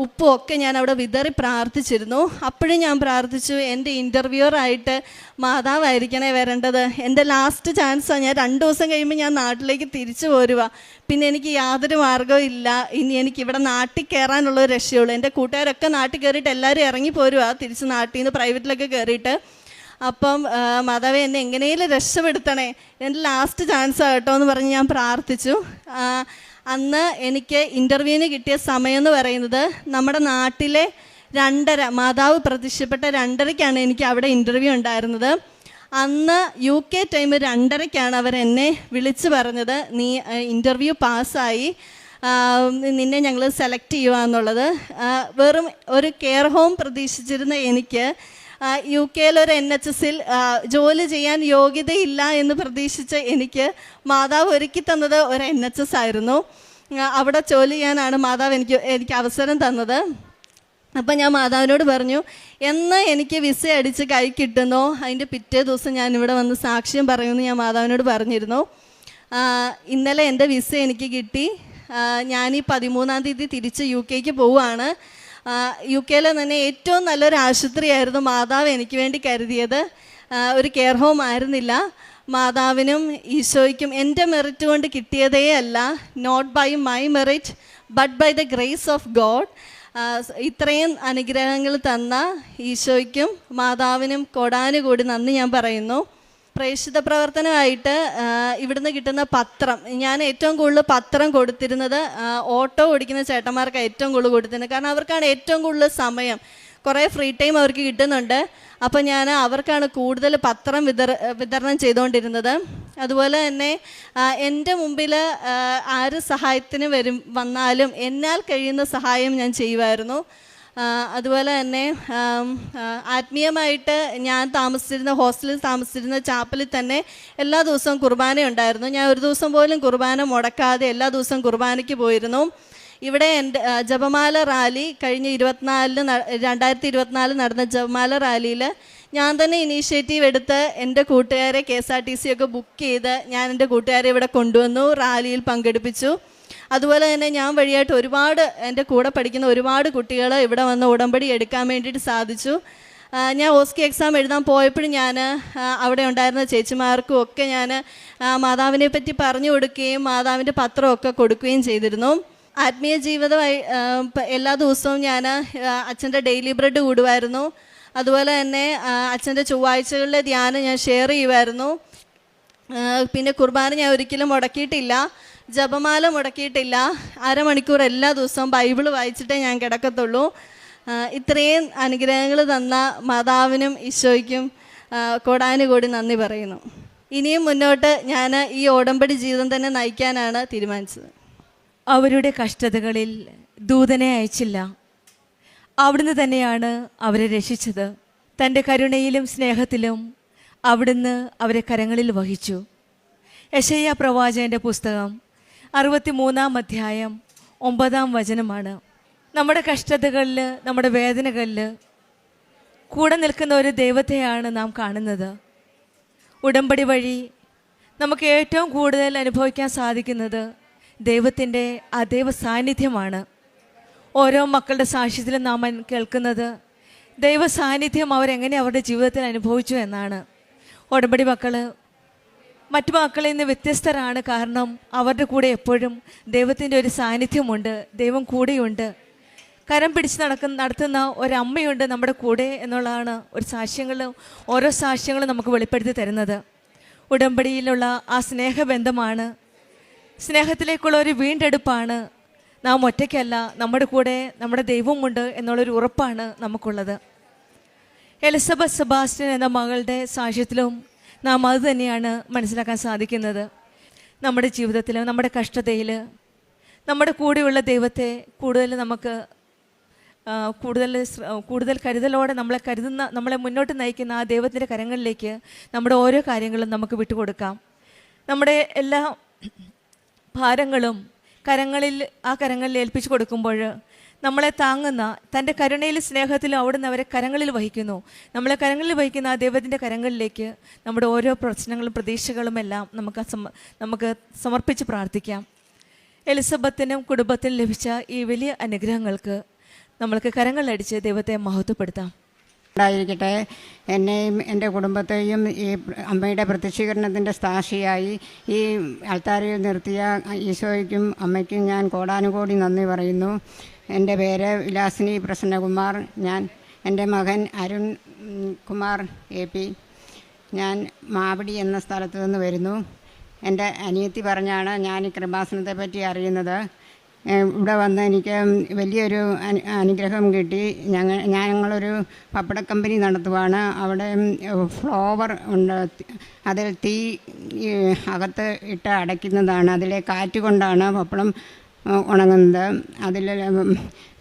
ഉപ്പും ഒക്കെ ഞാൻ അവിടെ വിതറി പ്രാർത്ഥിച്ചിരുന്നു. അപ്പോഴും ഞാൻ പ്രാർത്ഥിച്ചു, എൻ്റെ ഇൻ്റർവ്യൂവറായിട്ട് മാതാവായിരിക്കണേ വരേണ്ടത്. എൻ്റെ ലാസ്റ്റ് ചാൻസാണ്. ഞാൻ 2 ദിവസം കഴിയുമ്പോൾ ഞാൻ നാട്ടിലേക്ക് തിരിച്ചു പോരുക. പിന്നെ എനിക്ക് യാതൊരു മാർഗ്ഗവും ഇല്ല. ഇനി എനിക്ക് ഇവിടെ നാട്ടിൽ കയറാനുള്ള ഒരു രക്ഷയുള്ളൂ. എൻ്റെ കൂട്ടുകാരൊക്കെ നാട്ടിൽ കയറിയിട്ട് എല്ലാവരും ഇറങ്ങി പോരുക, തിരിച്ച് നാട്ടിൽ നിന്ന് പ്രൈവറ്റിലൊക്കെ കയറിയിട്ട്. അപ്പം മാതാവേ, എന്നെ എങ്ങനെയും രക്ഷപ്പെടുത്തണേ, എൻ്റെ ലാസ്റ്റ് ചാൻസാണ് കേട്ടോ എന്ന് പറഞ്ഞ് ഞാൻ പ്രാർത്ഥിച്ചു. അന്ന് എനിക്ക് ഇൻ്റർവ്യൂവിന് കിട്ടിയ സമയം എന്ന് പറയുന്നത് നമ്മുടെ നാട്ടിലെ 2:30, മാതാവ് പ്രത്യക്ഷപ്പെട്ട 2:30ക്കാണ് എനിക്ക് അവിടെ ഇൻ്റർവ്യൂ ഉണ്ടായിരുന്നത്. അന്ന് UK ടൈം 2:30ക്കാണ് അവരെന്നെ വിളിച്ച് പറഞ്ഞത്, നീ ഇൻ്റർവ്യൂ പാസ്സായി, നിന്നെ ഞങ്ങൾ സെലക്ട് ചെയ്യുക എന്നുള്ളത്. വെറും ഒരു കെയർ ഹോം പ്രതീക്ഷിച്ചിരുന്ന എനിക്ക് UK ഒരു NHSൽ ജോലി ചെയ്യാൻ യോഗ്യതയില്ല എന്ന് പ്രതീക്ഷിച്ച് എനിക്ക് മാതാവ് ഒരുക്കി തന്നത് ഒരു NHS ആയിരുന്നു. അവിടെ ജോലി ചെയ്യാനാണ് മാതാവ് എനിക്ക് അവസരം തന്നത്. അപ്പം ഞാൻ മാതാവിനോട് പറഞ്ഞു, എന്ന് എനിക്ക് വിസ അടിച്ച് കൈ കിട്ടുന്നോ അതിൻ്റെ പിറ്റേ ദിവസം ഞാനിവിടെ വന്ന് സാക്ഷ്യം പറയുമെന്ന് ഞാൻ മാതാവിനോട് പറഞ്ഞിരുന്നു. ഇന്നലെ എൻ്റെ വിസ എനിക്ക് കിട്ടി. ഞാൻ ഈ 13-ാം തീയതി തിരിച്ച് UK പോവുകയാണ്. UK തന്നെ ഏറ്റവും നല്ലൊരു ആശുപത്രിയായിരുന്നു മാതാവ് എനിക്ക് വേണ്ടി കരുതിയത്. ഒരു കെയർ ഹോം ആയിരുന്നില്ല. മാതാവിനും ഈശോയ്ക്കും എൻ്റെ മെറിറ്റ് കൊണ്ട് കിട്ടിയതേ അല്ല, not by my merit but by the grace of God. ഇത്രയും അനുഗ്രഹങ്ങൾ തന്ന ഈശോയ്ക്കും മാതാവിനും കോടാനുകൂടി നന്ദി ഞാൻ പറയുന്നു. പ്രേക്ഷിത പ്രവർത്തനമായിട്ട് ഇവിടുന്ന് കിട്ടുന്ന പത്രം, ഞാൻ ഏറ്റവും കൂടുതൽ പത്രം കൊടുത്തിരുന്നത് ഓട്ടോ ഓടിക്കുന്ന ചേട്ടന്മാർക്കാണ് ഏറ്റവും കൂടുതൽ കൊടുത്തിരുന്നത്. കാരണം അവർക്കാണ് ഏറ്റവും കൂടുതൽ സമയം, കുറേ ഫ്രീ ടൈം അവർക്ക് കിട്ടുന്നുണ്ട്. അപ്പോൾ ഞാൻ അവർക്കാണ് കൂടുതൽ പത്രം വിതരണം ചെയ്തുകൊണ്ടിരുന്നത്. അതുപോലെ തന്നെ എൻ്റെ മുമ്പിൽ ആര് സഹായത്തിന് വന്നാലും എന്നാൽ കഴിയുന്ന സഹായം ഞാൻ ചെയ്യുമായിരുന്നു. അതുപോലെ തന്നെ ആത്മീയമായിട്ട് ഞാൻ ഹോസ്റ്റലിൽ താമസിച്ചിരുന്ന ചാപ്പലിൽ തന്നെ എല്ലാ ദിവസവും കുർബാന ഉണ്ടായിരുന്നു. ഞാൻ ഒരു ദിവസം പോലും കുർബാന മുടക്കാതെ എല്ലാ ദിവസവും കുർബാനയ്ക്ക് പോയിരുന്നു. ഇവിടെ എൻ്റെ ജപമാല റാലി കഴിഞ്ഞ 2024 നടന്ന ജപമാല റാലിയിൽ ഞാൻ തന്നെ ഇനീഷ്യേറ്റീവ് എടുത്ത് എൻ്റെ കൂട്ടുകാരെ KSRTC ഒക്കെ ബുക്ക് ചെയ്ത് ഞാൻ എൻ്റെ കൂട്ടുകാരെ ഇവിടെ കൊണ്ടുവന്നു, റാലിയിൽ പങ്കെടുപ്പിച്ചു. അതുപോലെ തന്നെ ഞാൻ വഴിയായിട്ട് ഒരുപാട് എൻ്റെ കൂടെ പഠിക്കുന്ന ഒരുപാട് കുട്ടികൾ ഇവിടെ വന്ന് ഉടമ്പടി എടുക്കാൻ വേണ്ടിയിട്ട് സാധിച്ചു. ഞാൻ OSCE എക്സാം എഴുതാൻ പോയപ്പോഴും ഞാൻ അവിടെ ഉണ്ടായിരുന്ന ചേച്ചിമാർക്കും ഒക്കെ ഞാൻ മാതാവിനെ പറ്റി പറഞ്ഞു കൊടുക്കുകയും മാതാവിൻ്റെ പത്രമൊക്കെ കൊടുക്കുകയും ചെയ്തിരുന്നു. ആത്മീയ ജീവിതമായി എല്ലാ ദിവസവും ഞാൻ അച്ഛൻ്റെ ഡെയിലി ബ്രെഡ് കൂടുമായിരുന്നു. അതുപോലെ തന്നെ അച്ഛൻ്റെ ചൊവ്വാഴ്ചകളിലെ ധ്യാനം ഞാൻ ഷെയർ ചെയ്യുമായിരുന്നു. പിന്നെ കുർബാന ഞാൻ ഒരിക്കലും മുടക്കിയിട്ടില്ല, ജപമാല മുടക്കിയിട്ടില്ല. അരമണിക്കൂർ എല്ലാ ദിവസവും ബൈബിൾ വായിച്ചിട്ടേ ഞാൻ കിടക്കത്തുള്ളൂ. ഇത്രയും അനുഗ്രഹങ്ങൾ തന്ന മാതാവിനും ഈശോയ്ക്കും കോടാനുകോടി നന്ദി പറയുന്നു. ഇനിയും മുന്നോട്ട് ഞാൻ ഈ ഓടമ്പടി ജീവിതം തന്നെ നയിക്കാനാണ് തീരുമാനിച്ചത്. അവരുടെ കഷ്ടതകളിൽ ദൂതനെ അയച്ചില്ല, അവിടുന്ന് തന്നെയാണ് അവരെ രക്ഷിച്ചത്. തൻ്റെ കരുണയിലും സ്നേഹത്തിലും അവിടുന്ന് അവരെ കരങ്ങളിൽ വഹിച്ചു. യെശയ്യാ പ്രവാചകൻ്റെ പുസ്തകം 63-ാം അധ്യായം 9-ാം വചനമാണ്. നമ്മുടെ കഷ്ടതകളിൽ, നമ്മുടെ വേദനകളിൽ കൂടെ നിൽക്കുന്ന ഒരു ദൈവത്തെയാണ് നാം കാണുന്നത്. ഉടമ്പടി വഴി നമുക്ക് ഏറ്റവും കൂടുതൽ അനുഭവിക്കാൻ സാധിക്കുന്നത് ദൈവത്തിൻ്റെ ദൈവ സാന്നിധ്യമാണ്. ഓരോ മക്കളുടെ സാക്ഷ്യത്തിലും നാം കേൾക്കുന്നത് ദൈവ സാന്നിധ്യം അവരെങ്ങനെ അവരുടെ ജീവിതത്തിൽ അനുഭവിച്ചു എന്നാണ്. ഉടമ്പടി മക്കൾ മറ്റു മക്കളിൽ നിന്ന് വ്യത്യസ്തരാണ്. കാരണം അവരുടെ കൂടെ എപ്പോഴും ദൈവത്തിൻ്റെ ഒരു സാന്നിധ്യമുണ്ട്, ദൈവം കൂടെയുണ്ട്. കരം പിടിച്ച് നടത്തുന്ന ഒരമ്മയുണ്ട് നമ്മുടെ കൂടെ എന്നുള്ളതാണ് ഓരോ സാക്ഷ്യങ്ങളും നമുക്ക് വെളിപ്പെടുത്തി തരുന്നത്. ഉടമ്പടിയിലുള്ള ആ സ്നേഹബന്ധമാണ്, സ്നേഹത്തിലേക്കുള്ള ഒരു വീണ്ടെടുപ്പാണ്. നാം ഒറ്റയ്ക്കല്ല, നമ്മുടെ കൂടെ നമ്മുടെ ദൈവമുണ്ട് എന്നുള്ളൊരു ഉറപ്പാണ് നമുക്കുള്ളത്. എലിസബത്ത് സെബാസ്റ്റ്യൻ എന്ന മകളുടെ സാക്ഷ്യത്തിലും നാം അത് തന്നെയാണ് മനസ്സിലാക്കാൻ സാധിക്കുന്നത്. നമ്മുടെ ജീവിതത്തിൽ, നമ്മുടെ കഷ്ടതയിൽ നമ്മുടെ കൂടെയുള്ള ദൈവത്തെ കൂടുതൽ കരുതലോടെ നമ്മളെ മുന്നോട്ട് നയിക്കുന്ന ആ ദൈവത്തിൻ്റെ കരങ്ങളിലേക്ക് നമ്മുടെ ഓരോ കാര്യങ്ങളും നമുക്ക് വിട്ടുകൊടുക്കാം. നമ്മുടെ എല്ലാ ഭാരങ്ങളും കരങ്ങളിൽ ഏൽപ്പിച്ചു കൊടുക്കുമ്പോൾ നമ്മളെ താങ്ങുന്ന തൻ്റെ കരുണയിലും സ്നേഹത്തിലും അവിടുന്ന് അവരെ കരങ്ങളിൽ വഹിക്കുന്നു. നമ്മളെ കരങ്ങളിൽ വഹിക്കുന്ന ആ ദൈവത്തിൻ്റെ കരങ്ങളിലേക്ക് നമ്മുടെ ഓരോ പ്രശ്നങ്ങളും പ്രതീക്ഷകളും എല്ലാം നമുക്ക് സമർപ്പിച്ച് പ്രാർത്ഥിക്കാം. എലിസബത്തിനും കുടുംബത്തിനും ലഭിച്ച ഈ വലിയ അനുഗ്രഹങ്ങൾക്ക് നമ്മൾക്ക് കരങ്ങളടിച്ച് ദൈവത്തെ മഹത്വപ്പെടുത്താം. ഉണ്ടായിരിക്കട്ടെ. എന്നെയും എൻ്റെ കുടുംബത്തെയും ഈ അമ്മയുടെ പ്രത്യക്ഷീകരണത്തിൻ്റെ സാക്ഷിയായി ഈ ആൾത്താരിൽ നിർത്തിയ ഈശോയ്ക്കും അമ്മയ്ക്കും ഞാൻ കോടാനുകോടി നന്ദി പറയുന്നു. എൻ്റെ പേര് വിലാസിനി പ്രസന്നകുമാർ. എൻ്റെ മകൻ അരുൺ കുമാർ AP. ഞാൻ മാവടി എന്ന സ്ഥലത്ത് നിന്ന് വരുന്നു. എൻ്റെ അനിയത്തി പറഞ്ഞാണ് ഞാൻ ഈ കൃപാസനത്തെ പറ്റി അറിയുന്നത്. ഇവിടെ വന്ന് എനിക്ക് വലിയൊരു അനുഗ്രഹം കിട്ടി. ഞങ്ങളൊരു പപ്പട കമ്പനി നടത്തുവാണ്. അവിടെ ഫ്ലോവർ ഉണ്ട്, അതിൽ തീ അകത്ത് ഇട്ട് അടയ്ക്കുന്നതാണ്. അതിലെ കാറ്റ് കൊണ്ടാണ് പപ്പടം ഉണങ്ങുന്നത്. അതിൽ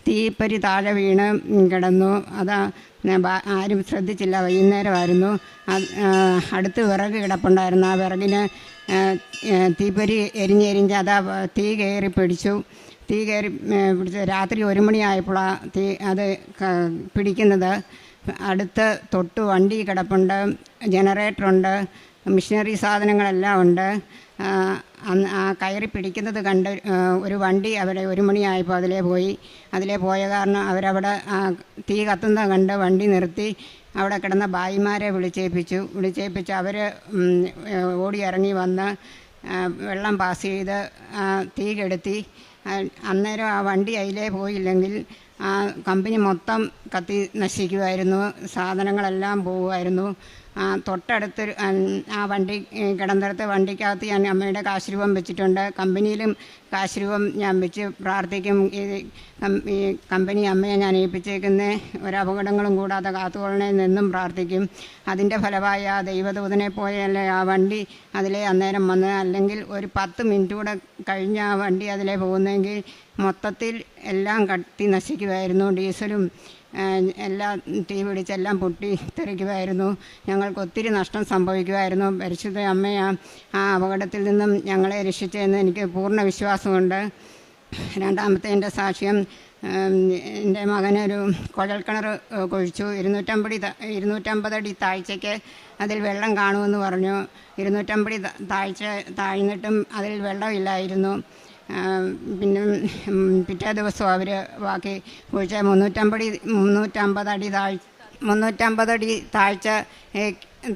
തീപ്പരി താഴെ വീണ് കിടന്നു. അത് ആരും ശ്രദ്ധിച്ചില്ല. വൈകുന്നേരമായിരുന്നു. അടുത്ത് വിറക് കിടപ്പുണ്ടായിരുന്നു. ആ വിറകിന് തീപ്പരി എരിഞ്ഞ് അതാ തീ കയറി പിടിച്ചു. രാത്രി 1 മണിയായപ്പോഴാണ് അത് പിടിക്കുന്നത്. അടുത്ത് തൊട്ട് വണ്ടി കിടപ്പുണ്ട്, ജനറേറ്ററുണ്ട്, മിഷനറി സാധനങ്ങളെല്ലാം ഉണ്ട്. ആ കയറി പിടിക്കുന്നത് കണ്ട് ഒരു വണ്ടി അവിടെ 1 മണിയായപ്പോൾ അതിലേ പോയ കാരണം അവരവിടെ തീ കത്തുന്നത് കണ്ട് വണ്ടി നിർത്തി അവിടെ കിടന്ന ബായിമാരെ വിളിച്ചേൽപ്പിച്ചു. അവർ ഓടി ഇറങ്ങി വന്ന് വെള്ളം പാസ് ചെയ്ത് തീ കെടുത്തി. അന്നേരം ആ വണ്ടി അതിലേ പോയില്ലെങ്കിൽ ആ കമ്പനി മൊത്തം കത്തി നശിക്കുമായിരുന്നു, സാധനങ്ങളെല്ലാം പോകുമായിരുന്നു. തൊട്ടടുത്തൊരു ആ വണ്ടി കിടന്നിടത്ത് വണ്ടിക്കകത്ത് ഞാൻ അമ്മയുടെ കാശുരൂപം വെച്ചിട്ടുണ്ട്. കമ്പനിയിലും കാശുരൂപം ഞാൻ വെച്ച് പ്രാർത്ഥിക്കും. ഈ കമ്പനി അമ്മയെ ഞാൻ ഏൽപ്പിച്ചേക്കുന്ന ഒരപകടങ്ങളും കൂടാതെ കാത്തുകൊള്ളണേ എന്നും പ്രാർത്ഥിക്കും. അതിൻ്റെ ഫലമായ ആ ദൈവദൂതനെ പോയല്ലേ ആ വണ്ടി അതിലേ അന്നേരം വന്ന്. അല്ലെങ്കിൽ ഒരു 10 മിനിറ്റ് കൂടെ കഴിഞ്ഞ് ആ വണ്ടി അതിലേ പോകുന്നെങ്കിൽ മൊത്തത്തിൽ എല്ലാം കത്തി നശിക്കുമായിരുന്നു. ഡീസലും എല്ലാം തീ പിടിച്ചെല്ലാം പൊട്ടി തെറിക്കുമായിരുന്നു. ഞങ്ങൾക്ക് ഒത്തിരി നഷ്ടം സംഭവിക്കുമായിരുന്നു. പരിശുദ്ധ അമ്മയെ ആ അപകടത്തിൽ നിന്നും ഞങ്ങളെ രക്ഷിച്ചതെന്ന് എനിക്ക് പൂർണ്ണ വിശ്വാസമുണ്ട്. രണ്ടാമത്തെ എൻ്റെ സാക്ഷ്യം, എൻ്റെ മകനൊരു കുഴൽക്കിണർ കുഴിച്ചു. 250 അടി താഴ്ചയ്ക്ക് അതിൽ വെള്ളം കാണുമെന്ന് പറഞ്ഞു. 250 താഴ്ന്നിട്ടും അതിൽ വെള്ളമില്ലായിരുന്നു. പിന്നെ പിറ്റേ ദിവസം അവർ ബാക്കി കുഴിച്ച 350 അടി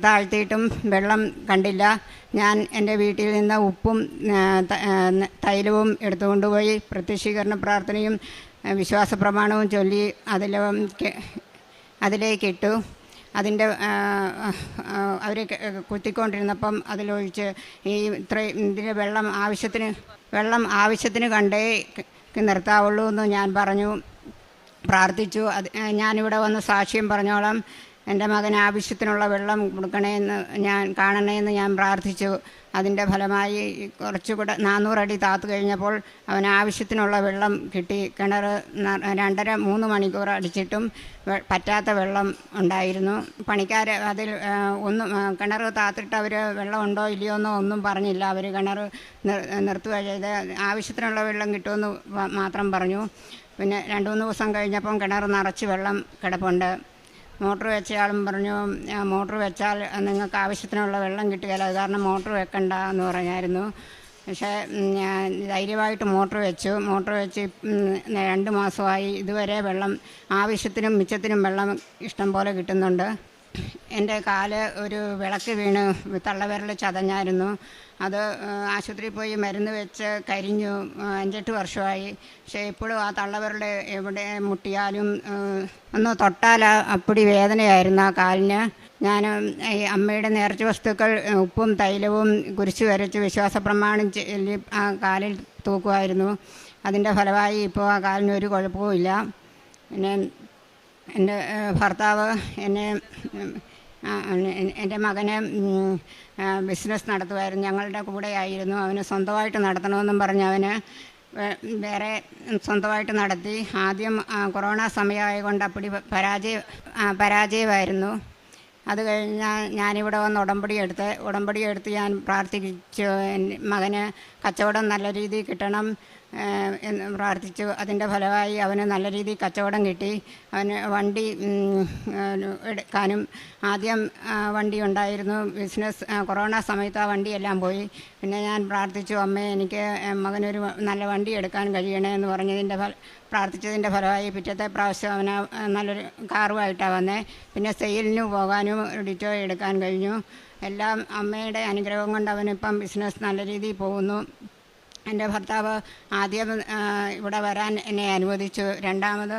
താഴ്ത്തിയിട്ടും വെള്ളം കണ്ടില്ല. ഞാൻ എൻ്റെ വീട്ടിൽ നിന്ന് ഉപ്പും തൈലവും എടുത്തുകൊണ്ടുപോയി പ്രത്യക്ഷീകരണ പ്രാർത്ഥനയും വിശ്വാസ പ്രമാണവും ചൊല്ലി അതിലേക്കിട്ടു. അതിൻ്റെ അവർ കുത്തിക്കൊണ്ടിരുന്നപ്പം അതിലൊഴിച്ച് ഇതിന് വെള്ളം ആവശ്യത്തിന് കണ്ടേ നിർത്താവുള്ളൂ എന്ന് ഞാൻ പറഞ്ഞു, പ്രാർത്ഥിച്ചു. ഞാനിവിടെ വന്ന് സാക്ഷ്യം പറഞ്ഞോളാം. എൻ്റെ മകൻ ആവശ്യത്തിനുള്ള വെള്ളം കാണണേന്ന് ഞാൻ പ്രാർത്ഥിച്ചു. അതിൻ്റെ ഫലമായി കുറച്ചുകൂടെ 400 അടി താത്തു കഴിഞ്ഞപ്പോൾ അവന് ആവശ്യത്തിനുള്ള വെള്ളം കിട്ടി. കിണർ 2.5-3 മണിക്കൂർ അടിച്ചിട്ടും പറ്റാത്ത വെള്ളം ഉണ്ടായിരുന്നു. പണിക്കാർ അതിൽ കിണർ താത്തിട്ട് അവർ വെള്ളം ഉണ്ടോ ഇല്ലയോ എന്നോ ഒന്നും പറഞ്ഞില്ല. അവർ കിണർ നിർത്തുക ചെയ്ത് ആവശ്യത്തിനുള്ള വെള്ളം കിട്ടുമെന്ന് മാത്രം പറഞ്ഞു. പിന്നെ 2-3 ദിവസം കഴിഞ്ഞപ്പം കിണർ നിറച്ച് വെള്ളം കിടപ്പുണ്ട്. മോട്ടർ വെച്ചയാളും പറഞ്ഞു, മോട്ടർ വെച്ചാൽ നിങ്ങൾക്ക് ആവശ്യത്തിനുള്ള വെള്ളം കിട്ടുകയില്ല, അത് കാരണം മോട്ടർ വെക്കണ്ട എന്ന് പറഞ്ഞായിരുന്നു. പക്ഷേ ഞാൻ ധൈര്യമായിട്ട് മോട്ടർ വെച്ച് 2 മാസമായി. ഇതുവരെ വെള്ളം ആവശ്യത്തിനും മിച്ചത്തിനും വെള്ളം ഇഷ്ടം പോലെ കിട്ടുന്നുണ്ട്. എൻ്റെ കാല് ഒരു വിളക്ക് വീണ് തള്ളവിരൽ ചതഞ്ഞായിരുന്നു. അത് ആശുപത്രിയിൽ പോയി മരുന്ന് വെച്ച് കരിഞ്ഞു. 5-8 വർഷമായി. പക്ഷേ ഇപ്പോഴും ആ തള്ളവിരൽ എവിടെ മുട്ടിയാലും ഒന്ന് തൊട്ടാൽ അപ്പടി വേദനയായിരുന്നു ആ കാലിന്. ഞാൻ ഈ അമ്മയുടെ നേർച്ച വസ്തുക്കൾ ഉപ്പും തൈലവും കുരിശ് വരച്ച് വിശ്വാസ പ്രമാണം ചൊല്ലി ആ കാലിൽ തൂക്കുമായിരുന്നു. അതിൻ്റെ ഫലമായി ഇപ്പോൾ ആ കാലിന് ഒരു കുഴപ്പവുമില്ല. പിന്നെ എൻ്റെ ഭർത്താവ് എൻ്റെ മകന് ബിസിനസ് നടത്തുമായിരുന്നു. ഞങ്ങളുടെ കൂടെ ആയിരുന്നു. അവന് സ്വന്തമായിട്ട് നടത്തണമെന്നും പറഞ്ഞ് അവന് വേറെ സ്വന്തമായിട്ട് നടത്തി. ആദ്യം കൊറോണ സമയമായതുകൊണ്ട് അപ്പടി പരാജയമായിരുന്നു. അത് കഴിഞ്ഞാൽ ഞാനിവിടെ വന്ന് ഉടമ്പടി എടുത്ത് ഞാൻ പ്രാർത്ഥിച്ചു. മകന് കച്ചവടം നല്ല രീതിയിൽ കിട്ടണം എന്ന് പ്രാർത്ഥിച്ചു. അതിൻ്റെ ഫലമായി അവന് നല്ല രീതിയിൽ കച്ചവടം കിട്ടി. അവന് വണ്ടി എടുക്കാനും ആദ്യം വണ്ടി ഉണ്ടായിരുന്നു. ബിസിനസ് കൊറോണ സമയത്ത് ആ വണ്ടിയെല്ലാം പോയി. പിന്നെ ഞാൻ പ്രാർത്ഥിച്ചു, അമ്മേ എനിക്ക് മകനൊരു നല്ല വണ്ടി എടുക്കാൻ കഴിയണേ എന്ന് പ്രാർത്ഥിച്ചതിൻ്റെ ഫലമായി പിറ്റത്തെ പ്രാവശ്യം അവന് നല്ലൊരു കാറുമായിട്ടാണ് വന്നേ. പിന്നെ സെയിലിന് പോകാനും ഡിറ്റോ എടുക്കാൻ കഴിഞ്ഞു. എല്ലാം അമ്മയുടെ അനുഗ്രഹം കൊണ്ട് അവനിപ്പം ബിസിനസ് നല്ല രീതിയിൽ പോകുന്നു. എൻ്റെ ഭർത്താവ് ആദ്യം ഇവിടെ വരാൻ എന്നെ അനുവദിച്ചു. രണ്ടാമത്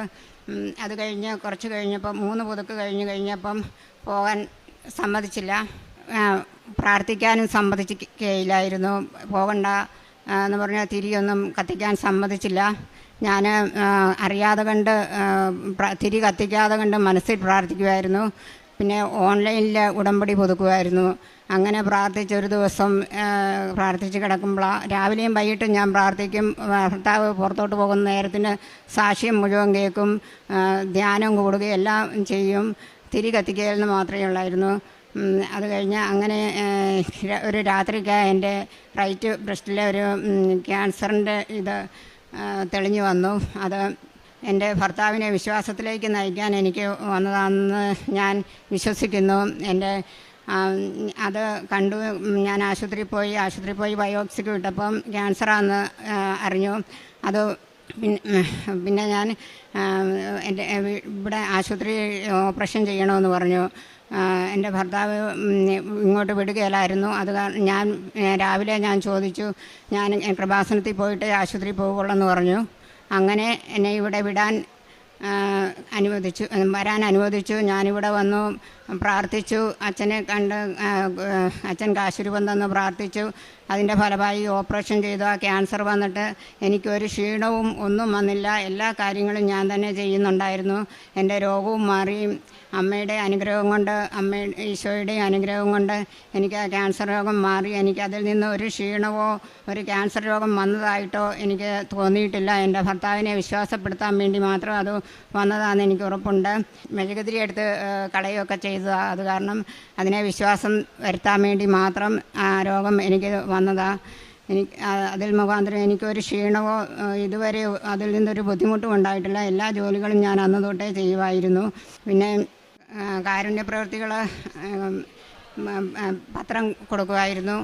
അത് കഴിഞ്ഞ് കുറച്ച് കഴിഞ്ഞപ്പം 3 പുതുക്ക് കഴിഞ്ഞപ്പം പോകാൻ സമ്മതിച്ചില്ല. പ്രാർത്ഥിക്കാനും സമ്മതിക്കുകയില്ലായിരുന്നു. പോകണ്ട എന്ന് പറഞ്ഞാൽ തിരിയൊന്നും കത്തിക്കാൻ സമ്മതിച്ചില്ല. ഞാൻ അറിയാതെ കണ്ട് തിരി കത്തിക്കാതെ കണ്ട് മനസ്സിൽ പ്രാർത്ഥിക്കുമായിരുന്നു. പിന്നെ ഓൺലൈനിൽ ഉടമ്പടി പുതുക്കുമായിരുന്നു. അങ്ങനെ പ്രാർത്ഥിച്ചൊരു ദിവസം പ്രാർത്ഥിച്ച് കിടക്കുമ്പോൾ രാവിലെയും വൈകിട്ടും ഞാൻ പ്രാർത്ഥിക്കും. ഭർത്താവ് പുറത്തോട്ട് പോകുന്ന നേരത്തിന് സാക്ഷ്യം മുഴുവൻ കേൾക്കും, ധ്യാനം കൂടുകയും എല്ലാം ചെയ്യും. തിരി കത്തിക്കലെന്ന് മാത്രമേ ഉള്ളായിരുന്നു. അത് കഴിഞ്ഞ് അങ്ങനെ ഒരു രാത്രിക്ക് എൻ്റെ റൈറ്റ് ബ്രസ്റ്റിലെ ഒരു ക്യാൻസറിൻ്റെ ഇത് തെളിഞ്ഞു വന്നു. അത് എൻ്റെ ഭർത്താവിനെ വിശ്വാസത്തിലേക്ക് നയിക്കാൻ എനിക്ക് വന്നതാണെന്ന് ഞാൻ വിശ്വസിക്കുന്നു. അത് കണ്ടു. ഞാൻ ആശുപത്രിയിൽ പോയി ബയോപ്സിക്ക് വിട്ടപ്പം ക്യാൻസറാണെന്ന് അറിഞ്ഞു. അത് പിന്നെ ഞാൻ ഇവിടെ ആശുപത്രി ഓപ്പറേഷൻ ചെയ്യണമെന്ന് പറഞ്ഞു. എൻ്റെ ഭർത്താവ് ഇങ്ങോട്ട് വിടുകയില്ലായിരുന്നു. അത് രാവിലെ ഞാൻ ചോദിച്ചു, ഞാൻ കൃപാസനത്തിൽ പോയിട്ട് ആശുപത്രിയിൽ പോകുള്ളൂ പറഞ്ഞു. അങ്ങനെ എന്നെ ഇവിടെ വരാൻ അനുവദിച്ചു. ഞാനിവിടെ വന്നു പ്രാർത്ഥിച്ചു. അച്ഛനെ കണ്ട് അച്ഛൻ കാശുരൂപം തന്ന് പ്രാർത്ഥിച്ചു. അതിൻ്റെ ഫലമായി ഓപ്പറേഷൻ ചെയ്തു. ആ ക്യാൻസർ വന്നിട്ട് എനിക്കൊരു ക്ഷീണവും ഒന്നും വന്നില്ല. എല്ലാ കാര്യങ്ങളും ഞാൻ തന്നെ ചെയ്യുന്നുണ്ടായിരുന്നു. എൻ്റെ രോഗവും മാറി. അമ്മയുടെ അനുഗ്രഹം കൊണ്ട്, ഈശോയുടെ അനുഗ്രഹം കൊണ്ട് എനിക്ക് ആ ക്യാൻസർ രോഗം മാറി. എനിക്കതിൽ നിന്ന് ഒരു ക്ഷീണമോ ഒരു ക്യാൻസർ രോഗം വന്നതായിട്ടോ എനിക്ക് തോന്നിയിട്ടില്ല. എൻ്റെ ഭർത്താവിനെ വിശ്വാസപ്പെടുത്താൻ വേണ്ടി മാത്രം അത് വന്നതാണെന്ന് എനിക്ക് ഉറപ്പുണ്ട്. മെഴുകുതിരി എടുത്ത് കളയുകയൊക്കെ ചെയ്തതാണ്. അത് കാരണം അതിനെ വിശ്വാസം വരുത്താൻ വേണ്ടി മാത്രം ആ രോഗം എനിക്ക് വന്നതാണ്. അതിൽ മുഖാന്തരം എനിക്കൊരു ക്ഷീണമോ ഇതുവരെ അതിൽ നിന്നൊരു ബുദ്ധിമുട്ടും ഉണ്ടായിട്ടില്ല. എല്ലാ ജോലികളും ഞാൻ അന്ന് തൊട്ടേ ചെയ്യുമായിരുന്നു. പിന്നെ കാരുണ്യ പ്രവൃത്തികൾ പത്രം കൊടുക്കുമായിരുന്നു.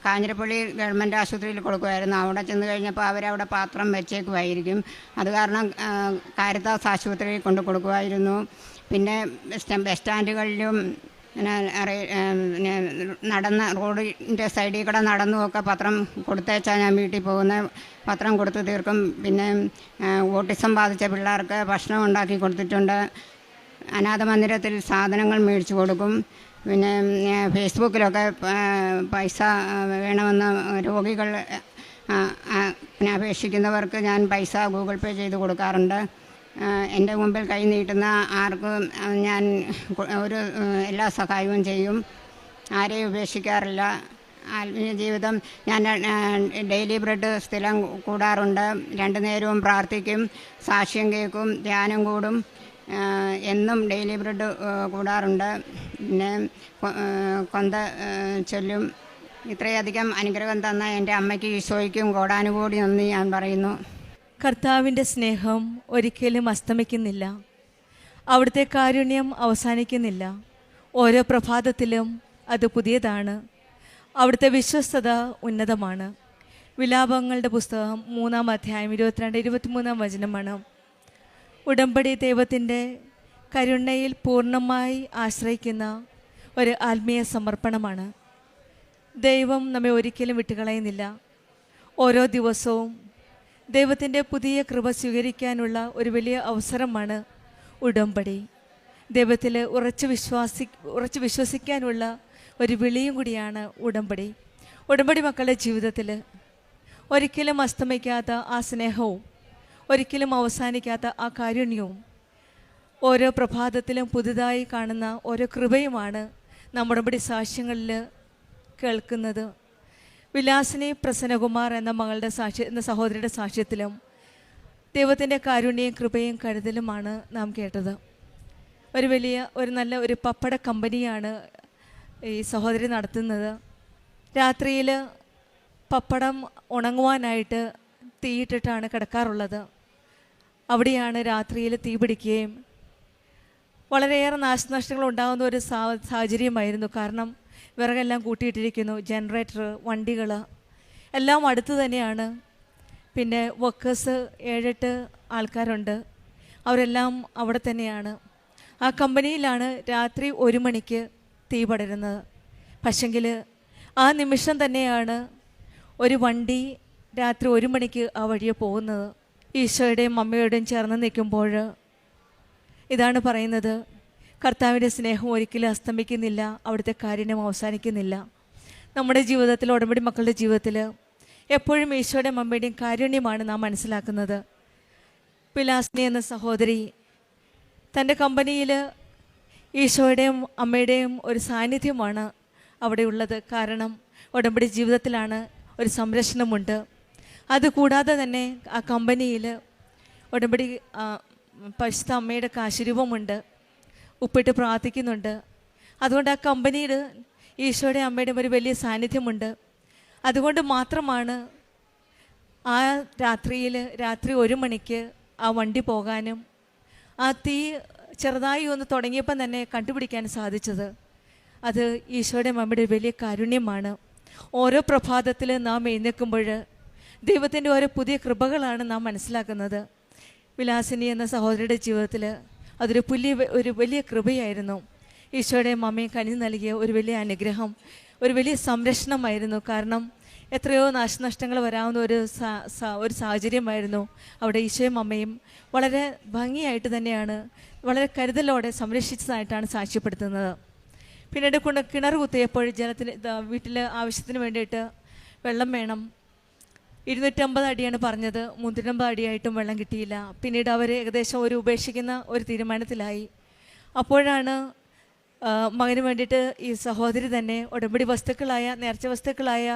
കാഞ്ഞിരപ്പള്ളി ഗവൺമെൻറ് ആശുപത്രിയിൽ കൊടുക്കുമായിരുന്നു. അവിടെ ചെന്ന് കഴിഞ്ഞപ്പോൾ അവരവിടെ പാത്രം വെച്ചേക്കുമായിരിക്കും. അത് കാരണം കാരിത്താസ് ആശുപത്രിയിൽ കൊണ്ട് കൊടുക്കുമായിരുന്നു. പിന്നെ ബസ് സ്റ്റാൻഡുകളിലും റോഡിൻ്റെ സൈഡിൽ കൂടെ നടന്നുമൊക്കെ പത്രം കൊടുത്തേച്ചാൽ ഞാൻ വീട്ടിൽ പോകുന്ന പത്രം കൊടുത്തു തീർക്കും. പിന്നെ ഓട്ടിസം ബാധിച്ച പിള്ളേർക്ക് ഭക്ഷണം ഉണ്ടാക്കി കൊടുത്തിട്ടുണ്ട്. അനാഥ മന്ദിരത്തിൽ സാധനങ്ങൾ മേടിച്ചു കൊടുക്കും. പിന്നെ ഫേസ്ബുക്കിലൊക്കെ പൈസ വേണമെന്ന് രോഗികൾ അപേക്ഷിക്കുന്നവർക്ക് ഞാൻ പൈസ ഗൂഗിൾ പേ ചെയ്ത് കൊടുക്കാറുണ്ട്. എൻ്റെ മുമ്പിൽ കൈ നീട്ടുന്ന ആർക്കും ഞാൻ എല്ലാ സഹായവും ചെയ്യും. ആരെയും ഉപേക്ഷിക്കാറില്ല. ആത്മീയ ജീവിതം ഞാൻ ഡെയിലി ബ്രെഡ് സ്ഥിരം കൂടാറുണ്ട്. 2 നേരവും പ്രാർത്ഥിക്കും, സാക്ഷ്യം കേൾക്കും, ധ്യാനം കൂടും. എന്നും ഡെയിലി ബ്രെഡ് കൂടാറുണ്ട്. പിന്നെ കൊന്ത ചൊല്ലും. ഇത്രയധികം അനുഗ്രഹം തന്ന എൻ്റെ അമ്മയ്ക്ക് ഈശോയ്ക്കും കോടാനുകോടി നന്ദി ഞാൻ പറയുന്നു. കർത്താവിൻ്റെ സ്നേഹം ഒരിക്കലും അസ്തമിക്കുന്നില്ല. അവിടുത്തെ കാരുണ്യം അവസാനിക്കുന്നില്ല. ഓരോ പ്രഭാതത്തിലും അത് പുതിയതാണ്. അവിടുത്തെ വിശ്വസ്തത ഉന്നതമാണ്. വിലാപങ്ങളുടെ പുസ്തകം 3-ാം അധ്യായം 22-23 വചനമാണ്. ഉടമ്പടി ദൈവത്തിൻ്റെ കരുണയിൽ പൂർണ്ണമായി ആശ്രയിക്കുന്ന ഒരു ആത്മീയ സമർപ്പണമാണ്. ദൈവം നമ്മെ ഒരിക്കലും വിട്ടുകളയുന്നില്ല. ഓരോ ദിവസവും ദൈവത്തിൻ്റെ പുതിയ കൃപ സ്വീകരിക്കാനുള്ള ഒരു വലിയ അവസരമാണ് ഉടമ്പടി. ദൈവത്തിൽ ഉറച്ചു വിശ്വസിക്കാനുള്ള ഒരു വിളിയും കൂടിയാണ് ഉടമ്പടി. ഉടമ്പടി മക്കളുടെ ജീവിതത്തിൽ ഒരിക്കലും അസ്തമിക്കാത്ത ആ സ്നേഹവും ഒരിക്കലും അവസാനിക്കാത്ത ആ കാരുണ്യവും ഓരോ പ്രഭാതത്തിലും പുതുതായി കാണുന്ന ഓരോ കൃപയുമാണ് നാം ഉടമ്പടി സാക്ഷ്യങ്ങളിൽ കേൾക്കുന്നത്. വിലാസിനി പ്രസന്നകുമാർ എന്ന സഹോദരിയുടെ സാക്ഷ്യത്തിലും ദൈവത്തിൻ്റെ കാരുണ്യവും കൃപയും കരുതലുമാണ് നാം കേട്ടത്. ഒരു നല്ല ഒരു പപ്പട കമ്പനിയാണ് ഈ സഹോദരി നടത്തുന്നത്. രാത്രിയിൽ പപ്പടം ഉണങ്ങുവാനായിട്ട് തീയിട്ടിട്ടാണ് കിടക്കാറുള്ളത്. അവിടെയാണ് രാത്രിയിൽ തീ പിടിക്കുകയും വളരെയേറെ നാശനഷ്ടങ്ങൾ ഉണ്ടാകുന്ന ഒരു സാഹചര്യമായിരുന്നു. കാരണം വിറകെല്ലാം കൂട്ടിയിട്ടിരിക്കുന്നു, ജനറേറ്റർ, വണ്ടികൾ എല്ലാം അടുത്ത് തന്നെയാണ്. പിന്നെ വർക്കേഴ്സ് 7-8 ആൾക്കാരുണ്ട്, അവരെല്ലാം അവിടെ തന്നെയാണ്. ആ കമ്പനിയിലാണ് രാത്രി 1 മണിക്ക് തീ പടരുന്നത്. പക്ഷെങ്കിൽ ആ നിമിഷം തന്നെയാണ് ഒരു വണ്ടി രാത്രി 1 മണിക്ക് ആ വഴിയെ പോകുന്നത്. ഈശോയുടെയും അമ്മയുടെയും ചേർന്ന് നിൽക്കുമ്പോൾ ഇതാണ് പറയുന്നത്, കർത്താവിൻ്റെ സ്നേഹം ഒരിക്കലും അസ്തമിക്കുന്നില്ല, അവിടുത്തെ കാരുണ്യം അവസാനിക്കുന്നില്ല. നമ്മുടെ ജീവിതത്തിൽ, ഉടമ്പടി മക്കളുടെ ജീവിതത്തിൽ എപ്പോഴും ഈശോയുടെയും അമ്മയുടെയും കാരുണ്യമാണ് നാം മനസ്സിലാക്കുന്നത്. വിലാസിനി എന്ന സഹോദരി തൻ്റെ കമ്പനിയിൽ ഈശോയുടെയും അമ്മയുടെയും ഒരു സാന്നിധ്യമാണ് അവിടെ ഉള്ളത്. കാരണം ഉടമ്പടി ജീവിതത്തിലാണ് ഒരു സംരക്ഷണമുണ്ട്. അതുകൂടാതെ തന്നെ ആ കമ്പനിയിൽ ഉടമ്പടി പരിശുദ്ധ അമ്മയുടെ കാശുരൂപമുണ്ട്, ഉപ്പിട്ട് പ്രാർത്ഥിക്കുന്നുണ്ട്. അതുകൊണ്ട് ആ കമ്പനിയിൽ ഈശോയുടെ അമ്മയുടെയും ഒരു വലിയ സാന്നിധ്യമുണ്ട്. അതുകൊണ്ട് മാത്രമാണ് ആ രാത്രി 1 മണിക്ക് ആ വണ്ടി പോകാനും ആ തീ ചെറുതായി ഒന്ന് തുടങ്ങിയപ്പം തന്നെ കണ്ടുപിടിക്കാൻ സാധിച്ചത്. അത് ഈശോയുടെ അമ്മയുടെ വലിയ കാരുണ്യമാണ്. ഓരോ പ്രഭാതത്തിൽ നാം എഴുന്നേൽക്കുമ്പോൾ ദൈവത്തിൻ്റെ ഓരോ പുതിയ കൃപകളാണ് നാം മനസ്സിലാക്കുന്നത്. വിലാസിനി എന്ന സഹോദരിയുടെ ജീവിതത്തിൽ അതൊരു വലിയ കൃപയായിരുന്നു. ഈശോയുടെ അമ്മയും കനി നൽകിയ ഒരു വലിയ അനുഗ്രഹം, ഒരു വലിയ സംരക്ഷണമായിരുന്നു. കാരണം എത്രയോ നാശനഷ്ടങ്ങൾ വരാവുന്ന ഒരു സാഹചര്യമായിരുന്നു. അവിടെ ഈശോയും അമ്മയും വളരെ ഭംഗിയായിട്ട് തന്നെയാണ്, വളരെ കരുതലോടെ സംരക്ഷിച്ചതായിട്ടാണ് സാക്ഷ്യപ്പെടുത്തുന്നത്. പിന്നീട് കിണർ കുത്തിയപ്പോൾ വീട്ടിൽ ആവശ്യത്തിന് വേണ്ടിയിട്ട് വെള്ളം വേണം. 250 അടിയാണ് പറഞ്ഞത്, 350 അടിയായിട്ടും വെള്ളം കിട്ടിയില്ല. പിന്നീട് അവർ ഏകദേശം ഉപേക്ഷിക്കുന്ന ഒരു തീരുമാനത്തിലായി. അപ്പോഴാണ് മകന് വേണ്ടിയിട്ട് ഈ സഹോദരി തന്നെ ഉടമ്പടി വസ്തുക്കളായ, നേർച്ച വസ്തുക്കളായ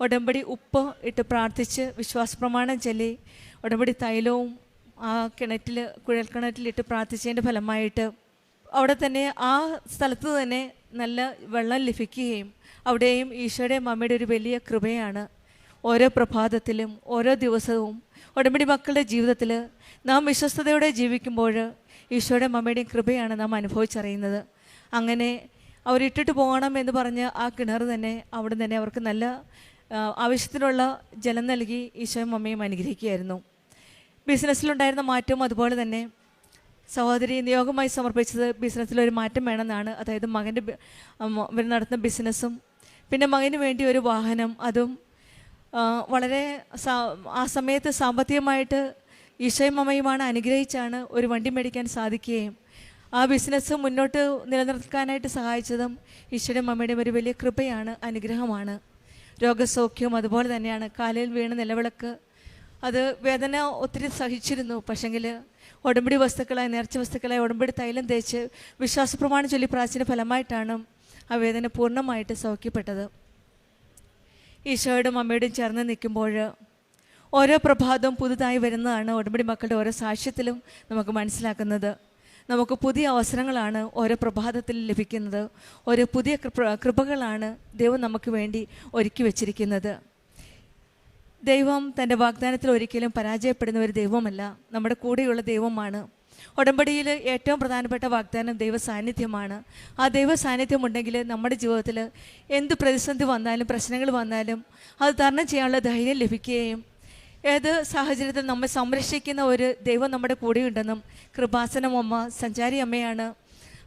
ഉടമ്പടി ഉപ്പ് ഇട്ട് പ്രാർത്ഥിച്ച് വിശ്വാസപ്രമാണം ചൊല്ലി ഉടമ്പടി തൈലവും ആ കുഴൽക്കിണറ്റിലിട്ട് പ്രാർത്ഥിച്ചതിൻ്റെ ഫലമായിട്ട് അവിടെ തന്നെ ആ സ്ഥലത്ത് തന്നെ നല്ല വെള്ളം ലഭിക്കുകയും അവിടെയും ഈശോയുടെയും അമ്മയുടെ ഒരു വലിയ കൃപയാണ്. ഓരോ പ്രഭാതത്തിലും ഓരോ ദിവസവും ഉടമ്പടി മക്കളുടെ ജീവിതത്തിൽ നാം വിശ്വസ്തയോടെ ജീവിക്കുമ്പോൾ ഈശോയുടെ അമ്മയുടെയും കൃപയാണ് നാം അനുഭവിച്ചറിയുന്നത്. അങ്ങനെ അവരിട്ടിട്ട് പോകണം എന്ന് പറഞ്ഞ് ആ കിണർ തന്നെ അവിടെ തന്നെ അവർക്ക് നല്ല ആവശ്യത്തിനുള്ള ജലം നൽകി ഈശോയും അമ്മയും അനുഗ്രഹിക്കുകയായിരുന്നു. ബിസിനസ്സിലുണ്ടായിരുന്ന മാറ്റവും അതുപോലെ തന്നെ സഹോദരി നിയോഗമായി സമർപ്പിച്ചത് ബിസിനസ്സിലൊരു മാറ്റം വേണമെന്നാണ്. അതായത് മകൻ്റെ നടത്തുന്ന ബിസിനസ്സും പിന്നെ മകന് വേണ്ടി ഒരു വാഹനം, അതും വളരെ ആ സമയത്ത് സാമ്പത്തികമായിട്ട് ഈശോയും അമ്മയുമാണ് അനുഗ്രഹിച്ചാണ് ഒരു വണ്ടി മേടിക്കാൻ സാധിക്കുകയും ആ ബിസിനസ് മുന്നോട്ട് നിലനിർത്താനായിട്ട് സഹായിച്ചതും ഈശോയുടെയും അമ്മയുടെയും ഒരു വലിയ കൃപയാണ്, അനുഗ്രഹമാണ്. രോഗസൗഖ്യവും അതുപോലെ തന്നെയാണ്. കാലിൽ വീണ് നിലവിളക്ക്, അത് വേദന ഒത്തിരി സഹിച്ചിരുന്നു. പക്ഷെങ്കിൽ ഉടമ്പടി വസ്തുക്കളായി, നേർച്ച വസ്തുക്കളായി ഉടമ്പടി തൈലം തേച്ച് വിശ്വാസപ്രമാണം ചൊല്ലി പ്രാർത്ഥിച്ചതിൻ്റെ ഫലമായിട്ടാണ് ആ വേദന പൂർണ്ണമായിട്ട് സൗഖ്യപ്പെട്ടത്. ഈശോയുടെയും അമ്മയുടെയും ചേർന്ന് നിൽക്കുമ്പോൾ ഓരോ പ്രഭാതവും പുതുതായി വരുന്നതാണ് ഉടമ്പടി മക്കളുടെ ഓരോ സാക്ഷ്യത്തിലും നമുക്ക് മനസ്സിലാക്കുന്നത്. നമുക്ക് പുതിയ അവസരങ്ങളാണ് ഓരോ പ്രഭാതത്തിൽ ലഭിക്കുന്നത്. ഓരോ പുതിയ കൃപകളാണ് ദൈവം നമുക്ക് വേണ്ടി ഒരുക്കി വച്ചിരിക്കുന്നത്. ദൈവം തൻ്റെ വാഗ്ദാനത്തിൽ ഒരിക്കലും പരാജയപ്പെടുന്ന ഒരു ദൈവമല്ല, നമ്മുടെ കൂടെയുള്ള ദൈവമാണ്. ഉടമ്പടിയിൽ ഏറ്റവും പ്രധാനപ്പെട്ട വാഗ്ദാനം ദൈവ സാന്നിധ്യമാണ്. ആ ദൈവ സാന്നിധ്യം ഉണ്ടെങ്കിൽ നമ്മുടെ ജീവിതത്തിൽ എന്ത് പ്രതിസന്ധി വന്നാലും, പ്രശ്നങ്ങൾ വന്നാലും അത് തരണം ചെയ്യാനുള്ള ധൈര്യം ലഭിക്കുകയും ഏത് സാഹചര്യത്തിൽ നമ്മെ സംരക്ഷിക്കുന്ന ഒരു ദൈവം നമ്മുടെ കൂടെയുണ്ടെന്നും കൃപാസനം അമ്മ സഞ്ചാരി അമ്മയാണ്.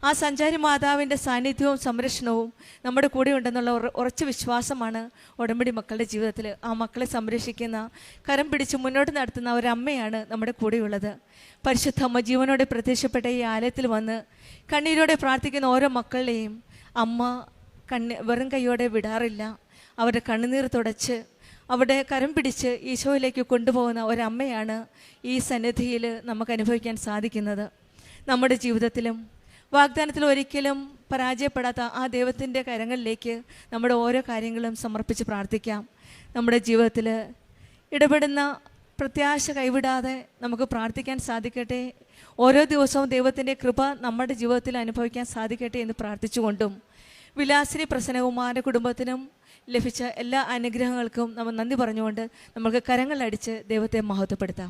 ആ സഞ്ചാരി മാതാവിൻ്റെ സാന്നിധ്യവും സംരക്ഷണവും നമ്മുടെ കൂടെ ഉണ്ടെന്നുള്ള ഉറച്ച വിശ്വാസമാണ് ഉടമ്പടി മക്കളുടെ ജീവിതത്തിൽ. ആ മക്കളെ സംരക്ഷിക്കുന്ന, കരം പിടിച്ച് മുന്നോട്ട് നടത്തുന്ന ഒരമ്മയാണ് നമ്മുടെ കൂടെയുള്ളത്. പരിശുദ്ധ അമ്മ ജീവനോടെ പ്രത്യക്ഷപ്പെട്ട ഈ ആലയത്തിൽ വന്ന് കണ്ണീരോടെ പ്രാർത്ഥിക്കുന്ന ഓരോ മക്കളെയും അമ്മ വെറും കൈയോടെ വിടാറില്ല. അവരുടെ കണ്ണുനീർ തുടച്ച് അവിടെ കരം പിടിച്ച് ഈശോയിലേക്ക് കൊണ്ടുപോകുന്ന ഒരമ്മയാണ് ഈ സന്നിധിയിൽ നമുക്ക് അനുഭവിക്കാൻ സാധിക്കുന്നത്. നമ്മുടെ ജീവിതത്തിലും വാഗ്ദാനത്തിൽ ഒരിക്കലും പരാജയപ്പെടാത്ത ആ ദൈവത്തിൻ്റെ കരങ്ങളിലേക്ക് നമ്മുടെ ഓരോ കാര്യങ്ങളും സമർപ്പിച്ച് പ്രാർത്ഥിക്കാം. നമ്മുടെ ജീവിതത്തിൽ ഇടപെടുന്ന പ്രത്യാശ കൈവിടാതെ നമുക്ക് പ്രാർത്ഥിക്കാൻ സാധിക്കട്ടെ. ഓരോ ദിവസവും ദൈവത്തിൻ്റെ കൃപ നമ്മുടെ ജീവിതത്തിൽ അനുഭവിക്കാൻ സാധിക്കട്ടെ എന്ന് പ്രാർത്ഥിച്ചുകൊണ്ടും വിലാസിനി പ്രസന്നകുമാരൻ്റെ കുടുംബത്തിനും ലഭിച്ച എല്ലാ അനുഗ്രഹങ്ങൾക്കും നമ്മൾ നന്ദി പറഞ്ഞുകൊണ്ട് നമുക്ക് കരങ്ങളടിച്ച് ദൈവത്തെ മഹത്വപ്പെടുത്താം.